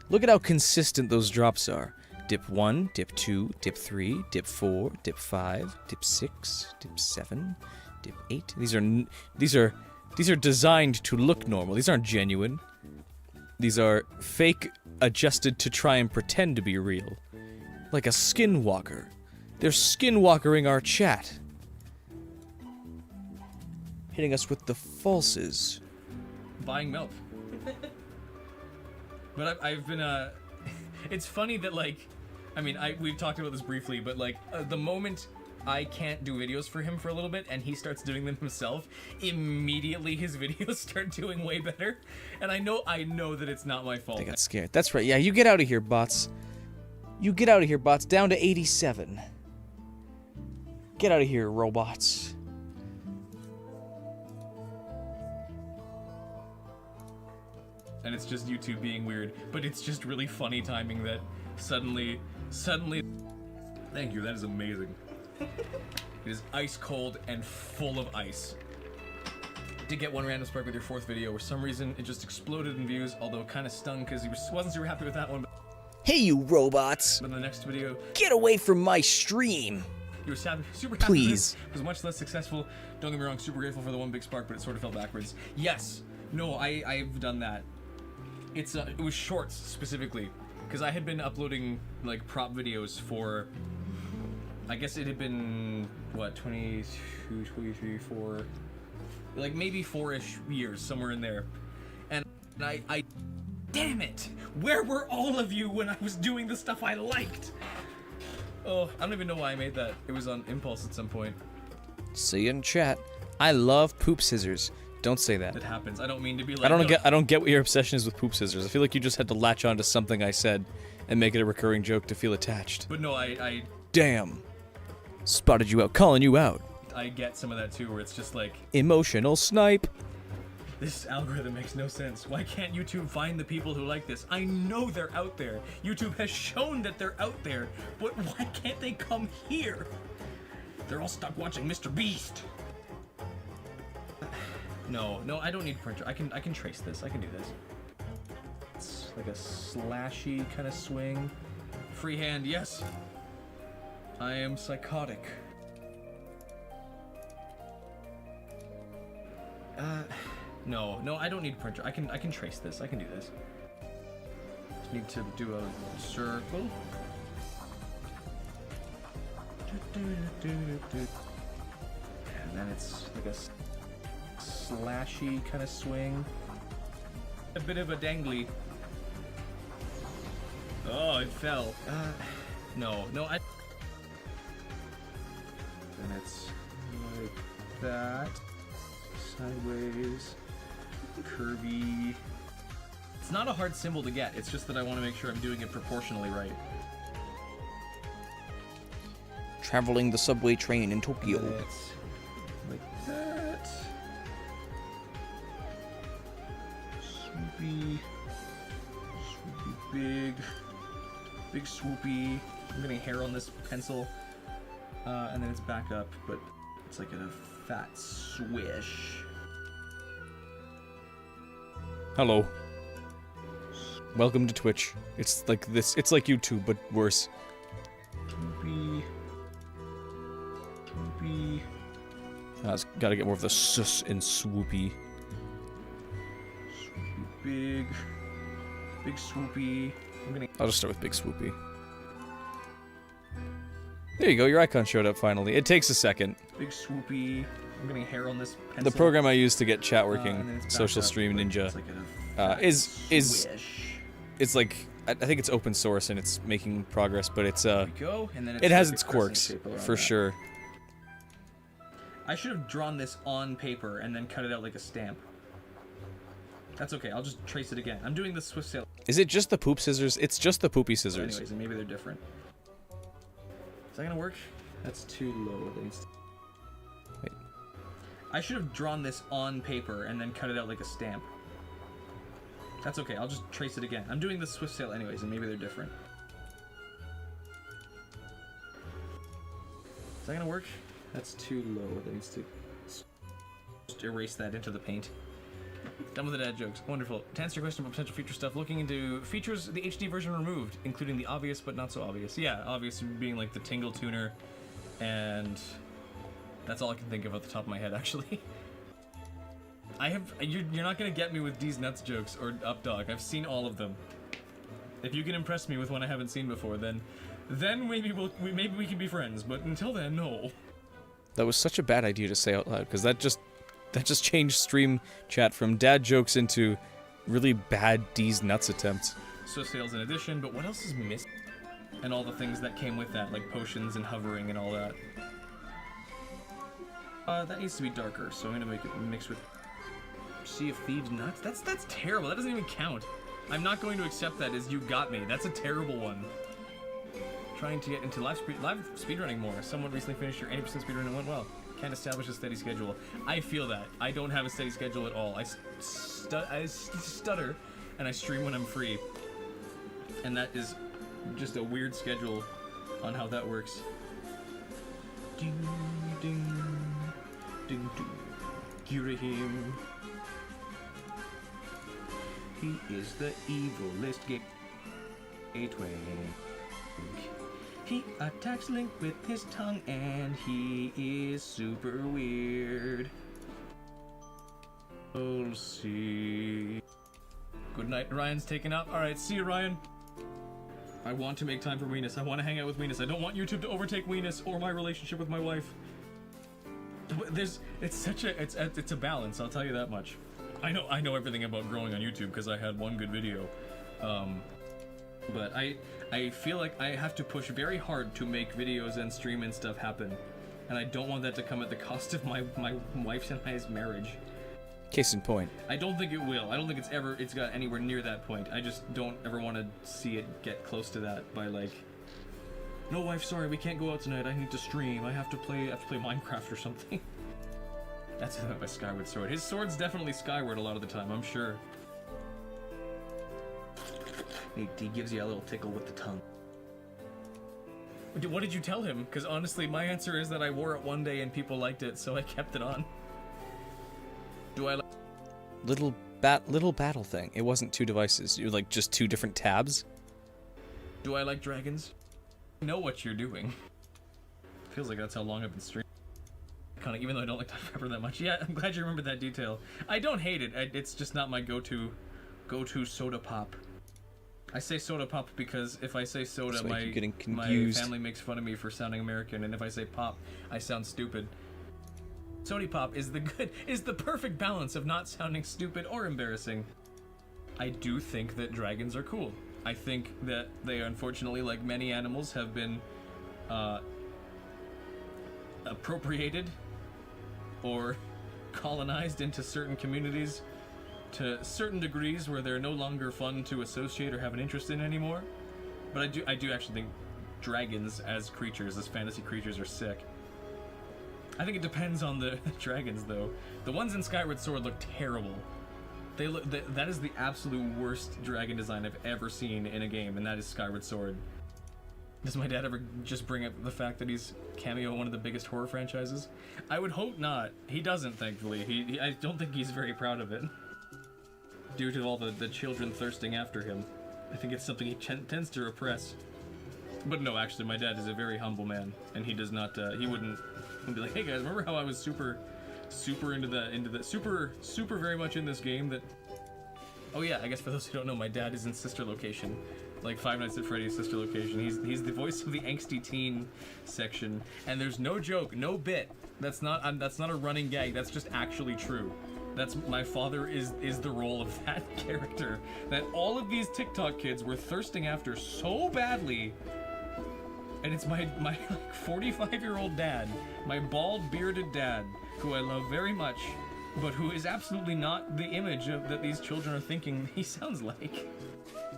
Look at how consistent those drops are. Dip 1, dip 2, dip 3, dip 4, dip 5, dip 6, dip 7, dip 8. These are designed to look normal. These aren't genuine. These are fake, adjusted to try and pretend to be real. Like a skinwalker. They're skinwalkering our chat. Hitting us with the falses. Buying milk. But I've been it's funny that, like, I mean, we've talked about this briefly, but like the moment I can't do videos for him for a little bit and he starts doing them himself, immediately his videos start doing way better. And I know that it's not my fault. They got scared. That's right. Yeah, you get out of here, bots. You get out of here, bots. Down to 87. Get out of here, robots. And it's just YouTube being weird, but it's just really funny timing that suddenly, thank you, that is amazing. It is ice cold and full of ice. Did get one random spark with your 4th video. For some reason, it just exploded in views, although it kind of stung because he wasn't super happy with that one. Hey, you robots! But in the next video, Get away from my stream! he was super happy. Please. It was much less successful. Don't get me wrong, super grateful for the one big spark, but it sort of fell backwards. Yes, no, I've done that. It was shorts specifically, because I had been uploading like prop videos for, I guess it had been what 22, 23, 4, like maybe 4-ish years, somewhere in there, and I damn it, where were all of you when I was doing the stuff I liked? Oh, I don't even know why I made that. It was on impulse at some point. See you in chat. I love poop scissors. Don't say that. It happens. I don't mean to be like. I don't get what your obsession is with poop scissors. I feel like you just had to latch on to something I said and make it a recurring joke to feel attached. But no, I Damn. Spotted you out, calling you out. get some of that too, where it's just like, Emotional snipe. this algorithm makes no sense. Why can't YouTube find the people who like this? I know they're out there. YouTube has shown that they're out there, but why can't they come here? They're all stuck watching Mr. Beast. No, I don't need a printer. I can trace this. I can do this. It's like a slashy kind of swing. Freehand, yes. I am psychotic. No, I don't need a printer. I can trace this. I can do this. Just need to do a circle. And then it's like a slashy kind of swing. A bit of a dangly. Oh, it fell. No, I. And it's like that. Sideways. Curvy. It's not a hard symbol to get. It's just that I want to make sure I'm doing it proportionally right. Traveling the subway train in Tokyo. And it's like that. Swoopy. Swoopy big swoopy. I'm getting hair on this pencil. And then it's back up, but it's like a fat swish. Hello. Welcome to Twitch. It's like this. It's like YouTube, but worse. Swoopy. Swoopy. It's gotta get more of the sus in swoopy. Swoopy big swoopy. I'll just start with big swoopy. There you go, your icon showed up finally. It takes a second. Big swoopy. I'm getting hair on this pencil. The program I use to get chat and working, then it's back Social up, Stream but Ninja, it's like a is swish. it's like I think it's open source and it's making progress, but it's There we go, and then it has like its a crescent quirks shape around for that. sure. I should have drawn this on paper and then cut it out like a stamp. That's okay. I'll just trace it again. I'm doing the Swift sail. Is it just the poop scissors? It's just the poopy scissors. Anyways, and maybe they're different. Is that gonna work? That's too low at least. Wait. I should have drawn this on paper and then cut it out like a stamp. That's okay. I'll just trace it again. I'm doing the Swift sail anyways, and maybe they're different. Is that gonna work? That's too low. That needs to just erase that into the paint. Done with the dad jokes. Wonderful. To answer your question about potential future stuff, looking into features the HD version removed, including the obvious but not so obvious. Yeah, obvious being like the tingle tuner, and that's all I can think of off the top of my head, actually. You're not gonna get me with D's nuts jokes or up dog. I've seen all of them. If you can impress me with one I haven't seen before, then maybe we can be friends. But until then, no. That was such a bad idea to say out loud, because that just changed stream chat from dad jokes into really bad D's nuts attempts. So sales in addition, but what else is missing? And all the things that came with that, like potions and hovering and all that. That needs to be darker, so I'm gonna make it mix with Sea of Thieves nuts. That's terrible. That doesn't even count. I'm not going to accept that as you got me. That's a terrible one. trying to get into live speedrunning more. Someone recently finished your 80% speedrun and went well. Can't establish a steady schedule. I feel that. I don't have a steady schedule at all. I stutter, and I stream when I'm free. And that is just a weird schedule on how that works. Ding, ding, ding, ding. Hear him. He is the evilest gateway. He attacks Link with his tongue, and he is super weird. We'll see. Good night, Ryan's taken up. Alright, see you, Ryan. I want to make time for Weenus. I want to hang out with Weenus. I don't want YouTube to overtake Weenus or my relationship with my wife. It's a balance, I'll tell you that much. I know everything about growing on YouTube because I had one good video. But I feel like I have to push very hard to make videos and stream and stuff happen. And I don't want that to come at the cost of my wife's and I's marriage. Case in point. I don't think it will. I don't think it's got anywhere near that point. I just don't ever want to see it get close to that by like, no wife, sorry, we can't go out tonight. I need to stream. I have to play Minecraft or something. That's my Skyward Sword. His sword's definitely Skyward a lot of the time, I'm sure. He gives you a little tickle with the tongue. What did you tell him? Because honestly, my answer is that I wore it one day and people liked it, so I kept it on. Do I like... Little battle thing. It wasn't two devices. You're like just two different tabs. Do I like dragons? I know what you're doing. Feels like that's how long I've been streaming. Kind of, even though I don't like Dr. Pepper that much. Yeah, I'm glad you remembered that detail. I don't hate it. It's just not my go-to soda pop. I say soda pop because if I say soda, my family makes fun of me for sounding American, and if I say pop, I sound stupid. Sody pop is the perfect balance of not sounding stupid or embarrassing. I do think that dragons are cool. I think that they, unfortunately, like many animals, have been appropriated or colonized into certain communities to certain degrees where they're no longer fun to associate or have an interest in anymore. But I do actually think dragons as creatures, as fantasy creatures, are sick. I think it depends on the dragons, though. The ones in Skyward Sword look terrible. That is the absolute worst dragon design I've ever seen in a game, and that is Skyward Sword. Does my dad ever just bring up the fact that he's cameo in one of the biggest horror franchises? I would hope not. He doesn't, thankfully. I don't think he's very proud of it. Due to all the children thirsting after him. I think it's something he tends to repress. But no, actually, my dad is a very humble man, and he does not, he wouldn't be like, hey guys, remember how I was super into the super very much in this game that... Oh yeah, I guess for those who don't know, my dad is in Sister Location. Like Five Nights at Freddy's Sister Location. He's the voice of the angsty teen section, and there's no joke, no bit. That's not a running gag, that's just actually true. That's my father is the role of that character that all of these TikTok kids were thirsting after so badly. And it's my like 45-year-old dad, my bald bearded dad, who I love very much, but who is absolutely not the image that these children are thinking he sounds like.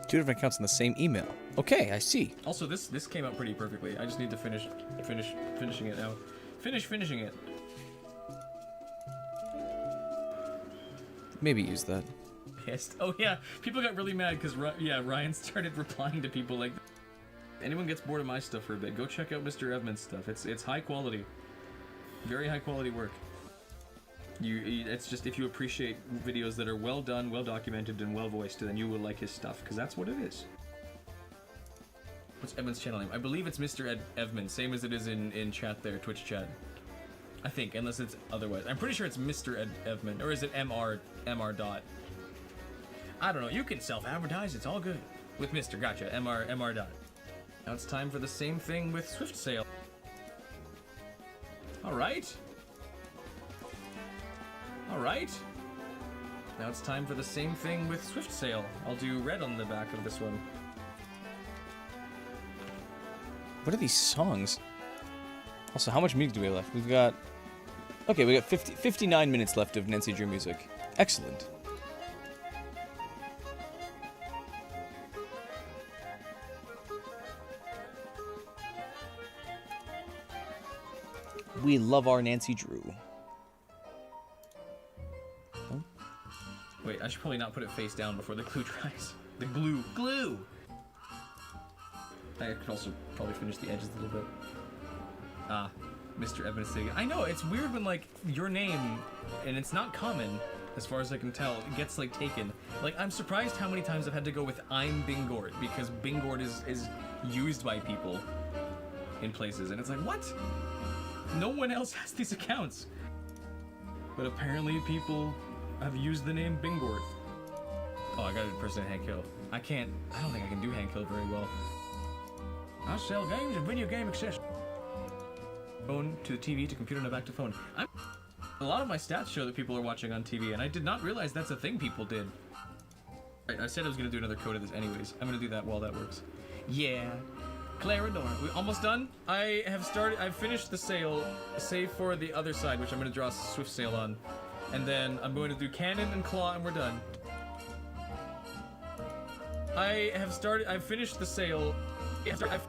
Two different accounts in the same email. Okay, I see. Also, this came out pretty perfectly. I just need to finishing it now. Finishing it. Maybe use that. Pissed. Oh yeah, people got really mad because Ryan started replying to people like, anyone gets bored of my stuff for a bit, go check out Mr. Evman's stuff. It's high quality, very high quality work. It's just, if you appreciate videos that are well done, well documented, and well voiced, then you will like his stuff, because that's what it is. What's Evman's channel name? I believe it's Mr. Evman, same as it is in chat there, Twitch chat. I think, unless it's otherwise. I'm pretty sure it's Mr. Evman, or is it MR dot? I don't know, you can self-advertise, it's all good. With Mr. Gotcha, MR dot. Now it's time for the same thing with Swift Sale. Alright. Now it's time for the same thing with Swift Sale. I'll do red on the back of this one. What are these songs? Also, how much music do we have left? We've got... Okay, we got 59 minutes left of Nancy Drew music. Excellent. We love our Nancy Drew. Wait, I should probably not put it face down before the glue dries. The glue! I could also probably finish the edges a little bit. Ah, Mr. Evan Siga. I know, it's weird when, like, your name, and it's not common, as far as I can tell, it gets, like, taken. Like, I'm surprised how many times I've had to go with I'm Bingord, because Bingord is used by people in places, and it's like, what? No one else has these accounts. But apparently people have used the name Bingord. Oh, I gotta impersonate Hank Hill. I don't think I can do Hank Hill very well. I sell games and video game accessories. Phone to the TV to computer and back to phone. A lot of my stats show that people are watching on TV, and I did not realize that's a thing people did. Right, I said I was gonna do another code of this anyways. I'm gonna do that while that works. Yeah. Clarador. We almost done? I've finished the sail, save for the other side, which I'm gonna draw a swift sail on. And then I'm going to do cannon and claw, and we're done. I've finished the sail. I've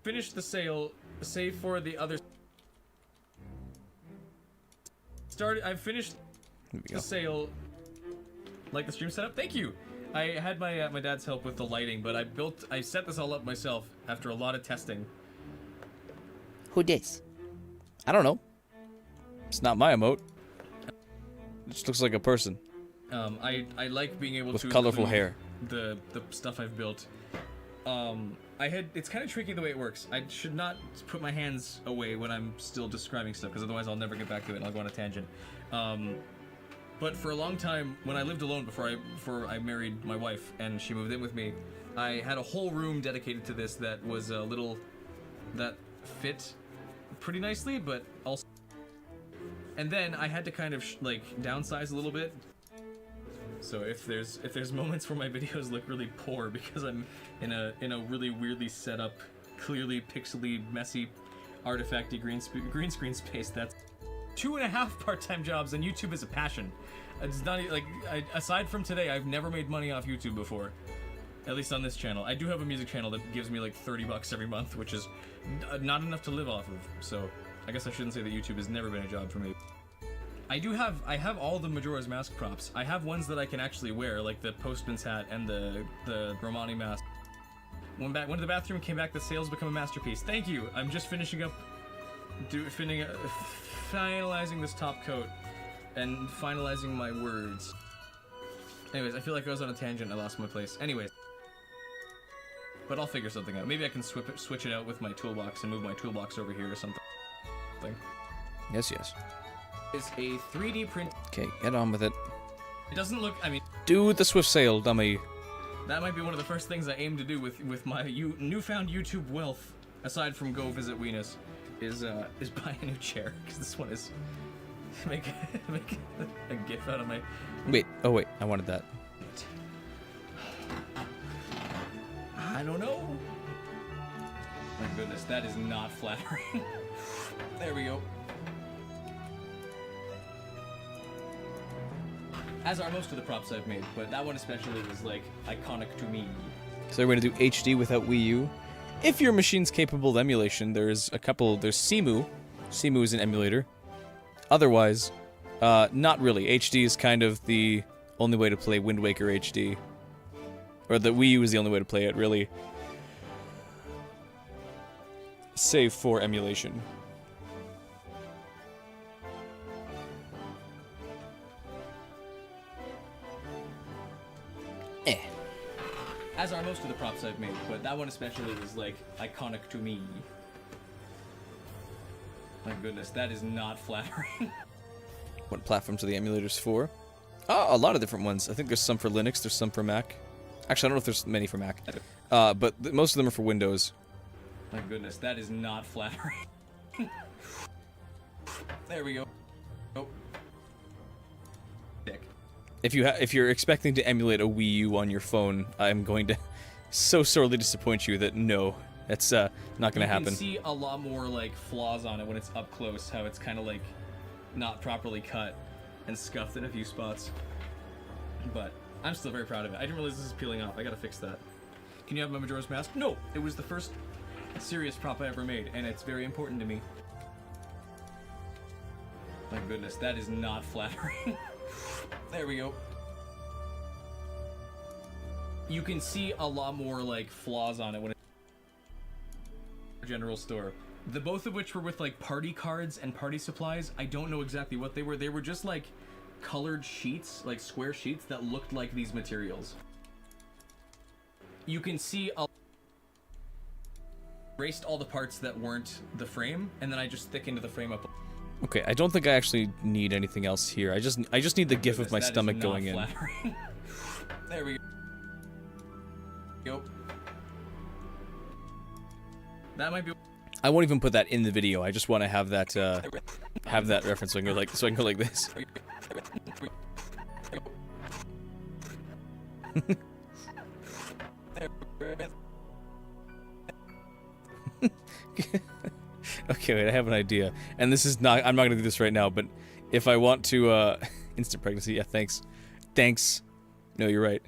finished the sail, save for the other. I've finished the sail. Like the stream setup? Thank you! I had my dad's help with the lighting, but I set this all up myself after a lot of testing. Who dis? I don't know. It's not my emote. It just looks like a person. I like being able with to colorful hair. The stuff I've built. It's kind of tricky the way it works. I should not put my hands away when I'm still describing stuff, because otherwise I'll never get back to it and I'll go on a tangent. But for a long time, when I lived alone before I married my wife and she moved in with me, I had a whole room dedicated to this that was a little that fit pretty nicely, but also. And then I had to kind of downsize a little bit. So if there's moments where my videos look really poor because I'm in a really weirdly set up, clearly pixely, messy, artifacty green screen space, that's 2.5 part-time jobs, and YouTube is a passion. It's not aside from today, I've never made money off YouTube before. At least on this channel. I do have a music channel that gives me like $30 every month, which is not enough to live off of. So I guess I shouldn't say that YouTube has never been a job for me. I have all the Majora's Mask props. I have ones that I can actually wear, like the postman's hat and the Romani mask. Went to the bathroom, came back, the sales become a masterpiece. Thank you. I'm just finishing up, finalizing this top coat, and finalizing my words. Anyways, I feel like I was on a tangent. I lost my place. Anyways. But I'll figure something out. Maybe I can switch it out with my toolbox and move my toolbox over here or something. Yes, yes. It's a 3D print. Okay, get on with it. It doesn't look. I mean, do the swift sail, dummy. That might be one of the first things I aim to do with my newfound YouTube wealth, aside from go visit Weenus, is buy a new chair, because this one is make a gif out of my. Wait. Oh wait, I wanted that. I don't know. My goodness, that is not flattering. There we go. As are most of the props I've made, but that one especially was like iconic to me. So we're gonna do HD without Wii U. If your machine's capable of emulation, there's Cemu. Cemu is an emulator. Otherwise, not really. HD is kind of the only way to play Wind Waker HD. Or the Wii U is the only way to play it, really. Save for emulation. As are most of the props I've made, but that one especially was like iconic to me. My goodness, that is not flattering. What platforms are the emulators for? Oh, a lot of different ones. I think there's some for Linux, there's some for Mac. Actually, I don't know if there's many for Mac. But most of them are for Windows. My goodness, that is not flattering. There we go. Oh. Dick. If you're expecting to emulate a Wii U on your phone, I'm going to so sorely disappoint you that no, that's not going to happen. You can see a lot more like flaws on it when it's up close, how it's kind of like not properly cut and scuffed in a few spots. But I'm still very proud of it. I didn't realize this is peeling off. I gotta fix that. Can you have my Majora's Mask? No, it was the first serious prop I ever made, and it's very important to me. My goodness, that is not flattering. There we go. You can see a lot more like flaws on it when it's general store. The both of which were with like party cards and party supplies. I don't know exactly what they were. They were just like colored sheets, like square sheets that looked like these materials. You can see erased all the parts that weren't the frame, and then I just thickened the frame up. Okay, I don't think I actually need anything else here. I just need the gif of my stomach going in. There we go. That might be. I won't even put that in the video. I just want to have that reference so I can go like this. Okay, wait, I have an idea. And this is not, I'm not gonna do this right now, but if I want to, instant pregnancy, yeah, thanks. Thanks. No, you're right.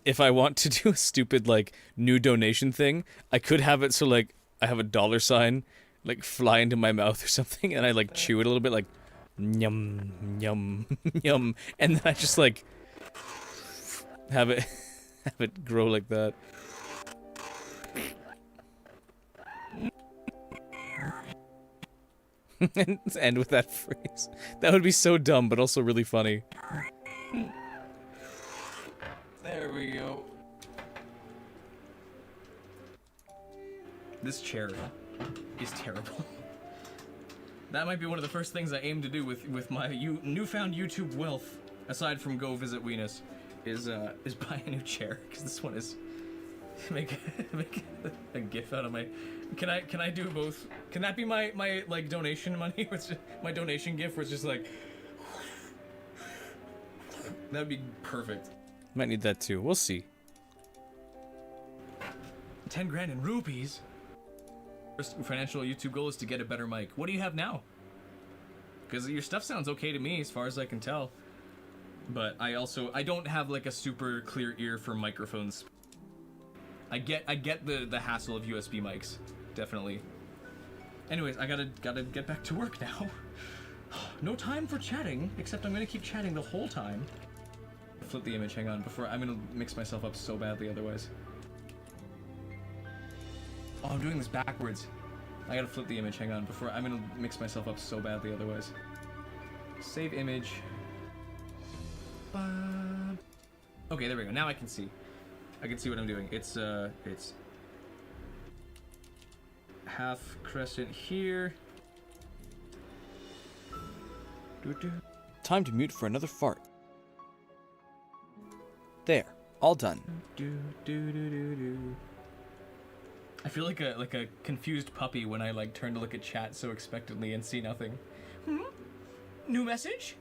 If I want to do a stupid, like, new donation thing, I could have it so, like, I have a dollar sign, like, fly into my mouth or something, and I, like, chew it a little bit, like, yum, yum, yum, and then I just, like, have it grow like that. And end with that phrase. That would be so dumb, but also really funny. There we go. This chair is terrible. That might be one of the first things I aim to do with my newfound YouTube wealth, aside from go visit Weenus, is buy a new chair, because this one is make a gif out of my. Can I do both? Can that be my like donation money? It's just, my donation gift was just like. That'd be perfect. Might need that too. We'll see. 10 grand in rupees. First financial YouTube goal is to get a better mic. What do you have now? Because your stuff sounds okay to me as far as I can tell. But I don't have like a super clear ear for microphones. I get the hassle of USB mics, definitely. Anyways, I gotta get back to work now. No time for chatting, except I'm gonna keep chatting the whole time. Flip the image, hang on, before I'm gonna mix myself up so badly otherwise. Oh, I'm doing this backwards. I gotta flip the image, hang on, before I'm gonna mix myself up so badly otherwise. Save image. Okay, there we go. Now I can see. I can see what I'm doing. It's half crescent here. Time to mute for another fart. There, all done. I feel like a confused puppy when I like turn to look at chat so expectantly and see nothing. New message?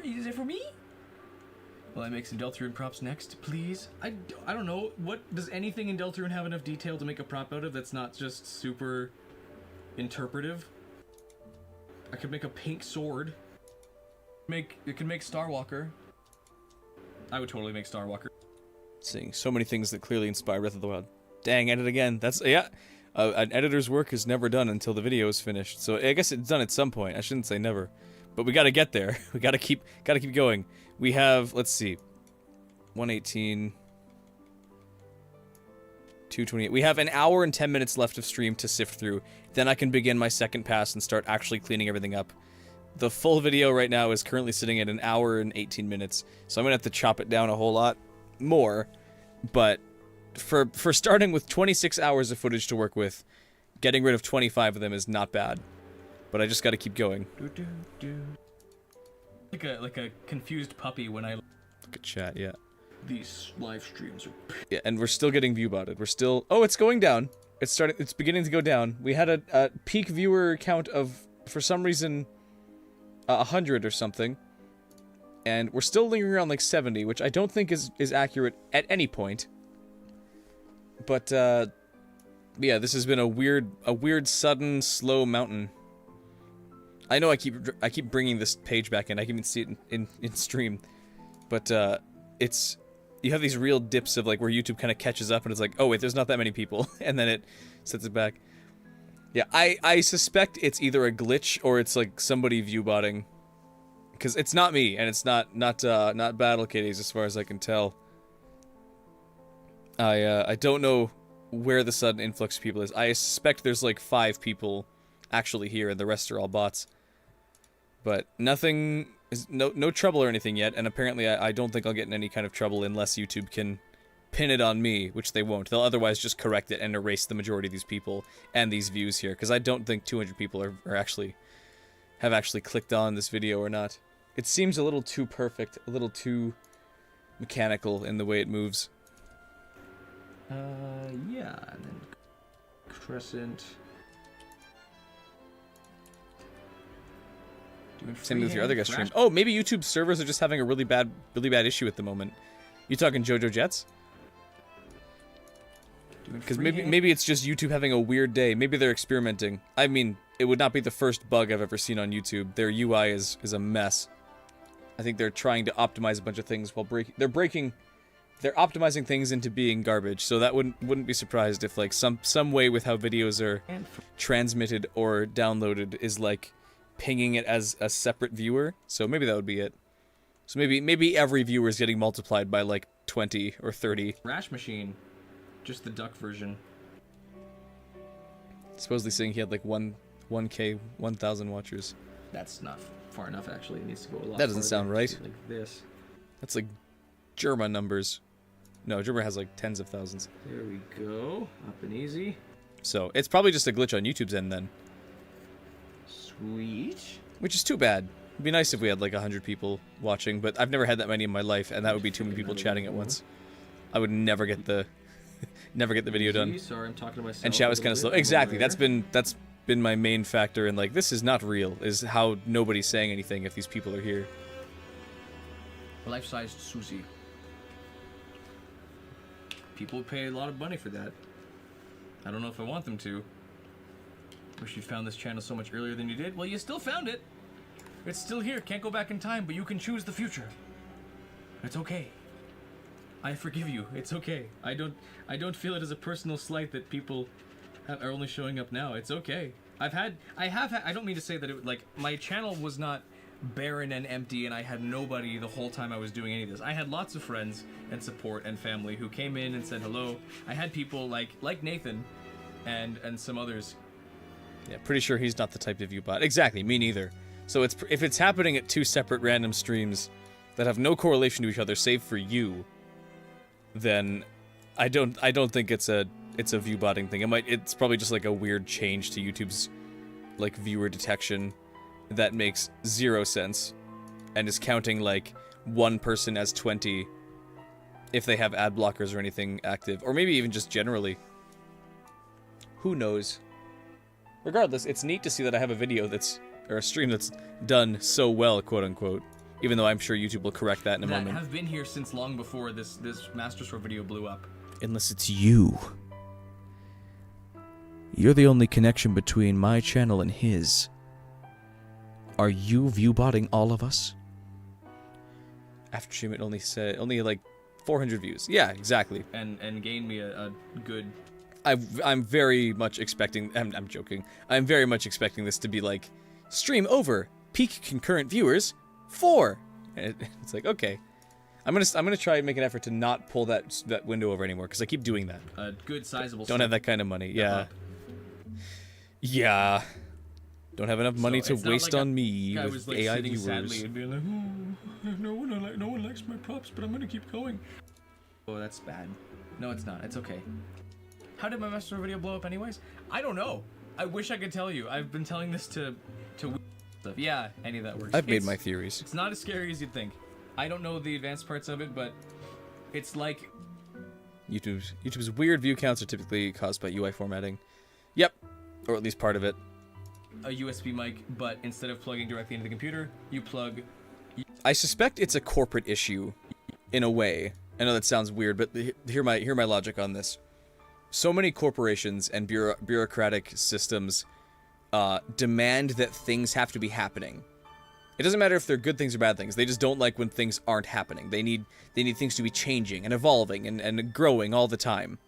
Is it for me? Will I make some Deltarune props next, please? I don't know. What does anything in Deltarune have enough detail to make a prop out of that's not just super interpretive? I could make a pink sword. It could make Starwalker. I would totally make Starwalker. Seeing so many things that clearly inspire Breath of the Wild. Dang, edit again. That's, yeah. An editor's work is never done until the video is finished. So I guess it's done at some point. I shouldn't say never. But we gotta get there. We gotta keep going. We have, let's see, 118, 228. We have an hour and 10 minutes left of stream to sift through. Then I can begin my second pass and start actually cleaning everything up. The full video right now is currently sitting at an hour and 18 minutes, so I'm gonna have to chop it down a whole lot more. But for starting with 26 hours of footage to work with, getting rid of 25 of them is not bad. But I just gotta keep going. Like a confused puppy when I look at chat, yeah. These live streams are. Yeah, and we're still getting viewbotted. We're still. Oh, it's going down. It's beginning to go down. We had a peak viewer count of, for some reason, 100 or something, and we're still lingering around like 70, which I don't think is accurate at any point. But yeah, this has been a weird, sudden, slow mountain. I know I keep bringing this page back in. I can even see it in stream, but it's you have these real dips of like where YouTube kind of catches up and it's like, oh wait, there's not that many people, and then it sets it back. Yeah, I suspect it's either a glitch or it's like somebody viewbotting, because it's not me and it's not Battle Kitties as far as I can tell. I don't know where the sudden influx of people is. I suspect there's like 5 people actually here and the rest are all bots. But nothing is no trouble or anything yet, and apparently I don't think I'll get in any kind of trouble unless YouTube can pin it on me, which they won't. They'll otherwise just correct it and erase the majority of these people and these views here, because I don't think 200 people have actually clicked on this video or not. It seems a little too perfect, a little too mechanical in the way it moves. Yeah, and then Crescent. Same with your other guest stream. Oh, maybe YouTube servers are just having a really bad issue at the moment. You talking Jojo Jets? Because maybe it's just YouTube having a weird day. Maybe they're experimenting. I mean, it would not be the first bug I've ever seen on YouTube. Their UI is a mess. I think they're trying to optimize a bunch of things while they're optimizing things into being garbage. So that wouldn't be surprised if like some way with how videos are transmitted or downloaded is like pinging it as a separate viewer. So maybe that would be it. So maybe every viewer is getting multiplied by like 20 or 30. Rash Machine, just the duck version. Supposedly saying he had like 1K, 1,000 watchers. That's not far enough, actually. It needs to go a lot. That doesn't sound right. Like this. That's like Germa numbers. No, Germa has like tens of thousands. There we go. Up and easy. So it's probably just a glitch on YouTube's end then. Sweet. Which is too bad. It'd be nice if we had like 100 people watching, but I've never had that many in my life, and that would be too many people chatting at once. I would never get the video done. Sorry, I'm talking to myself. And chat was kind of slow. Exactly. That's been my main factor in like, this is not real, is how nobody's saying anything if these people are here. Life-sized sushi. People pay a lot of money for that. I don't know if I want them to. Wish you found this channel so much earlier than you did. Well, you still found it. It's still here. Can't go back in time, but you can choose the future. It's okay. I forgive you. It's okay. I don't feel it as a personal slight that people are only showing up now. It's okay. I don't mean to say that my channel was not barren and empty and I had nobody the whole time I was doing any of this. I had lots of friends and support and family who came in and said hello. I had people like Nathan and some others. Yeah, pretty sure he's not the type of viewbot. Exactly, me neither. So if it's happening at 2 separate random streams that have no correlation to each other save for you, then I don't think it's a viewbotting thing. It's probably just like a weird change to YouTube's like viewer detection that makes 0 sense and is counting like one person as 20 if they have ad blockers or anything active, or maybe even just generally. Who knows? Regardless, it's neat to see that I have a video or a stream that's done so well, quote unquote. Even though I'm sure YouTube will correct that in a moment. That have been here since long before this Master Sword video blew up. Unless it's you. You're the only connection between my channel and his. Are you viewbotting all of us? After stream it only like 400 views. Yeah, exactly. And gained me a good... I'm very much expecting... I'm joking. I'm very much expecting this to be like, stream over, peak concurrent viewers, 4. And it's like, okay. I'm gonna try and make an effort to not pull that window over anymore, because I keep doing that. A good sizable... Don't have that kind of money, yeah. Yeah. Don't have enough money to waste on me with like AI viewers. Sadly and being like, oh, no one likes my props, but I'm gonna keep going. Oh, that's bad. No, it's not. It's okay. How did my Master Sword video blow up anyways? I don't know. I wish I could tell you. I've been telling this to stuff. Yeah, any of that works. I've made my theories. It's not as scary as you'd think. I don't know the advanced parts of it, but it's like... YouTube's weird view counts are typically caused by UI formatting. Yep. Or at least part of it. A USB mic, but instead of plugging directly into the computer, you plug... I suspect it's a corporate issue, in a way. I know that sounds weird, but hear my logic on this. So many corporations and bureaucratic systems demand that things have to be happening. It doesn't matter if they're good things or bad things. They just don't like when things aren't happening. They need things to be changing and evolving and growing all the time.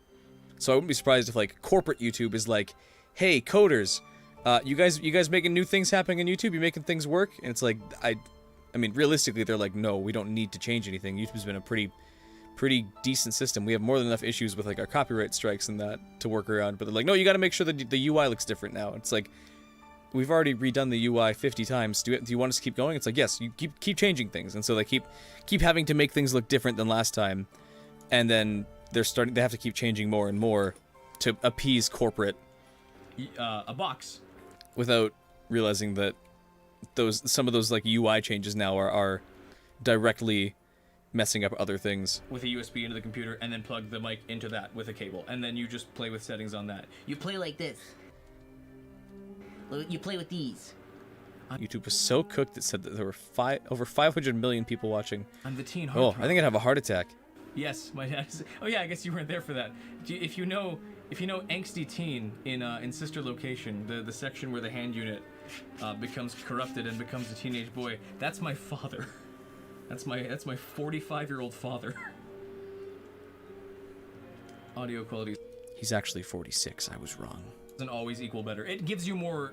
So I wouldn't be surprised if like corporate YouTube is like, hey coders, you guys making new things happening on YouTube? You making things work? And it's like I mean realistically they're like, no, we don't need to change anything. YouTube's been a pretty decent system. We have more than enough issues with like our copyright strikes and that to work around. But they're like, no, you got to make sure that the UI looks different now. It's like, we've already redone the UI 50 times. Do you want us to keep going? It's like, yes, you keep changing things. And so they keep having to make things look different than last time. And then they have to keep changing more and more to appease corporate. A box. Without realizing that some of those like UI changes now are directly messing up other things. With a USB into the computer and then plug the mic into that with a cable. And then you just play with settings on that. You play like this. You play with these. YouTube was so cooked it said that there were over 500 million people watching. I'm the teen Oh, heartthrob. I think I'd have a heart attack. Yes, my dad. Oh yeah, I guess you weren't there for that. If you know Angsty Teen in Sister Location, the section where the hand unit becomes corrupted and becomes a teenage boy, that's my father. That's my 45-year-old father. Audio quality He's actually 46. I was wrong. doesn't always equal better. It gives you more.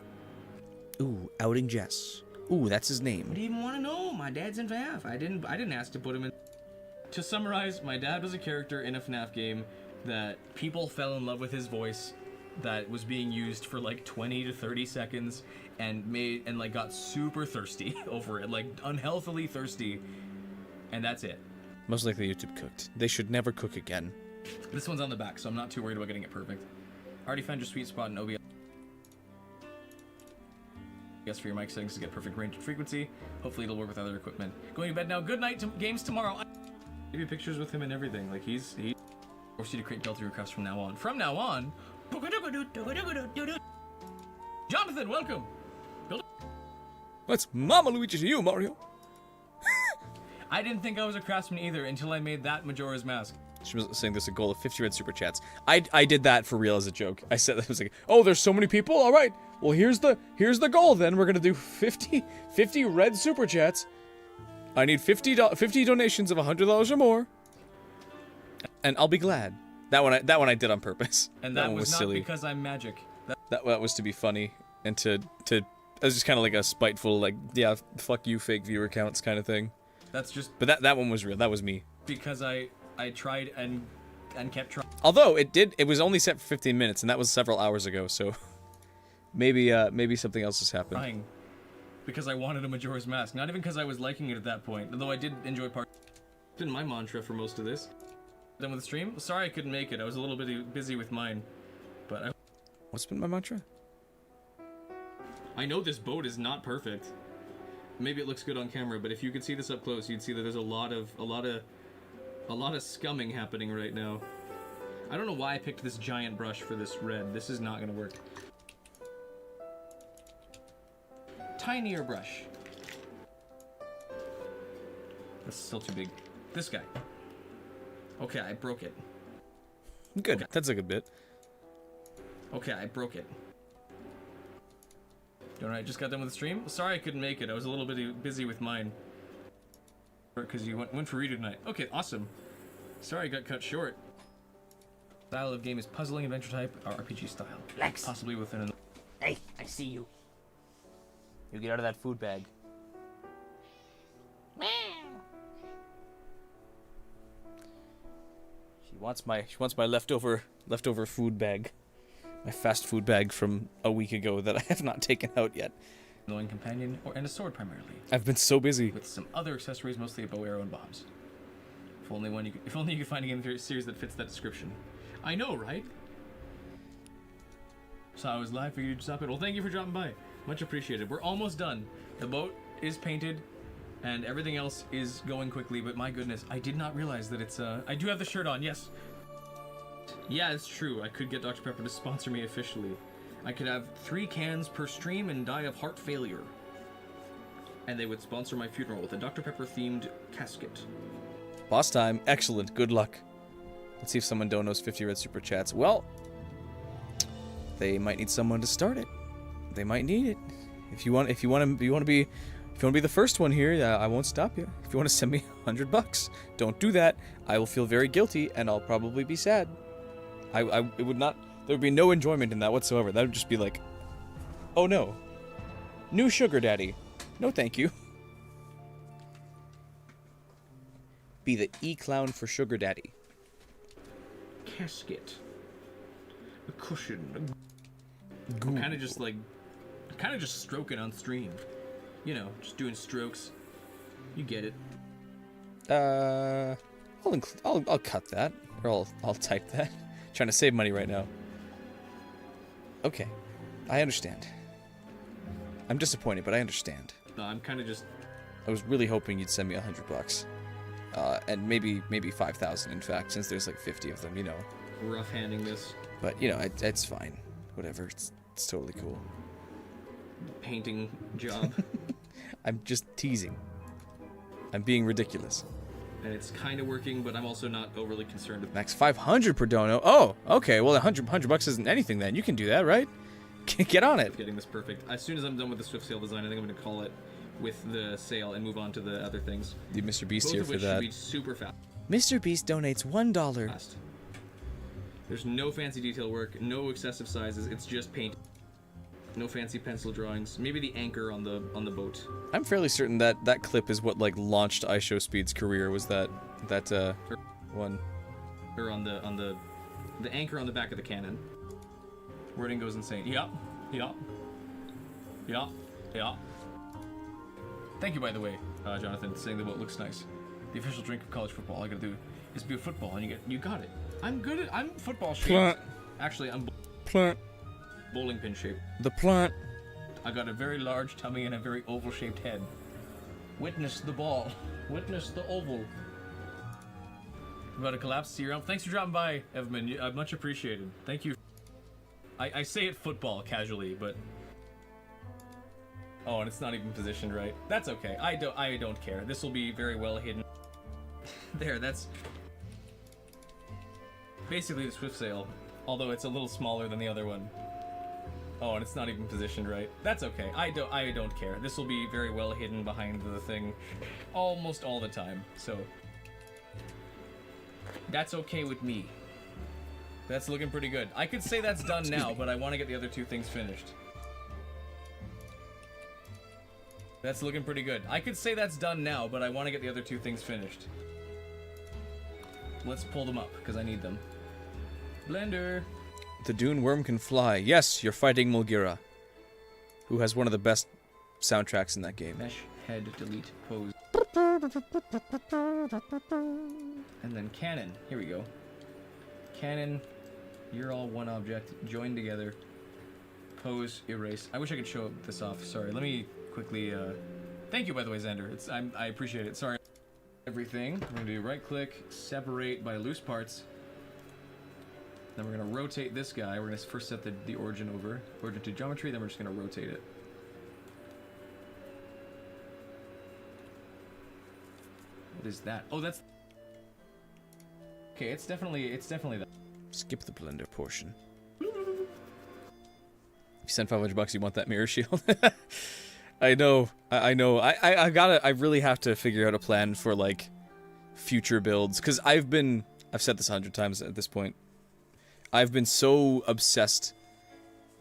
Ooh, outing Jess. Ooh, that's his name. What do you even want to know? My dad's in FNAF. I didn't ask to put him in. To summarize, my dad was a character in a FNAF game that people fell in love with his voice, that was being used for like 20 to 30 seconds, and like got super thirsty over it, like unhealthily thirsty, and that's it. Most likely YouTube cooked. They should never cook again. This one's on the back, so I'm not too worried about getting it perfect. Already found your sweet spot in OBS. Yes, for your mic settings to get perfect range and frequency. Hopefully it'll work with other equipment. Going to bed now. Good night. Games tomorrow. Give you pictures with him and everything. Like he forced you to create Delta requests from now on. From now on. Jonathan, welcome. What's Mama Luigi to you, Mario? I didn't think I was a craftsman either until I made that Majora's Mask. She was saying there's a goal of 50 red super chats. I did that for real as a joke. I said that was like, oh, there's so many people. All right, well here's the goal. Then we're gonna do 50 red super chats. I need 50 donations of $100 or more, and I'll be glad. That one I did on purpose. And that one was not silly. because I'm magic. That was to be funny and to it was just kind of like a spiteful like, yeah, fuck you fake viewer counts kind of thing. That's just. But that one was real. That was me. Because I tried and kept trying. Although it was only set for 15 minutes, and that was several hours ago. So maybe something else has happened. Trying. Because I wanted a Majora's Mask, not even because I was liking it at that point. Although I did enjoy part. It's been my mantra for most of this. Done with the stream. Sorry I couldn't make it. I was a little bit busy with mine. But What's been my mantra? I know this boat is not perfect. Maybe it looks good on camera, but if you could see this up close, you'd see that there's a lot of scumming happening right now. I don't know why I picked this giant brush for this red. This is not gonna work. Tinier brush. That's still too big. This guy. Okay, I broke it. Good. Okay. That's a good bit. Okay, I broke it. Alright, just got done with the stream. Sorry I couldn't make it. I was a little bit busy with mine. Because you went for reader tonight. Okay, awesome. Sorry I got cut short. Style of game is puzzling adventure type or RPG style. Lex. Possibly within an... Hey, I see you. You get out of that food bag. She wants my leftover food bag. My fast food bag from a week ago that I have not taken out yet. annoying companion and a sword primarily. I've been so busy. With some other accessories, mostly a bow, arrow, and bombs. If only you could find a game series that fits that description. I know, right? So I was live for you to stop it. Well, thank you for dropping by. Much appreciated. We're almost done. The boat is painted, and everything else is going quickly. But my goodness, I did not realize that it's. I do have the shirt on. Yes. Yeah, it's true. I could get Dr. Pepper to sponsor me officially. I could have 3 cans per stream and die of heart failure. And they would sponsor my funeral with a Dr. Pepper themed casket. Boss time. Excellent. Good luck. Let's see if someone donos 50 red super chats. Well, they might need someone to start it. They might need it. If you want to If you want to be the first one here, I won't stop you. If you want to send me $100, don't do that. I will feel very guilty, and I'll probably be sad. It would not. There would be no enjoyment in that whatsoever. That would just be like, oh no, new sugar daddy. No, thank you. Be the E-clown for sugar daddy. Casket. A cushion. I'm kind of just like, stroking on stream. You know, just doing strokes. You get it. I'll cut that, or I'll type that. Trying to save money right now. Okay, I understand. I'm disappointed, but I understand. No, I'm kind of just. I was really hoping you'd send me $100, and maybe 5,000. In fact, since there's like 50 of them, you know. Rough handing this. But you know, it's fine. Whatever. It's totally cool. Painting job. I'm just teasing. I'm being ridiculous. And it's kind of working, but I'm also not overly concerned about. Max 500 per dono. Oh, okay. Well, $100 isn't anything then. You can do that, right? Get on it. Getting this perfect. As soon as I'm done with the Swift Sail design, I think I'm going to call it with the sail and move on to the other things. The Mr. Beast Both here of for which that. should be super fast. Mr. Beast donates $1. There's no fancy detail work, no excessive sizes. It's just paint. No fancy pencil drawings. Maybe the anchor on the boat. I'm fairly certain that that clip is what like launched iShowSpeed's career. Was that one? Or on the anchor on the back of the cannon. Wording goes insane. Yeah. Thank you, by the way, Jonathan, saying the boat looks nice. The official drink of college football. All I gotta do is be a football, and you got it. I'm football shaped. Plant. Actually, I'm Plant. bowling pin shaped. The plant. I got a very large tummy and a very oval shaped head. Witness the ball. Witness the oval. About to collapse serum. Thanks for dropping by, Evman. Much appreciated. Thank you. I say it football casually, but oh, and it's not even positioned right. That's okay. I don't care. This will be very well hidden. There, that's basically the Swift Sail, although it's a little smaller than the other one. Oh, and it's not even positioned right. That's okay. I don't care. This will be very well hidden behind the thing almost all the time. So that's okay with me. That's looking pretty good. I could say that's done now, but I want to get the other two things finished. That's looking pretty good. I could say that's done now, but I want to get the other two things finished. Let's pull them up, because I need them. Blender. The Dune Worm can fly. Yes, you're fighting Mulgira, who has one of the best soundtracks in that game. Mesh, head, delete, pose. And then cannon. Here we go. Cannon. You're all one object. Join together. Pose, erase. I wish I could show this off. Sorry, let me quickly, thank you, by the way, Xander. I appreciate it. Sorry. Everything. We're gonna do right click, separate by loose parts. Then we're gonna rotate this guy. We're gonna first set the origin to geometry, then we're just gonna rotate it. What is that? Oh, that's... Okay, it's definitely that. Skip the blender portion. If you send $500, you want that mirror shield. I know. I really have to figure out a plan for like future builds, because I've said this 100 times at this point. I've been so obsessed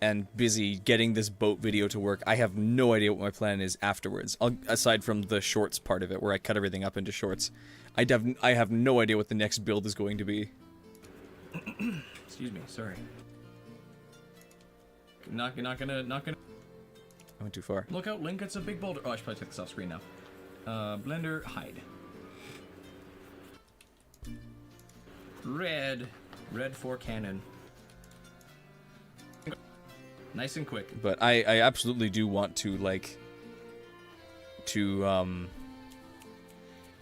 and busy getting this boat video to work. I have no idea what my plan is afterwards. Aside from the shorts part of it, where I cut everything up into shorts, I have no idea what the next build is going to be. Excuse me, sorry. Not gonna. I went too far. Look out, Link! It's a big boulder. Oh, I should probably take this off screen now. Blender, hide. Red for cannon. Nice and quick. But I absolutely do want to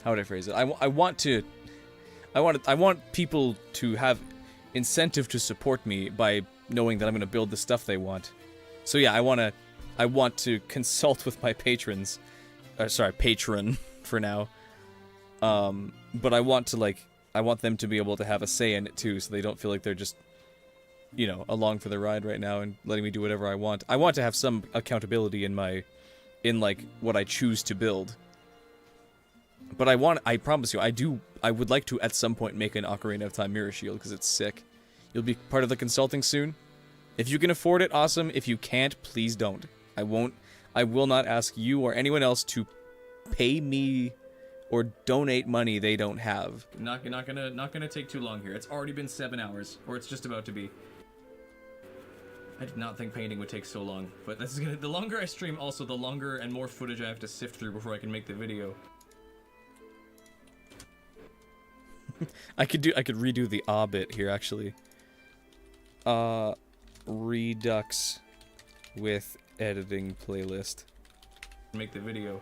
how would I phrase it? I want people to have incentive to support me by knowing that I'm going to build the stuff they want. So yeah, I want to consult with my patrons. Patron for now. But I want them to be able to have a say in it too, so they don't feel like they're just, along for the ride right now and letting me do whatever I want. I want to have some accountability in my in like what I choose to build. But I promise you, I would like to at some point make an Ocarina of Time mirror shield because it's sick. You'll be part of the consulting soon. If you can afford it, awesome. If you can't, please don't. I will not ask you or anyone else to pay me or donate money they don't have. Not gonna take too long here. It's already been 7 hours, or it's just about to be. I did not think painting would take so long, but this is gonna. The longer I stream, also the longer and more footage I have to sift through before I can make the video. I could redo the ah bit here actually. Redux with editing playlist. Make the video.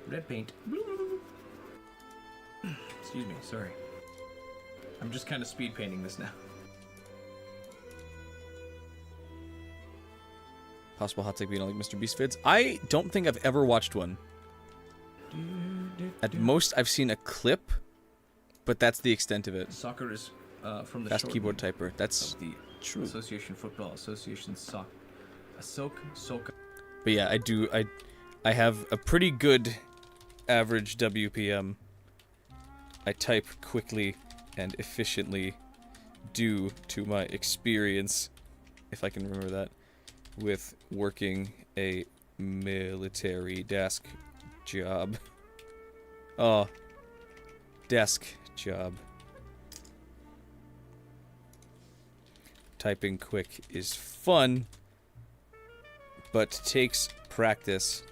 Red paint. Excuse me, sorry. I'm just kind of speed painting this now. Possible hot take being like Mr. Beast vids. I don't think I've ever watched one. At most, I've seen a clip, but that's the extent of it. Soccer is from the Fast short keyboard typer. That's of the true. Association Football Association Soccer. Soka. But yeah, I have a pretty good average WPM. I type quickly and efficiently due to my experience, if I can remember that, with working a military desk job. Oh, desk job. Typing quick is fun, but takes practice,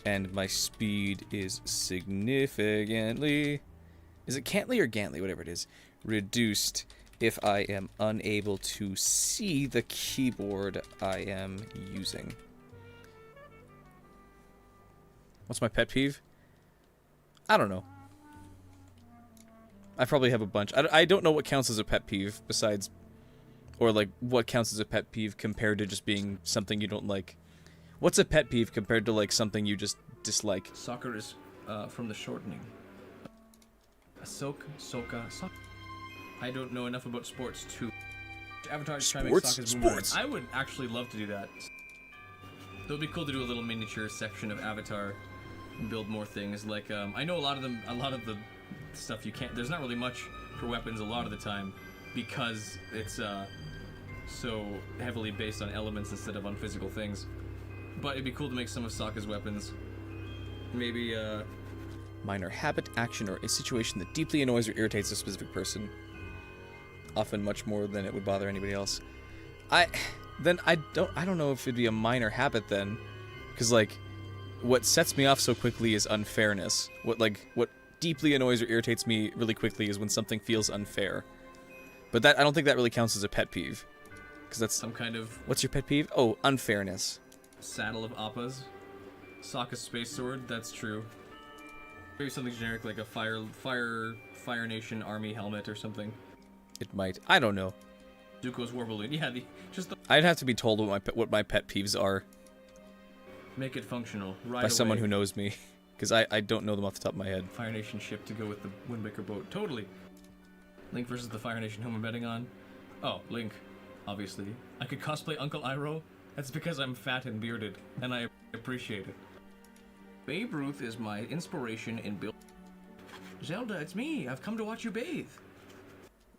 and my speed is significantly... Is it Cantley or Gantley? Whatever it is. Reduced if I am unable to see the keyboard I am using. What's my pet peeve? I don't know. I probably have a bunch. I don't know what counts as a pet peeve besides... Or, like, what counts as a pet peeve compared to just being something you don't like. What's a pet peeve compared to, like, something you just dislike? Soccer is from the shortening. Soka. I don't know enough about sports too. Avatar is trying to make soccer's Sports. I would actually love to do that. It would be cool to do a little miniature section of Avatar and build more things. Like I know a lot of the stuff you can't. There's not really much for weapons a lot of the time because it's so heavily based on elements instead of on physical things. But it'd be cool to make some of Sokka's weapons. Maybe Minor habit, action, or a situation that deeply annoys or irritates a specific person. Often much more than it would bother anybody else. I don't know if it'd be a minor habit then, because like, what sets me off so quickly is unfairness. What deeply annoys or irritates me really quickly is when something feels unfair. But I don't think that really counts as a pet peeve, because that's some kind of... What's your pet peeve? Oh, unfairness. Saddle of Appas. Sokka's space sword. That's true. Maybe something generic like a Fire Nation army helmet or something. It might. I don't know. Zuko's war balloon. Yeah, I'd have to be told what my pet peeves are. Make it functional. Right by someone who knows me, because I don't know them off the top of my head. Fire Nation ship to go with the Windbreaker boat. Totally. Link versus the Fire Nation. Who am I betting on? Oh, Link. Obviously. I could cosplay Uncle Iroh. That's because I'm fat and bearded, and I appreciate it. Babe Ruth is my inspiration in build. Zelda, it's me. I've come to watch you bathe.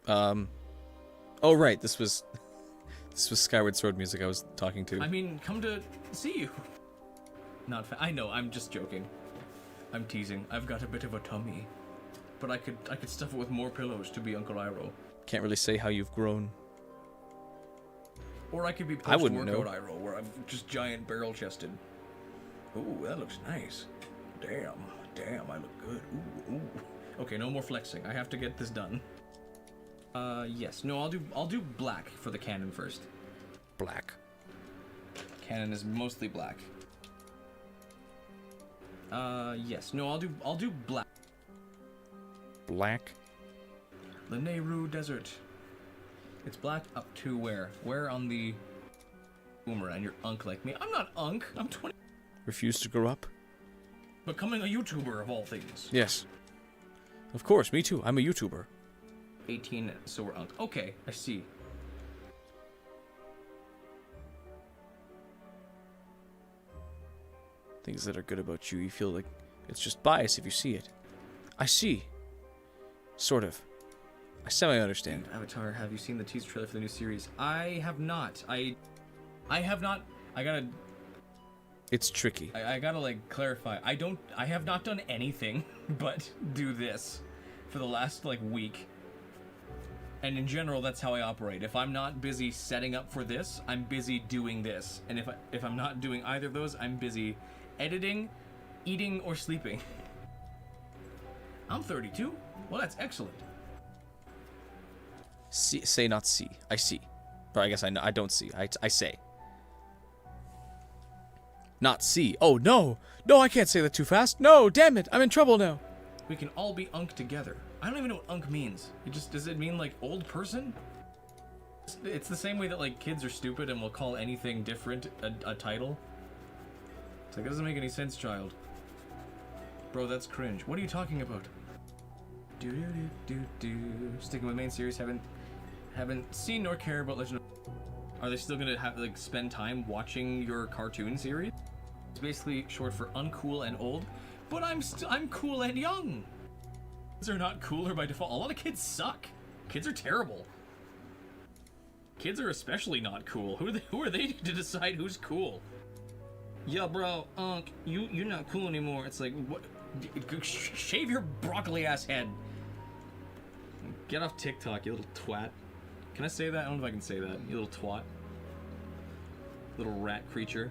Oh right, this was Skyward Sword music I was talking to. I mean, come to see you. Not I know, I'm just joking. I'm teasing. I've got a bit of a tummy, but I could stuff it with more pillows to be Uncle Iroh. Can't really say how you've grown. Or I could be post-workout Iroh, where I'm just giant barrel-chested. Ooh, that looks nice. Damn, I look good. Ooh. Okay, no more flexing. I have to get this done. Yes. No, I'll do black for the cannon first. Black. Cannon is mostly black. Yes. No, I'll do black. Black? The Nehru Desert. It's black up to where? Where on the boomerang? You're unk like me. I'm not unk. I'm 20. Refuse to grow up? Becoming a YouTuber of all things. Yes. Of course, me too. I'm a YouTuber. 18, so we're unk. Okay, I see. things that are good about you. You feel like it's just bias if you see it. I see. Sort of. I semi-understand. Avatar, have you seen the teaser trailer for the new series? I have not. I have not. I gotta. It's tricky. I gotta like clarify. I have not done anything but do this for the last like week. And in general, that's how I operate. If I'm not busy setting up for this, I'm busy doing this. And if I'm not doing either of those, I'm busy editing, eating, or sleeping. I'm 32. Well, that's excellent. See, say not see. I see. But I guess I know. I don't see. I say. Not see. Oh, no. No, I can't say that too fast. No, damn it. I'm in trouble now. We can all be unk together. I don't even know what unk means. Does it mean like old person? It's the same way that like kids are stupid and will call anything different a title. It's like, it doesn't make any sense, child. Bro, that's cringe. What are you talking about? Sticking with main series, haven't seen nor care about Legend of... Are they still gonna have like spend time watching your cartoon series? It's basically short for uncool and old, but I'm cool and young. Kids are not cooler by default. A lot of kids suck. Kids are terrible. Kids are especially not cool. Who are they to decide who's cool? Yeah, bro, you're not cool anymore. It's like, what? Shave your broccoli ass head. Get off TikTok, you little twat. Can I say that? I don't know if I can say that. You little twat. Little rat creature.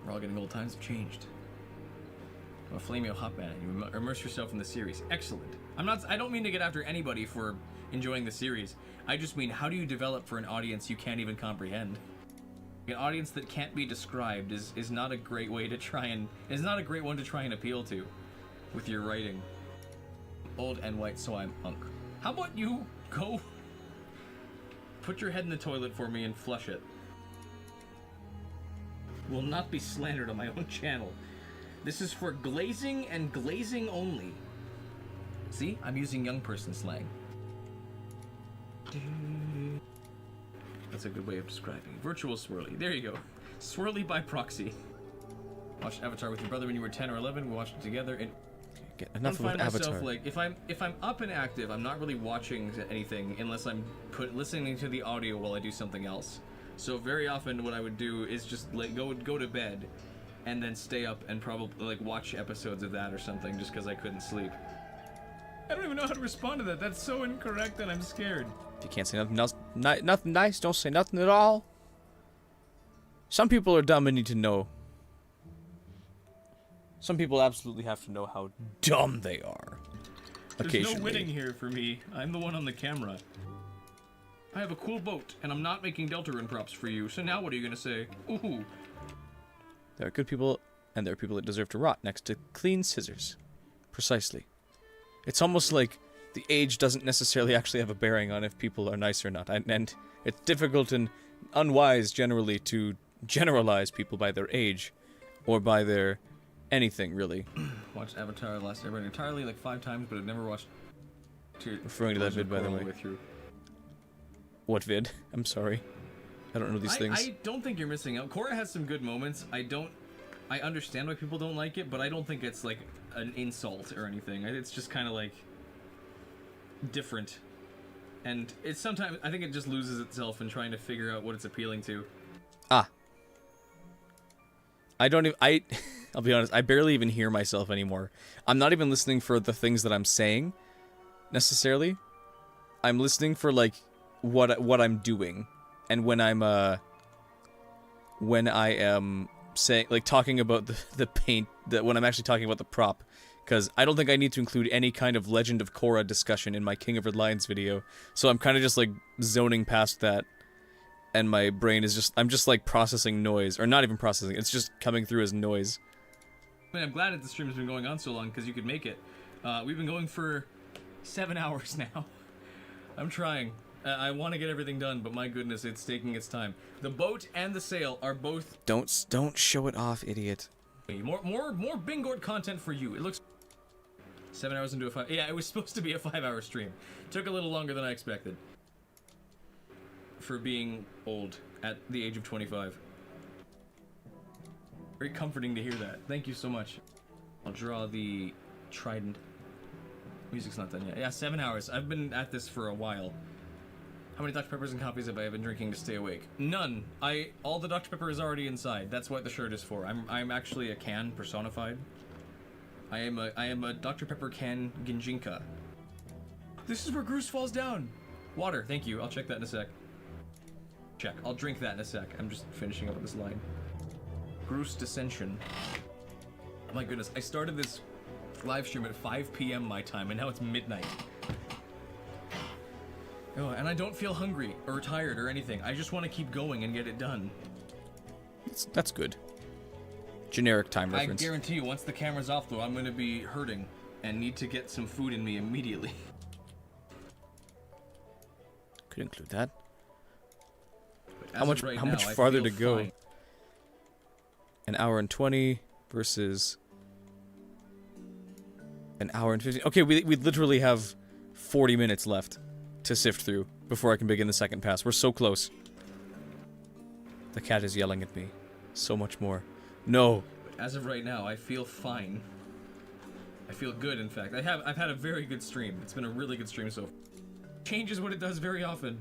We're all getting old. Times have changed. I'm a flaming hot man. You immerse yourself in the series. Excellent. I don't mean to get after anybody for enjoying the series. I just mean, how do you develop for an audience you can't even comprehend? An audience that can't be described is not a great way to try and... is not a great one to try and appeal to with your writing. Old and white, so I'm unk. How about you go put your head in the toilet for me and flush it? Will not be slandered on my own channel. This is for glazing and glazing only. See? I'm using young person slang. That's a good way of describing. Virtual swirly. There you go. Swirly by proxy. Watched Avatar with your brother when you were 10 or 11. We watched it together and... Get enough of Avatar. Like, if I'm up and active, I'm not really watching anything unless I'm listening to the audio while I do something else. So very often what I would do is just like go to bed and then stay up and probably like watch episodes of that or something just because I couldn't sleep. I don't even know how to respond to that. That's so incorrect that I'm scared. If you can't say nothing else, nothing nice, don't say nothing at all. Some people are dumb and need to know. Some people absolutely have to know how dumb they are. There's no winning here for me. I'm the one on the camera. I have a cool boat, and I'm not making Deltarune props for you, so now what are you gonna say? Ooh. There are good people, and there are people that deserve to rot next to clean scissors. Precisely. It's almost like the age doesn't necessarily actually have a bearing on if people are nice or not. And it's difficult and unwise generally to generalize people by their age or by their anything, really. Watched Avatar The Last Airbender entirely like 5 times, but I've never watched... Referring to that vid, by the way. What vid? I'm sorry. I don't know these things. I don't think you're missing out. Korra has some good moments. I understand why people don't like it, but I don't think it's like an insult or anything. It's just kind of like different. And it's sometimes, I think it just loses itself in trying to figure out what it's appealing to. Ah. I'll be honest, I barely even hear myself anymore. I'm not even listening for the things that I'm saying, necessarily. I'm listening for, like, what I'm doing. And when I am saying, like, talking about the paint, when I'm actually talking about the prop. Because I don't think I need to include any kind of Legend of Korra discussion in my King of Red Lions video. So I'm kind of just, like, zoning past that. And my brain is I'm just, like, processing noise. Or not even processing, it's just coming through as noise. I mean, I'm glad that the stream has been going on so long, because you could make it. We've been going for 7 hours now. I'm trying. I want to get everything done, but my goodness, it's taking its time. The boat and the sail are both... Don't show it off, idiot. More Bingort content for you. It looks... 7 hours into a 5... Yeah, it was supposed to be a 5-hour stream. Took a little longer than I expected. For being old at the age of 25. Very comforting to hear that. Thank you so much. I'll draw the trident. Music's not done yet. Yeah, 7 hours. I've been at this for a while. How many Dr. Peppers and coffees have I been drinking to stay awake? None. All the Dr. Pepper is already inside. That's what the shirt is for. I'm actually a can personified. I am a Dr. Pepper can Ginjinka. This is where Groose falls down. Water, thank you. I'll check that in a sec. Check. I'll drink that in a sec. I'm just finishing up this line. Groose Dissension. Oh my goodness, I started this live stream at 5 p.m. my time, and now it's midnight. Oh, and I don't feel hungry or tired or anything. I just want to keep going and get it done. That's good. Generic time reference. I guarantee you, once the camera's off, though, I'm going to be hurting and need to get some food in me immediately. Could include that. But How much? right How now, much I farther feel to go? fine. An hour and 20 versus an hour and 15. Okay, we literally have 40 minutes left to sift through before I can begin the second pass. We're so close. The cat is yelling at me. So much more. No. But as of right now, I feel fine. I feel good, in fact. I've had a very good stream. It's been a really good stream so far. Changes what it does very often.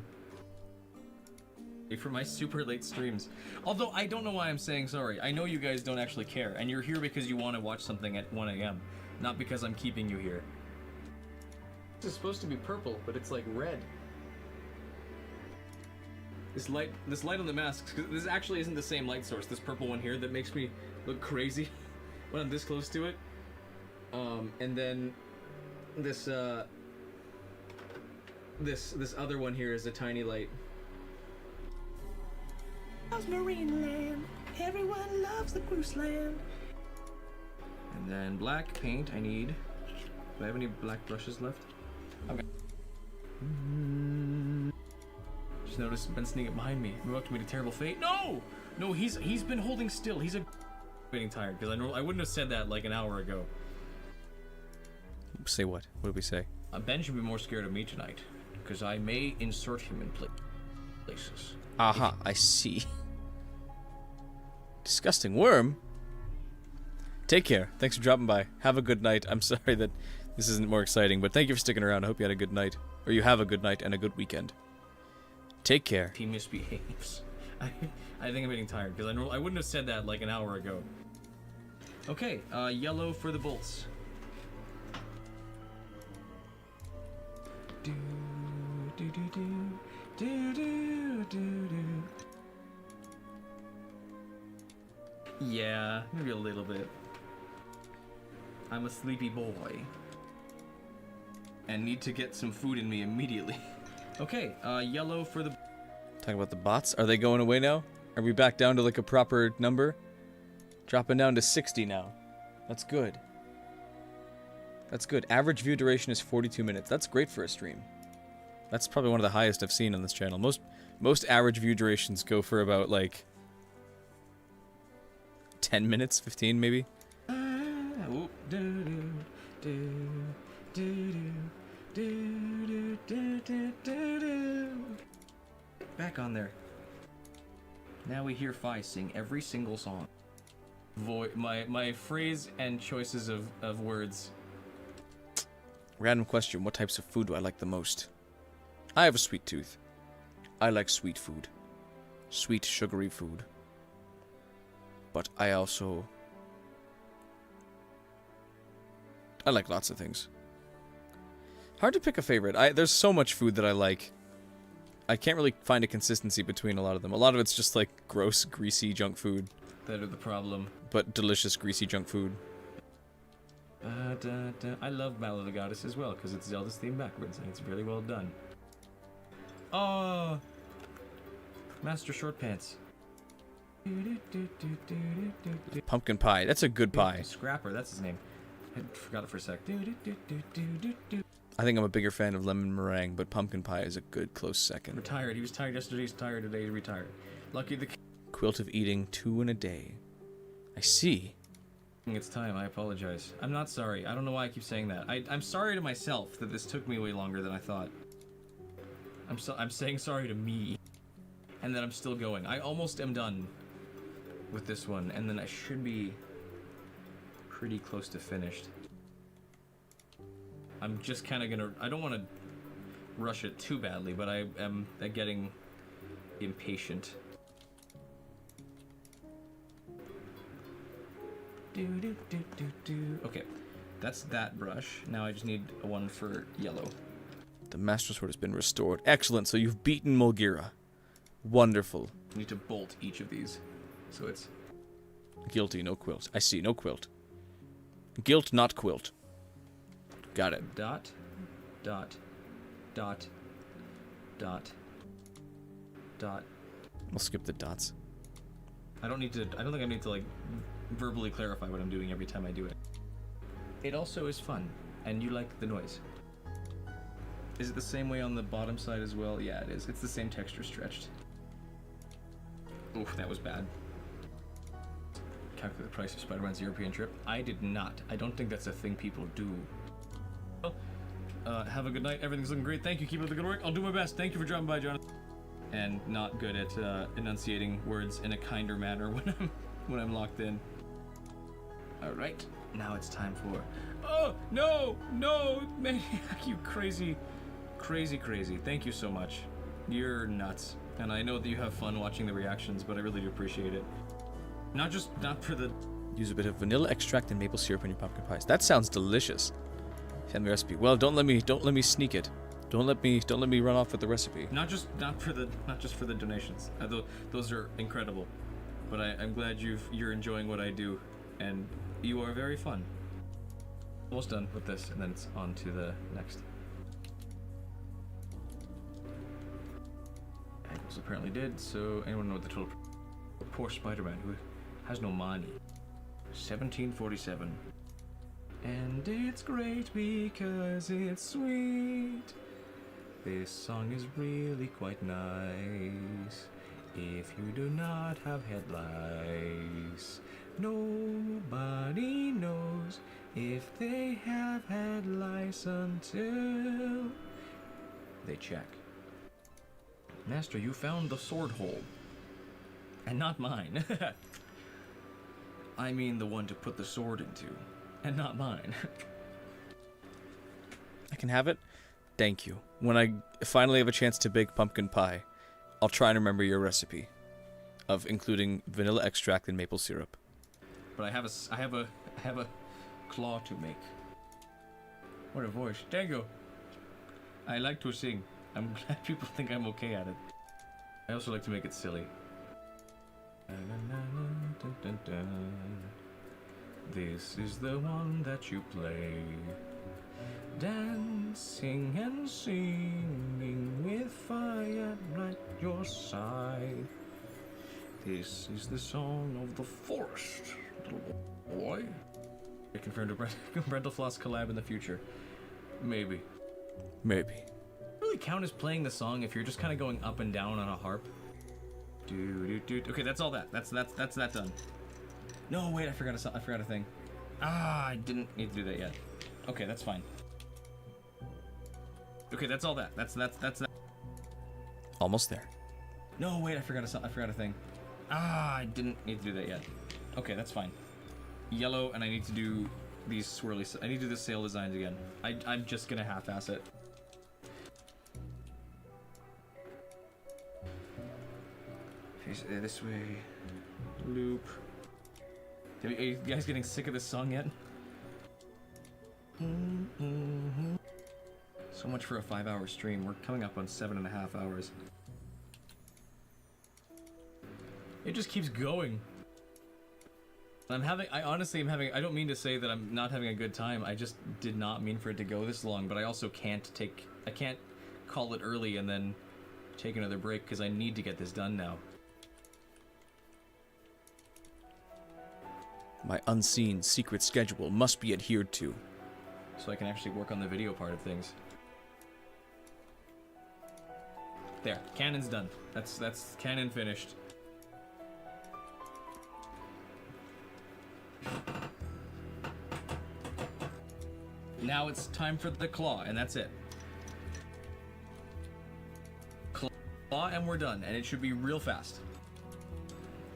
For my super late streams. Although, I don't know why I'm saying sorry. I know you guys don't actually care, and you're here because you want to watch something at 1 a.m. Not because I'm keeping you here. This is supposed to be purple, but it's like red. This light on the mask, this actually isn't the same light source. This purple one here that makes me look crazy when I'm this close to it. And then this other one here is a tiny light. Marine land. Everyone loves the cruise land. And then black paint. I need. Do I have any black brushes left? Okay. Just noticed Ben sneaking behind me. Move up to meet a terrible fate. No! No, he's been holding still. He's getting tired because I wouldn't have said that like an hour ago. Say what? What did we say? Ben should be more scared of me tonight because I may insert him in places. Aha, I see. Disgusting worm. Take care. Thanks for dropping by. Have a good night. I'm sorry that this isn't more exciting, but thank you for sticking around. I hope you had a good night. Or you have a good night and a good weekend. Take care. He misbehaves. I think I'm getting tired because I wouldn't have said that like an hour ago. Okay, yellow for the bolts. Do do do do do do do do. Yeah, maybe a little bit. I'm a sleepy boy. And need to get some food in me immediately. Okay, yellow for the... Talking about the bots. Are they going away now? Are we back down to like a proper number? Dropping down to 60 now. That's good. That's good. Average view duration is 42 minutes. That's great for a stream. That's probably one of the highest I've seen on this channel. Most average view durations go for about like 10 minutes, 15 maybe. Back on there. Now we hear Fi sing every single song. My phrase and choices of words. Random question. What types of food do I like the most? I have a sweet tooth. I like sweet food. Sweet, sugary food. But I like lots of things. Hard to pick a favorite. There's so much food that I like. I can't really find a consistency between a lot of them. A lot of it's just like gross, greasy junk food. That are the problem. But delicious, greasy junk food. I love Battle of the Goddess as well, because it's Zelda's theme backwards, and it's really well done. Oh! Master Short Pants. Pumpkin pie. That's a good pie. Scrapper, that's his name. I forgot it for a sec. I think I'm a bigger fan of lemon meringue, but pumpkin pie is a good close second. Retired. He was tired yesterday, he's tired today, he's retired. Lucky the... Quilt of eating 2 in a day. I see. It's time, I apologize. I'm not sorry. I don't know why I keep saying that. I'm sorry to myself that this took me way longer than I thought. I'm saying sorry to me. And that I'm still going. I almost am done. with this one, and then I should be pretty close to finished. I'm just kind of gonna... I don't want to rush it too badly, but I am getting impatient. Okay, that's that brush. Now I just need one for yellow. The Master Sword has been restored. Excellent, so you've beaten Mulgira. Wonderful. I need to bolt each of these, so it's... Guilty, no quilt. I see, no quilt. Guilt, not quilt. Got it. Dot, dot, dot, dot, dot. We'll skip the dots. I don't think I need to, like, verbally clarify what I'm doing every time I do it. It also is fun, and you like the noise. Is it the same way on the bottom side as well? Yeah, it is. It's the same texture stretched. Oof, that was bad. Calculate the price of Spider-Man's European trip. I did not. I don't think that's a thing people do. Well, have a good night. Everything's looking great. Thank you. Keep up the good work. I'll do my best. Thank you for dropping by, Jonathan. And not good at enunciating words in a kinder manner when I'm locked in. All right, now it's time for... Oh, no, Maniac, you crazy. Thank you so much. You're nuts. And I know that you have fun watching the reactions, but I really do appreciate it. Not for the... Use a bit of vanilla extract and maple syrup in your pumpkin pies. That sounds delicious. Send the recipe. Well, don't let me sneak it. Don't let me run off with the recipe. Not just for the donations. Those are incredible. But I'm glad you're enjoying what I do, and you are very fun. Almost done with this, and then it's on to the next. Angles apparently did, so anyone know what the total... Poor Spider-Man, who has no money. 1747. And it's great because it's sweet. This song is really quite nice. If you do not have head lice, nobody knows if they have had lice until they check. Master, you found the sword hole. And not mine. I mean the one to put the sword into. And not mine. I can have it? Thank you. When I finally have a chance to bake pumpkin pie, I'll try and remember your recipe of including vanilla extract and maple syrup. But I have a claw to make. What a voice. Tango. I like to sing. I'm glad people think I'm okay at it. I also like to make it silly. This is the one that you play. Dancing and singing with fire at your side. This is the song of the forest, little boy. I confirmed a Rental Floss collab in the future. Maybe. Maybe. Really count as playing the song if you're just kind of going up and down on a harp? Okay, that's all that. That's that done. No, wait, I forgot a thing. Ah, I didn't need to do that yet. Okay, that's fine. Okay, that's all that. That's that. Almost there. No, wait, I forgot a thing. Ah, I didn't need to do that yet. Okay, that's fine. Yellow, and I need to do these swirly... I need to do the sail designs again. I'm just gonna half-ass it. Face it this way. Loop. Are you guys getting sick of this song yet? So much for a 5-hour stream. We're coming up on 7.5 hours. It just keeps going. I honestly am having, I don't mean to say that I'm not having a good time. I just did not mean for it to go this long, but I also can't call it early and then take another break because I need to get this done now. My unseen secret schedule must be adhered to. So I can actually work on the video part of things. There, canon's done. That's canon finished. Now it's time for the claw, and that's it. Claw, and we're done, and it should be real fast.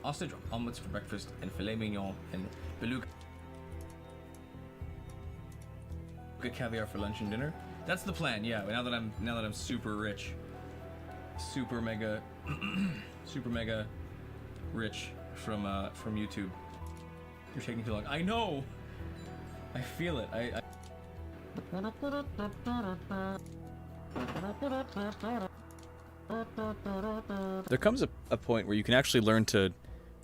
ostrich omelets for breakfast and filet mignon and beluga caviar for lunch and dinner. That's the plan. Yeah. Now that I'm super rich, super mega rich from YouTube. You're taking too long. I know. I feel it. There comes a point where you can actually learn to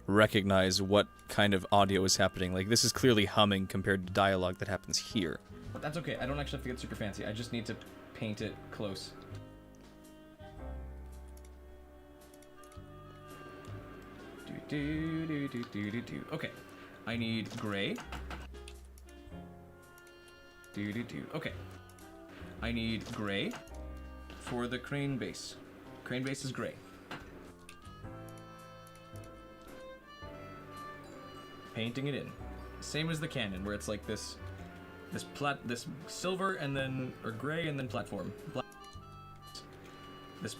recognize what kind of audio is happening. Like, this is clearly humming compared to dialogue that happens here. But that's okay. I don't actually have to get super fancy. I just need to paint it close. Okay. I need gray. Okay. I need gray for the crane base. Crane base is gray. Painting it in. Same as the cannon, where it's like this silver and then, or gray and then platform. This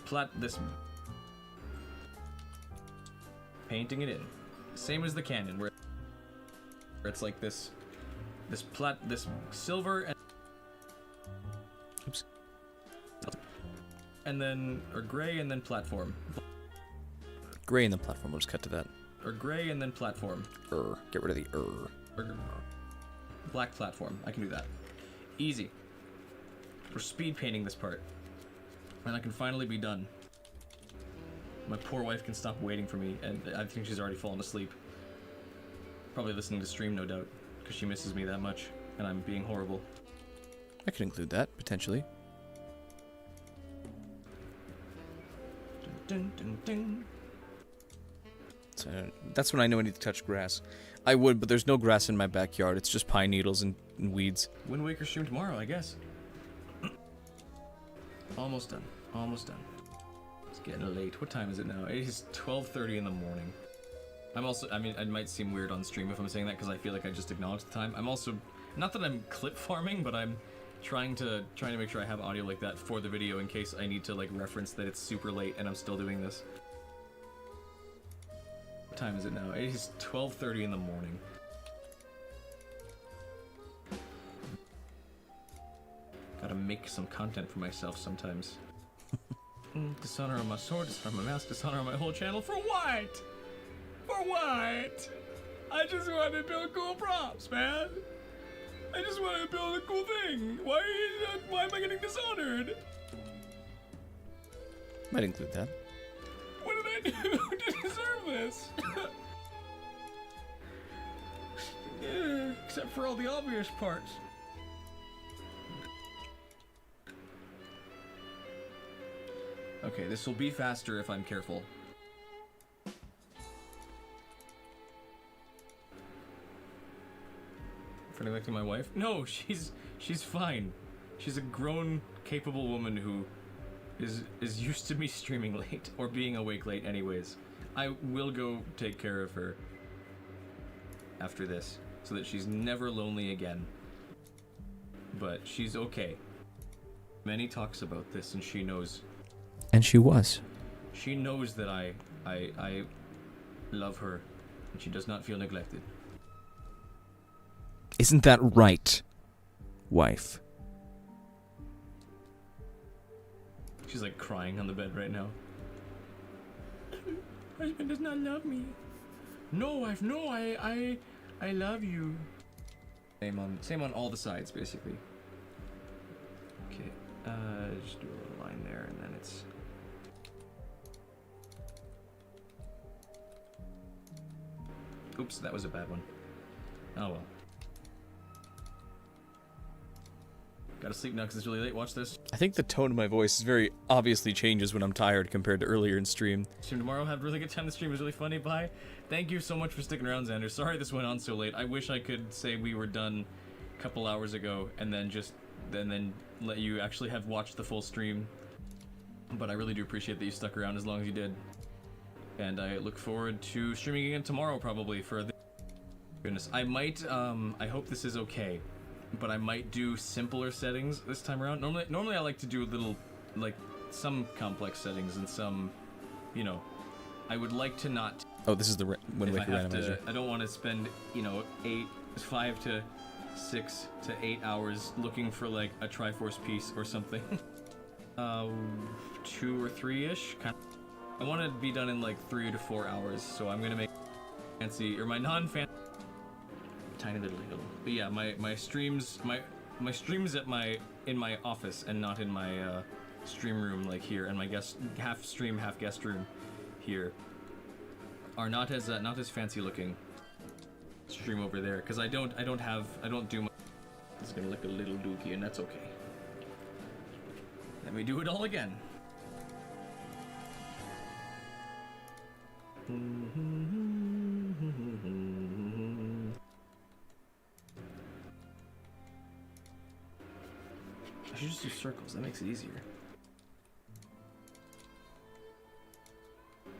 painting it in. Same as the cannon, where it's like this silver and, oops. And then, or gray and then platform. Gray and then platform, we'll just cut to that. Or gray and then platform. Get rid of the Or black platform. I can do that. Easy. We're speed painting this part. And I can finally be done. My poor wife can stop waiting for me, and I think she's already fallen asleep. Probably listening to stream, no doubt, because she misses me that much, and I'm being horrible. I could include that, potentially. Dun, dun, dun. So, that's when I know I need to touch grass. I would, but there's no grass in my backyard. It's just pine needles and weeds. Wind Waker stream tomorrow, I guess. Almost done. Almost done. It's getting late. What time is it now? It is 12:30 in the morning. I'm also, I mean, it might seem weird on stream if I'm saying that because I feel like I just acknowledged the time. I'm also, not that I'm clip farming, but I'm trying to make sure I have audio like that for the video in case I need to like reference that it's super late and I'm still doing this. What time is it now? It is 12:30 in the morning. Gotta make some content for myself sometimes. Dishonor on my sword, dishonor on my mask, dishonor on my whole channel. For what? For what? I just want to build cool props, man. I just want to build a cool thing. Why am I getting dishonored? Might include that. What did I do to deserve this? Except for all the obvious parts. Okay, this will be faster if I'm careful. For neglecting my wife? No, she's fine. She's a grown, capable woman who is used to me streaming late or being awake late anyways. I will go take care of her after this so that she's never lonely again. But she's okay. Manny talks about this and she knows. And she was. She knows that I love her and she does not feel neglected. Isn't that right, wife? She's like crying on the bed right now. Husband does not love me. No, wife, no, I love you. Same on all the sides, basically. Okay, just do a little line there, and then it's. Oops, that was a bad one. Oh well. Gotta sleep now because it's really late. Watch this. I think the tone of my voice very obviously changes when I'm tired compared to earlier in stream. Stream tomorrow. Have a really good time. The stream was really funny. Bye. Thank you so much for sticking around, Xander. Sorry this went on so late. I wish I could say we were done a couple hours ago and then then let you actually have watched the full stream. But I really do appreciate that you stuck around as long as you did. And I look forward to streaming again tomorrow probably for the... Goodness. I might, I hope this is okay. But I might do simpler settings this time around. Normally I like to do a little, like, some complex settings and some, you know, I would like to not Oh, this is the Wind If I Waker have randomizer. to, I don't want to spend, 5 to 6 to 8 hours looking for like a Triforce piece or something. 2 or 3-ish. I want to be done in like 3 to 4 hours, so I'm gonna make fancy or my non-fancy, tiny little hill. But yeah, my streams in my office and not in my stream room like here, and my half stream half guest room here are not as fancy looking. Stream over there because I don't do. It's gonna look a little dookie, and that's okay. Let me do it all again. I should just do circles. That makes it easier.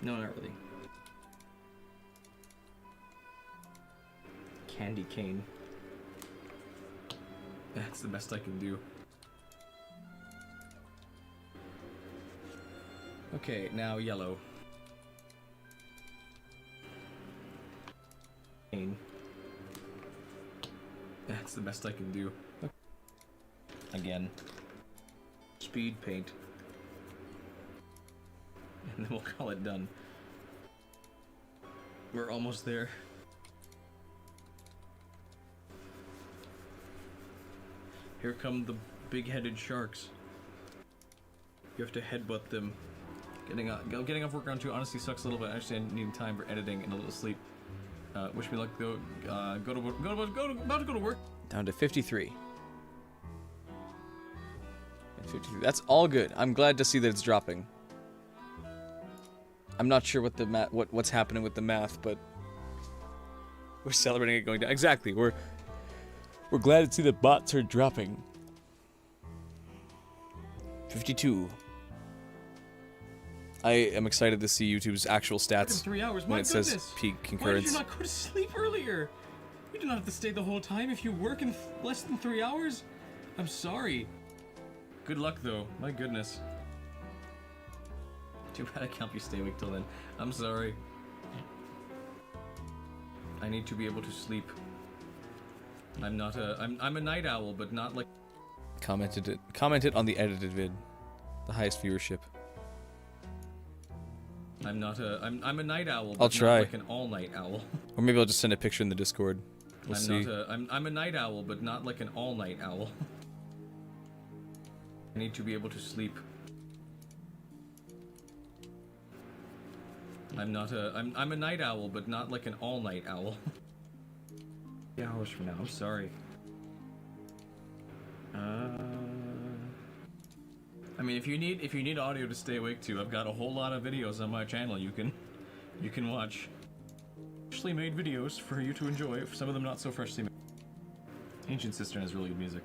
No, not really. Candy cane. That's the best I can do. Okay, now yellow. Cane. That's the best I can do. Again. Speed paint. And then we'll call it done. We're almost there. Here come the big-headed sharks. You have to headbutt them. Getting off work around 2 honestly sucks a little bit. I understand needing time for editing and a little sleep. Wish me luck though. About to go to work. Down to 53. And 53. That's all good. I'm glad to see that it's dropping. I'm not sure what the what's happening with the math, but we're celebrating it going down. Exactly. We're glad to see the bots are dropping. 52. I am excited to see YouTube's actual stats 3 hours. when My it goodness. says peak Why did concurrence. you not go to sleep earlier? You do not have to stay the whole time if you work in less than 3 hours. I'm sorry. Good luck though. My goodness. Too bad I can't help you stay awake till then. I'm sorry. I need to be able to sleep. I'm a night owl, but not like. Commented on the edited vid, the highest viewership. I'm a night owl, but I'll try. not like an all-night owl. Or maybe I'll just send a picture in the Discord. We'll see. I'm a night owl, but not like an all-night owl. I need to be able to sleep. I'm a night owl, but not like an all-night owl. 3 hours from now. I'm sorry. I mean, if you need audio to stay awake to, I've got a whole lot of videos on my channel you can watch. Freshly made videos for you to enjoy. Some of them not so freshly made. Ancient Cistern has really good music.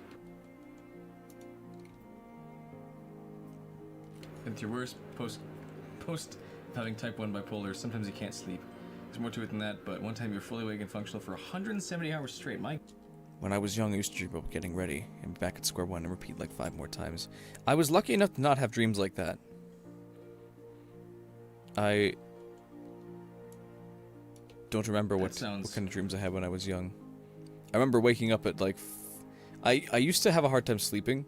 And through worse post having type 1 bipolar, sometimes you can't sleep. There's more to it than that, but one time you're fully awake and functional for 170 hours straight. When I was young, I used to dream about getting ready and be back at square one and repeat like 5 more times. I was lucky enough to not have dreams like that. I don't remember what kind of dreams I had when I was young. I remember waking up at like... I used to have a hard time sleeping.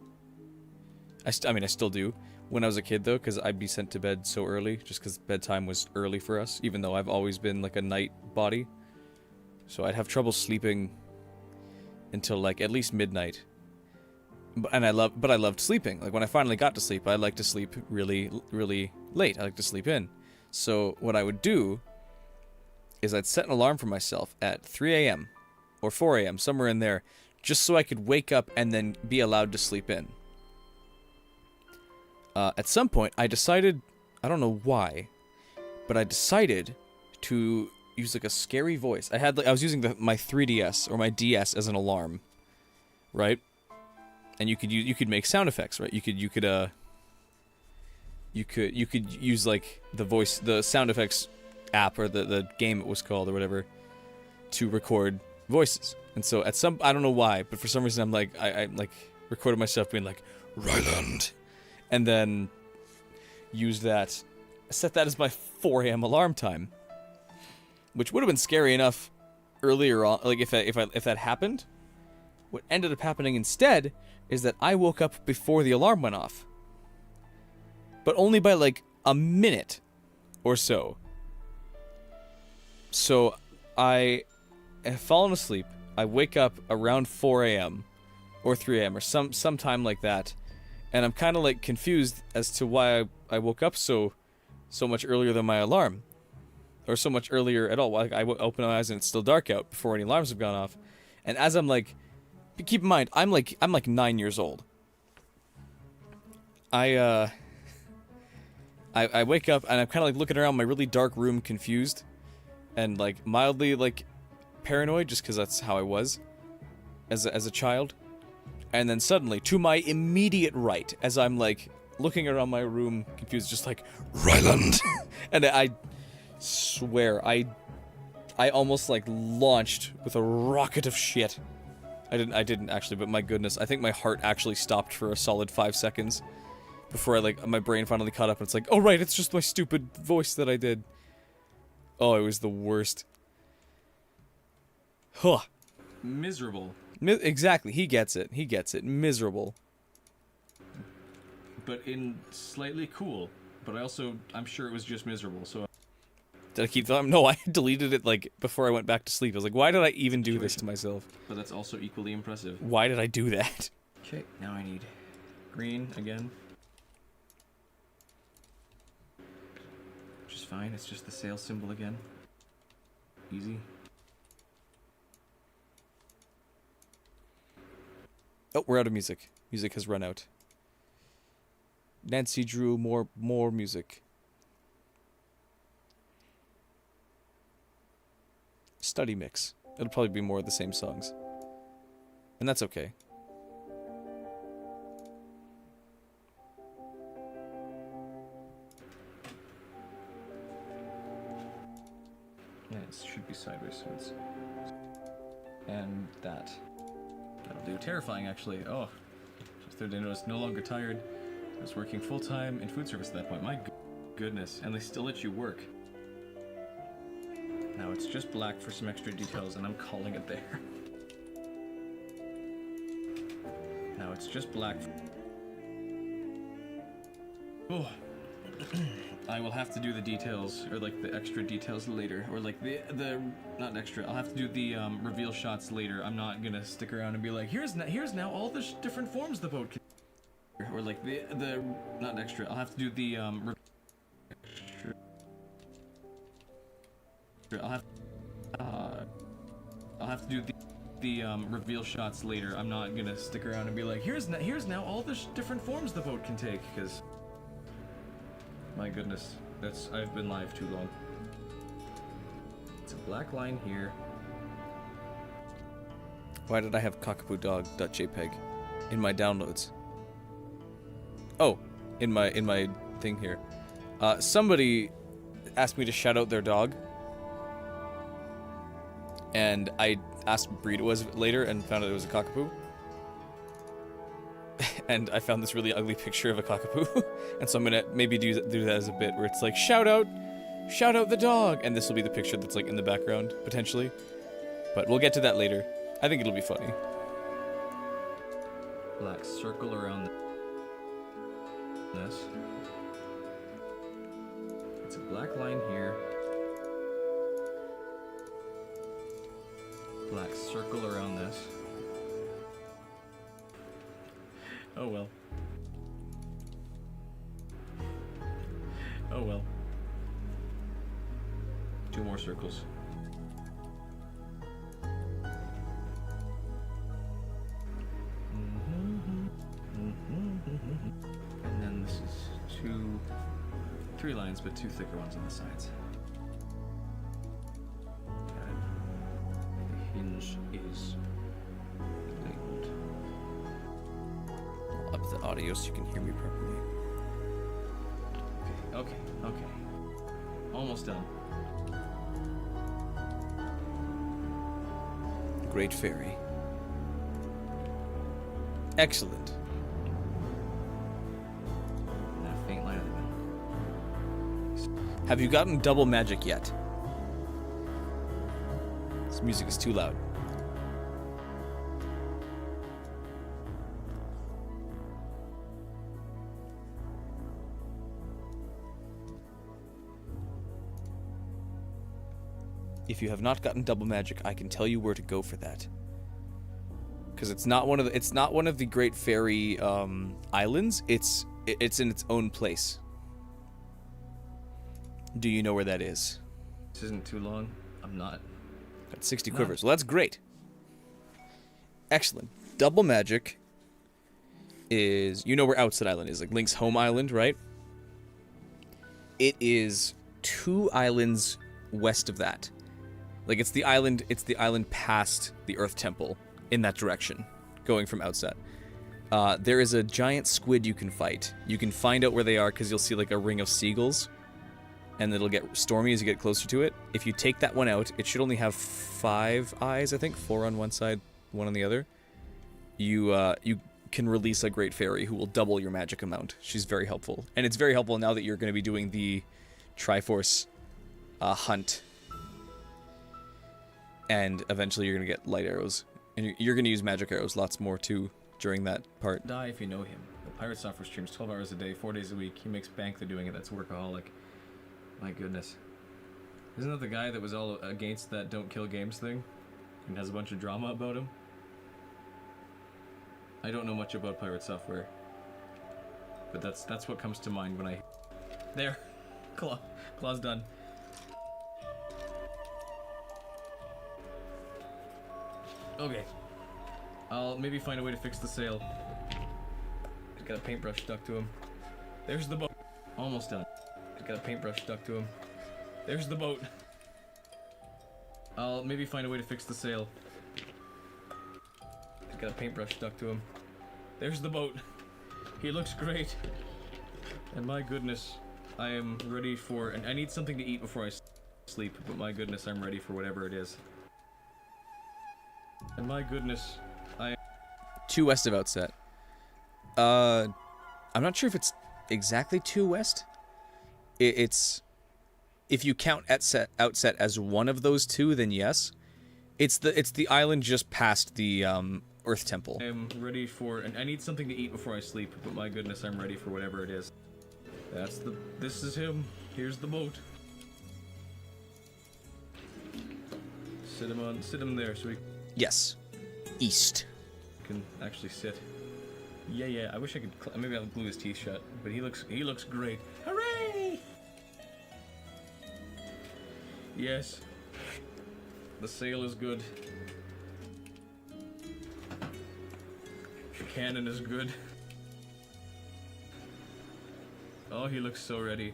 I mean, I still do. When I was a kid, though, because I'd be sent to bed so early, just because bedtime was early for us, even though I've always been like a night body. So I'd have trouble sleeping until like at least midnight. But I loved sleeping. Like when I finally got to sleep, I like to sleep really, really late. I like to sleep in. So what I would do is I'd set an alarm for myself at 3 a.m. or 4 a.m., somewhere in there, just so I could wake up and then be allowed to sleep in. At some point, I decided, I don't know why, but I decided to use like a scary voice. I was using my 3DS or my DS as an alarm, right? And you could make sound effects, right? You could use like the sound effects app or the game it was called or whatever to record voices. And so I don't know why, but for some reason I'm like I like recorded myself being like Ryland. And then set that as my 4 a.m. alarm time. which would have been scary enough earlier on. Like if that happened, what ended up happening instead is that I woke up before the alarm went off, but only by like a minute or so. So I have fallen asleep. I wake up around 4 a.m. or 3 a.m. or some time like that, and I'm kind of like confused as to why I woke up so much earlier than my alarm, or so much earlier at all. Like I open my eyes and it's still dark out before any alarms have gone off, and as I'm like, keep in mind I'm like 9 years old. I wake up and I'm kind of like looking around my really dark room, confused, and like mildly like paranoid, just because that's how I was as a child. And then suddenly, to my immediate right, as I'm like looking around my room, confused, just like Ryland, and I swear I almost like launched with a rocket of shit. I didn't actually, but my goodness, I think my heart actually stopped for a solid 5 seconds before I like my brain finally caught up. And it's like, oh right, it's just my stupid voice that I did. Oh, it was the worst. Huh. Miserable. Exactly. He gets it. He gets it. Miserable. But in slightly cool. But I'm sure it was just miserable, so... Did I keep thought? No, I deleted it like before I went back to sleep. I was like, why did I even do this to myself? But that's also equally impressive. Why did I do that? Okay, now I need green again. Which is fine, it's just the sale symbol again. Easy. Oh, we're out of music. Music has run out. Nancy drew more music. Study mix. It'll probably be more of the same songs. And that's okay. Yeah, it should be sideways, so it's... And that. That'll do. Terrifying, actually. Oh. Just the other day noticed, no longer tired. I was working full-time in food service at that point. My goodness. And they still let you work. Now it's just black for some extra details, and I'm calling it there. Now it's just black. Oh. I will have to do the details, or like the extra details later, or like the not extra. I'll have to do the reveal shots later. I'm not gonna stick around and be like, here's now all the different forms the boat can. Or like the not extra. I'll have to do the I'll have to do the reveal shots later. I'm not gonna stick around and be like, here's now all the different forms the boat can take, because my goodness, I've been live too long. It's a black line here. Why did I have cockapoodog.jpg in my downloads? Oh, in my thing here. Somebody asked me to shout out their dog, and I asked what breed it was later and found out it was a cockapoo. And I found this really ugly picture of a cockapoo, and so I'm gonna maybe do that as a bit where it's like shout out the dog, and this will be the picture that's like in the background potentially, but we'll get to that later. I think it'll be funny. Black circle around this. It's a black line here. Black circle around this. Oh well. Oh well. 2 more circles. And then this is 3 lines, but 2 thicker ones on the sides. The hinge is labeled. I'll up the audio so you can hear me properly. Okay. Almost done. Great Fairy. Excellent. And then a faint line in the middle. Have you gotten double magic yet? This music is too loud. If you have not gotten double magic, I can tell you where to go for that. Because it's not one of the Great Fairy islands. It's in its own place. Do you know where that is? This isn't too long. I'm not. Got 60 quivers. Well, that's great. Excellent. Double magic is... You know where Outset Island is, like Link's home island, right? It is 2 islands west of that. Like, it's the island past the Earth Temple in that direction, going from Outset. There is a giant squid you can fight. You can find out where they are because you'll see, like, a ring of seagulls. And it'll get stormy as you get closer to it. If you take that one out, it should only have 5 eyes, I think. 4 on one side, 1 on the other. You can release a Great Fairy who will double your magic amount. She's very helpful. And it's very helpful now that you're going to be doing the Triforce hunt. And eventually you're going to get light arrows. And you're going to use magic arrows lots more, too, during that part. Die if you know him. The Pirate Software streams 12 hours a day, 4 days a week. He makes bank through doing it. That's workaholic. My goodness. Isn't that the guy that was all against that don't kill games thing? And has a bunch of drama about him? I don't know much about Pirate Software. But that's what comes to mind when I... There! Claw's done. Okay. I'll maybe find a way to fix the sail. Just got a paintbrush stuck to him. There's the boat. Almost done. Got a paintbrush stuck to him. There's the boat. I'll maybe find a way to fix the sail. Got a paintbrush stuck to him. There's the boat. He looks great. And my goodness, I am ready for... And I need something to eat before I sleep, but my goodness, I'm ready for whatever it is. And my goodness, I... 2 west of Outset. I'm not sure if it's exactly 2 west. It's... If you count Outset as one of those 2, then yes. It's the island just past the Earth Temple. I am ready for... And I need something to eat before I sleep, but my goodness, I'm ready for whatever it is. This is him. Here's the boat. Sit him there so we Yes. East. can actually sit. Yeah, I wish I could... Maybe I'll glue his teeth shut, but he looks great. Hooray! Yes. The sail is good. The cannon is good. Oh, he looks so ready.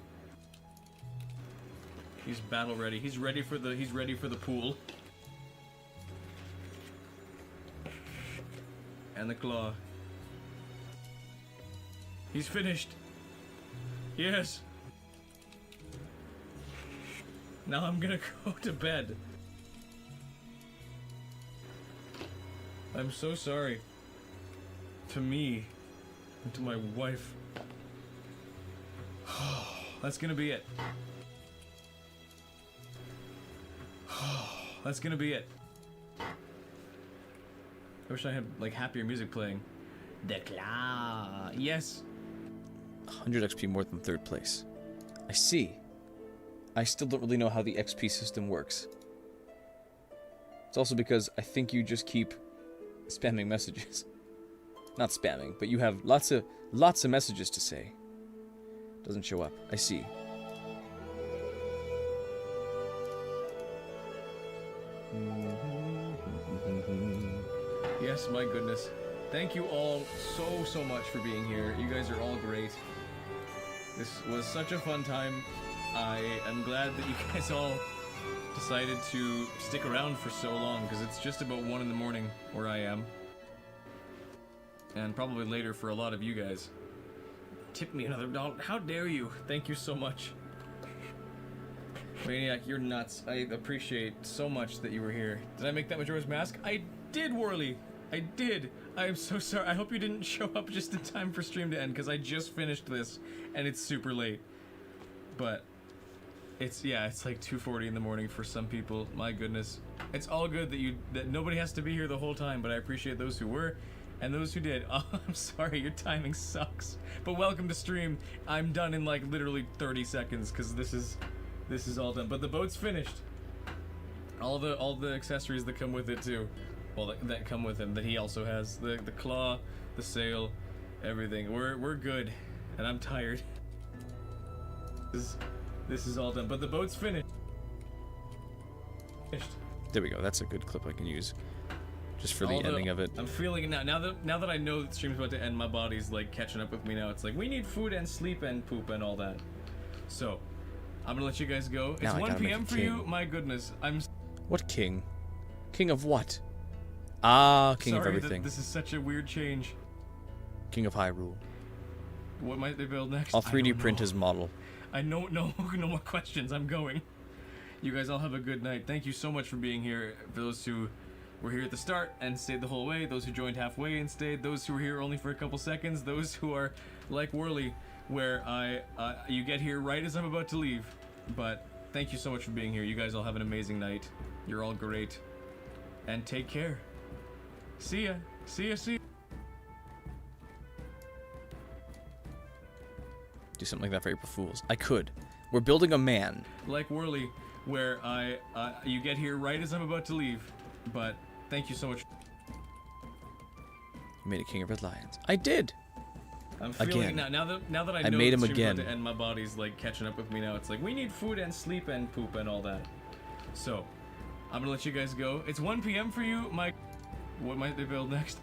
He's battle ready. He's ready for the pool. And the claw. He's finished. Yes. Now I'm gonna go to bed. I'm so sorry. To me. And to my wife. That's gonna be it. That's gonna be it. I wish I had, like, happier music playing. The claw. Yes. 100 XP more than 3rd place. I see. I still don't really know how the XP system works. It's also because I think you just keep spamming messages. Not spamming, but you have lots of messages to say. Doesn't show up. I see. Yes, my goodness. Thank you all so much for being here. You guys are all great. This was such a fun time. I am glad that you guys all decided to stick around for so long, because it's just about 1 in the morning where I am. And probably later for a lot of you guys. Tip me another $1. How dare you? Thank you so much. Maniac, you're nuts. I appreciate so much that you were here. Did I make that Majora's Mask? I did, Worley! I did! I am so sorry. I hope you didn't show up just in time for stream to end, because I just finished this, and it's super late. But, it's like 2:40 in the morning for some people. My goodness. It's all good that nobody has to be here the whole time, but I appreciate those who were and those who did. Oh, I'm sorry, your timing sucks. But welcome to stream. I'm done in like literally 30 seconds because this is all done. But the boat's finished. All the accessories that come with it too. Well, that come with him that he also has. The claw, the sail, everything. We're good, and I'm tired. This is all done. But the boat's finished. There we go. That's a good clip I can use, just for the ending of it. I'm feeling it now. Now that I know that the stream's about to end, my body's like catching up with me now. It's like we need food and sleep and poop and all that. So, I'm gonna let you guys go. Now It's I 1 gotta make p.m. a for king. you. My goodness, I'm What king? King of what? Ah, king of sorry everything. that this is such a weird change. King of Hyrule. What might they build next? I'll I 3D don't print know. his model. I know no more questions. I'm going. You guys all have a good night. Thank you so much for being here. For those who were here at the start and stayed the whole way, those who joined halfway and stayed, those who were here only for a couple seconds, those who are like Whirly, where you get here right as I'm about to leave. But thank you so much for being here. You guys all have an amazing night. You're all great. And take care. See ya. See ya. See ya. Do something like that for April Fools. I could. We're building a man. Like Whirly, where you get here right as I'm about to leave. But thank you so much. You made a king of red lions. I did. I'm feeling Again. now that I I know made the him stream's about again. to end, my body's like catching up with me now. It's like we need food and sleep and poop and all that. So, I'm gonna let you guys go. It's 1 p.m. for you. What might they build next?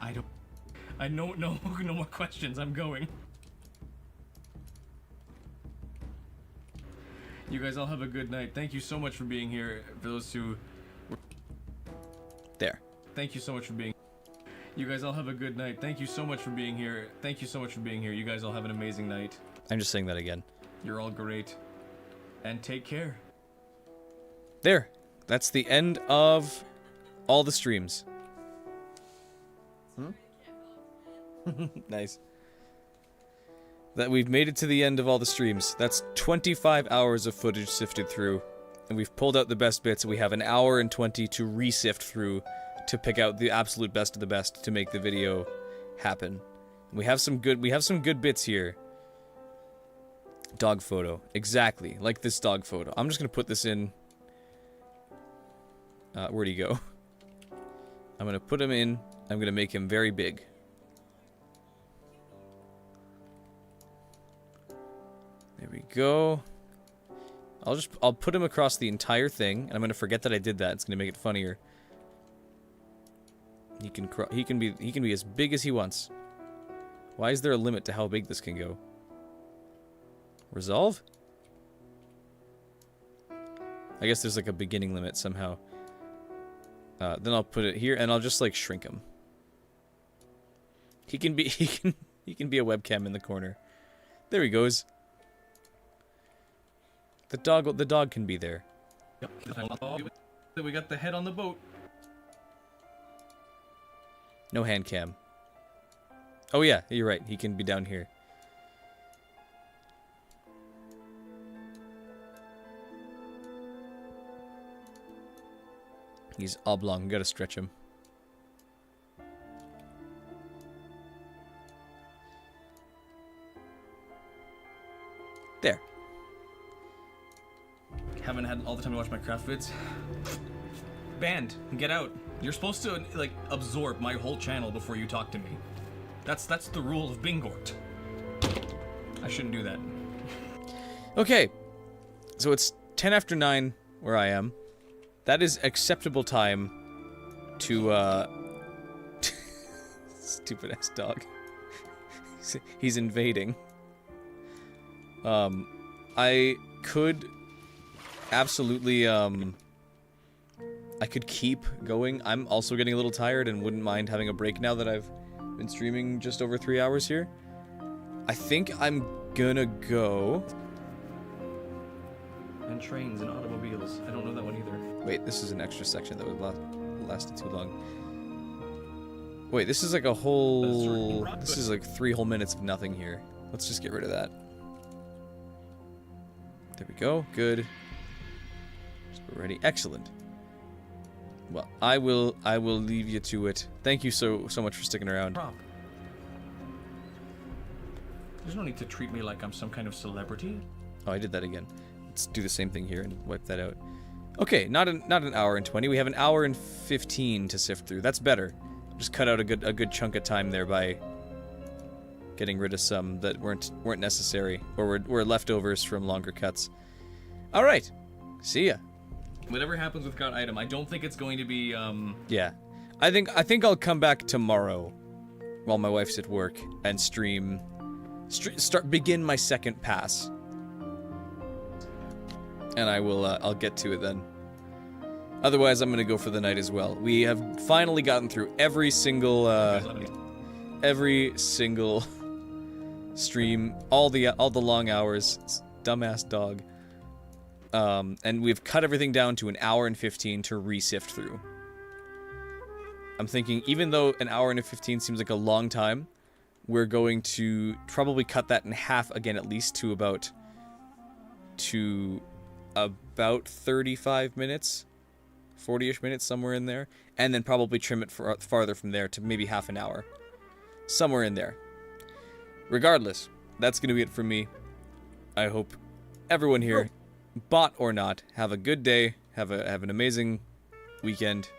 I know no more questions. I'm going. You guys all have a good night. Thank you so much for being here. For those who There. Thank you so much for being. You guys all have a good night. Thank you so much for being here. Thank you so much for being here. You guys all have an amazing night. I'm just saying that again. You're all great. And take care. There. That's the end of all the streams. Nice. That we've made it to the end of all the streams. That's 25 hours of footage sifted through. And we've pulled out the best bits. We have an hour and 20 to re-sift through to pick out the absolute best of the best to make the video happen. We have some good bits here. Dog photo. Exactly. Like this dog photo. I'm just gonna put this in. Where'd he go? I'm gonna put him in. I'm gonna make him very big. There we go. I'll put him across the entire thing, and I'm gonna forget that I did that. It's gonna make it funnier. He can be as big as he wants. Why is there a limit to how big this can go? Resolve? I guess there's like a beginning limit somehow. Then I'll put it here, and I'll just like shrink him. He can be he can be a webcam in the corner. There he goes. The dog can be there. We got the head on the boat. No hand cam. Oh yeah, you're right. He can be down here. He's oblong. Gotta stretch him. There. Haven't had all the time to watch my craft vids. Banned. Get out. You're supposed to like absorb my whole channel before you talk to me. That's the rule of Bingort. I shouldn't do that. Okay. So it's 10 after 9 where I am. That is acceptable time to stupid ass dog. He's invading. I could absolutely I could keep going. I'm also getting a little tired and wouldn't mind having a break now that I've been streaming just over 3 hours here. I think I'm gonna go. And trains and automobiles. I don't know that one either. Wait, this is an extra section that would lasted too long. Wait, this is like a whole... This is like 3 whole minutes of nothing here. Let's just get rid of that. There we go. Good. We're ready. Excellent. Well, I will leave you to it. Thank you so much for sticking around. Prop. There's no need to treat me like I'm some kind of celebrity. Oh, I did that again. Let's do the same thing here and wipe that out. Okay, not an hour and 20. We have an hour and 15 to sift through. That's better. Just cut out a good chunk of time there by getting rid of some that weren't necessary or were leftovers from longer cuts. All right. See ya. Whatever happens with God item, I don't think it's going to be Yeah. I think I'll come back tomorrow while my wife's at work and begin my second pass. And I'll get to it then. Otherwise, I'm gonna go for the night as well. We have finally gotten through every single stream, all the long hours. It's dumbass dog. And we've cut everything down to an hour and 15 to re-sift through. I'm thinking, even though an hour and 15 seems like a long time, we're going to probably cut that in half again, at least to about 35 minutes, 40-ish minutes, somewhere in there, and then probably trim it farther from there to maybe half an hour, somewhere in there. Regardless, that's going to be it for me. I hope everyone here, bot or not, have a good day, have an amazing weekend,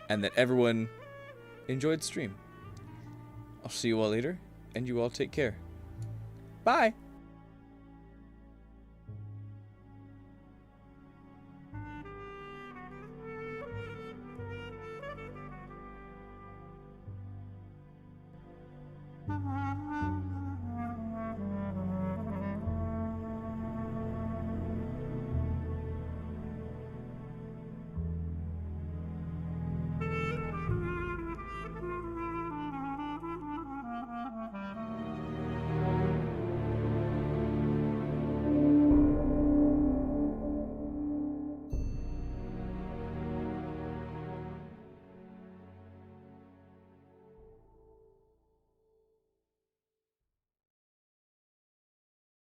and that everyone enjoyed stream. I'll see you all later, and you all take care. Bye! Bye.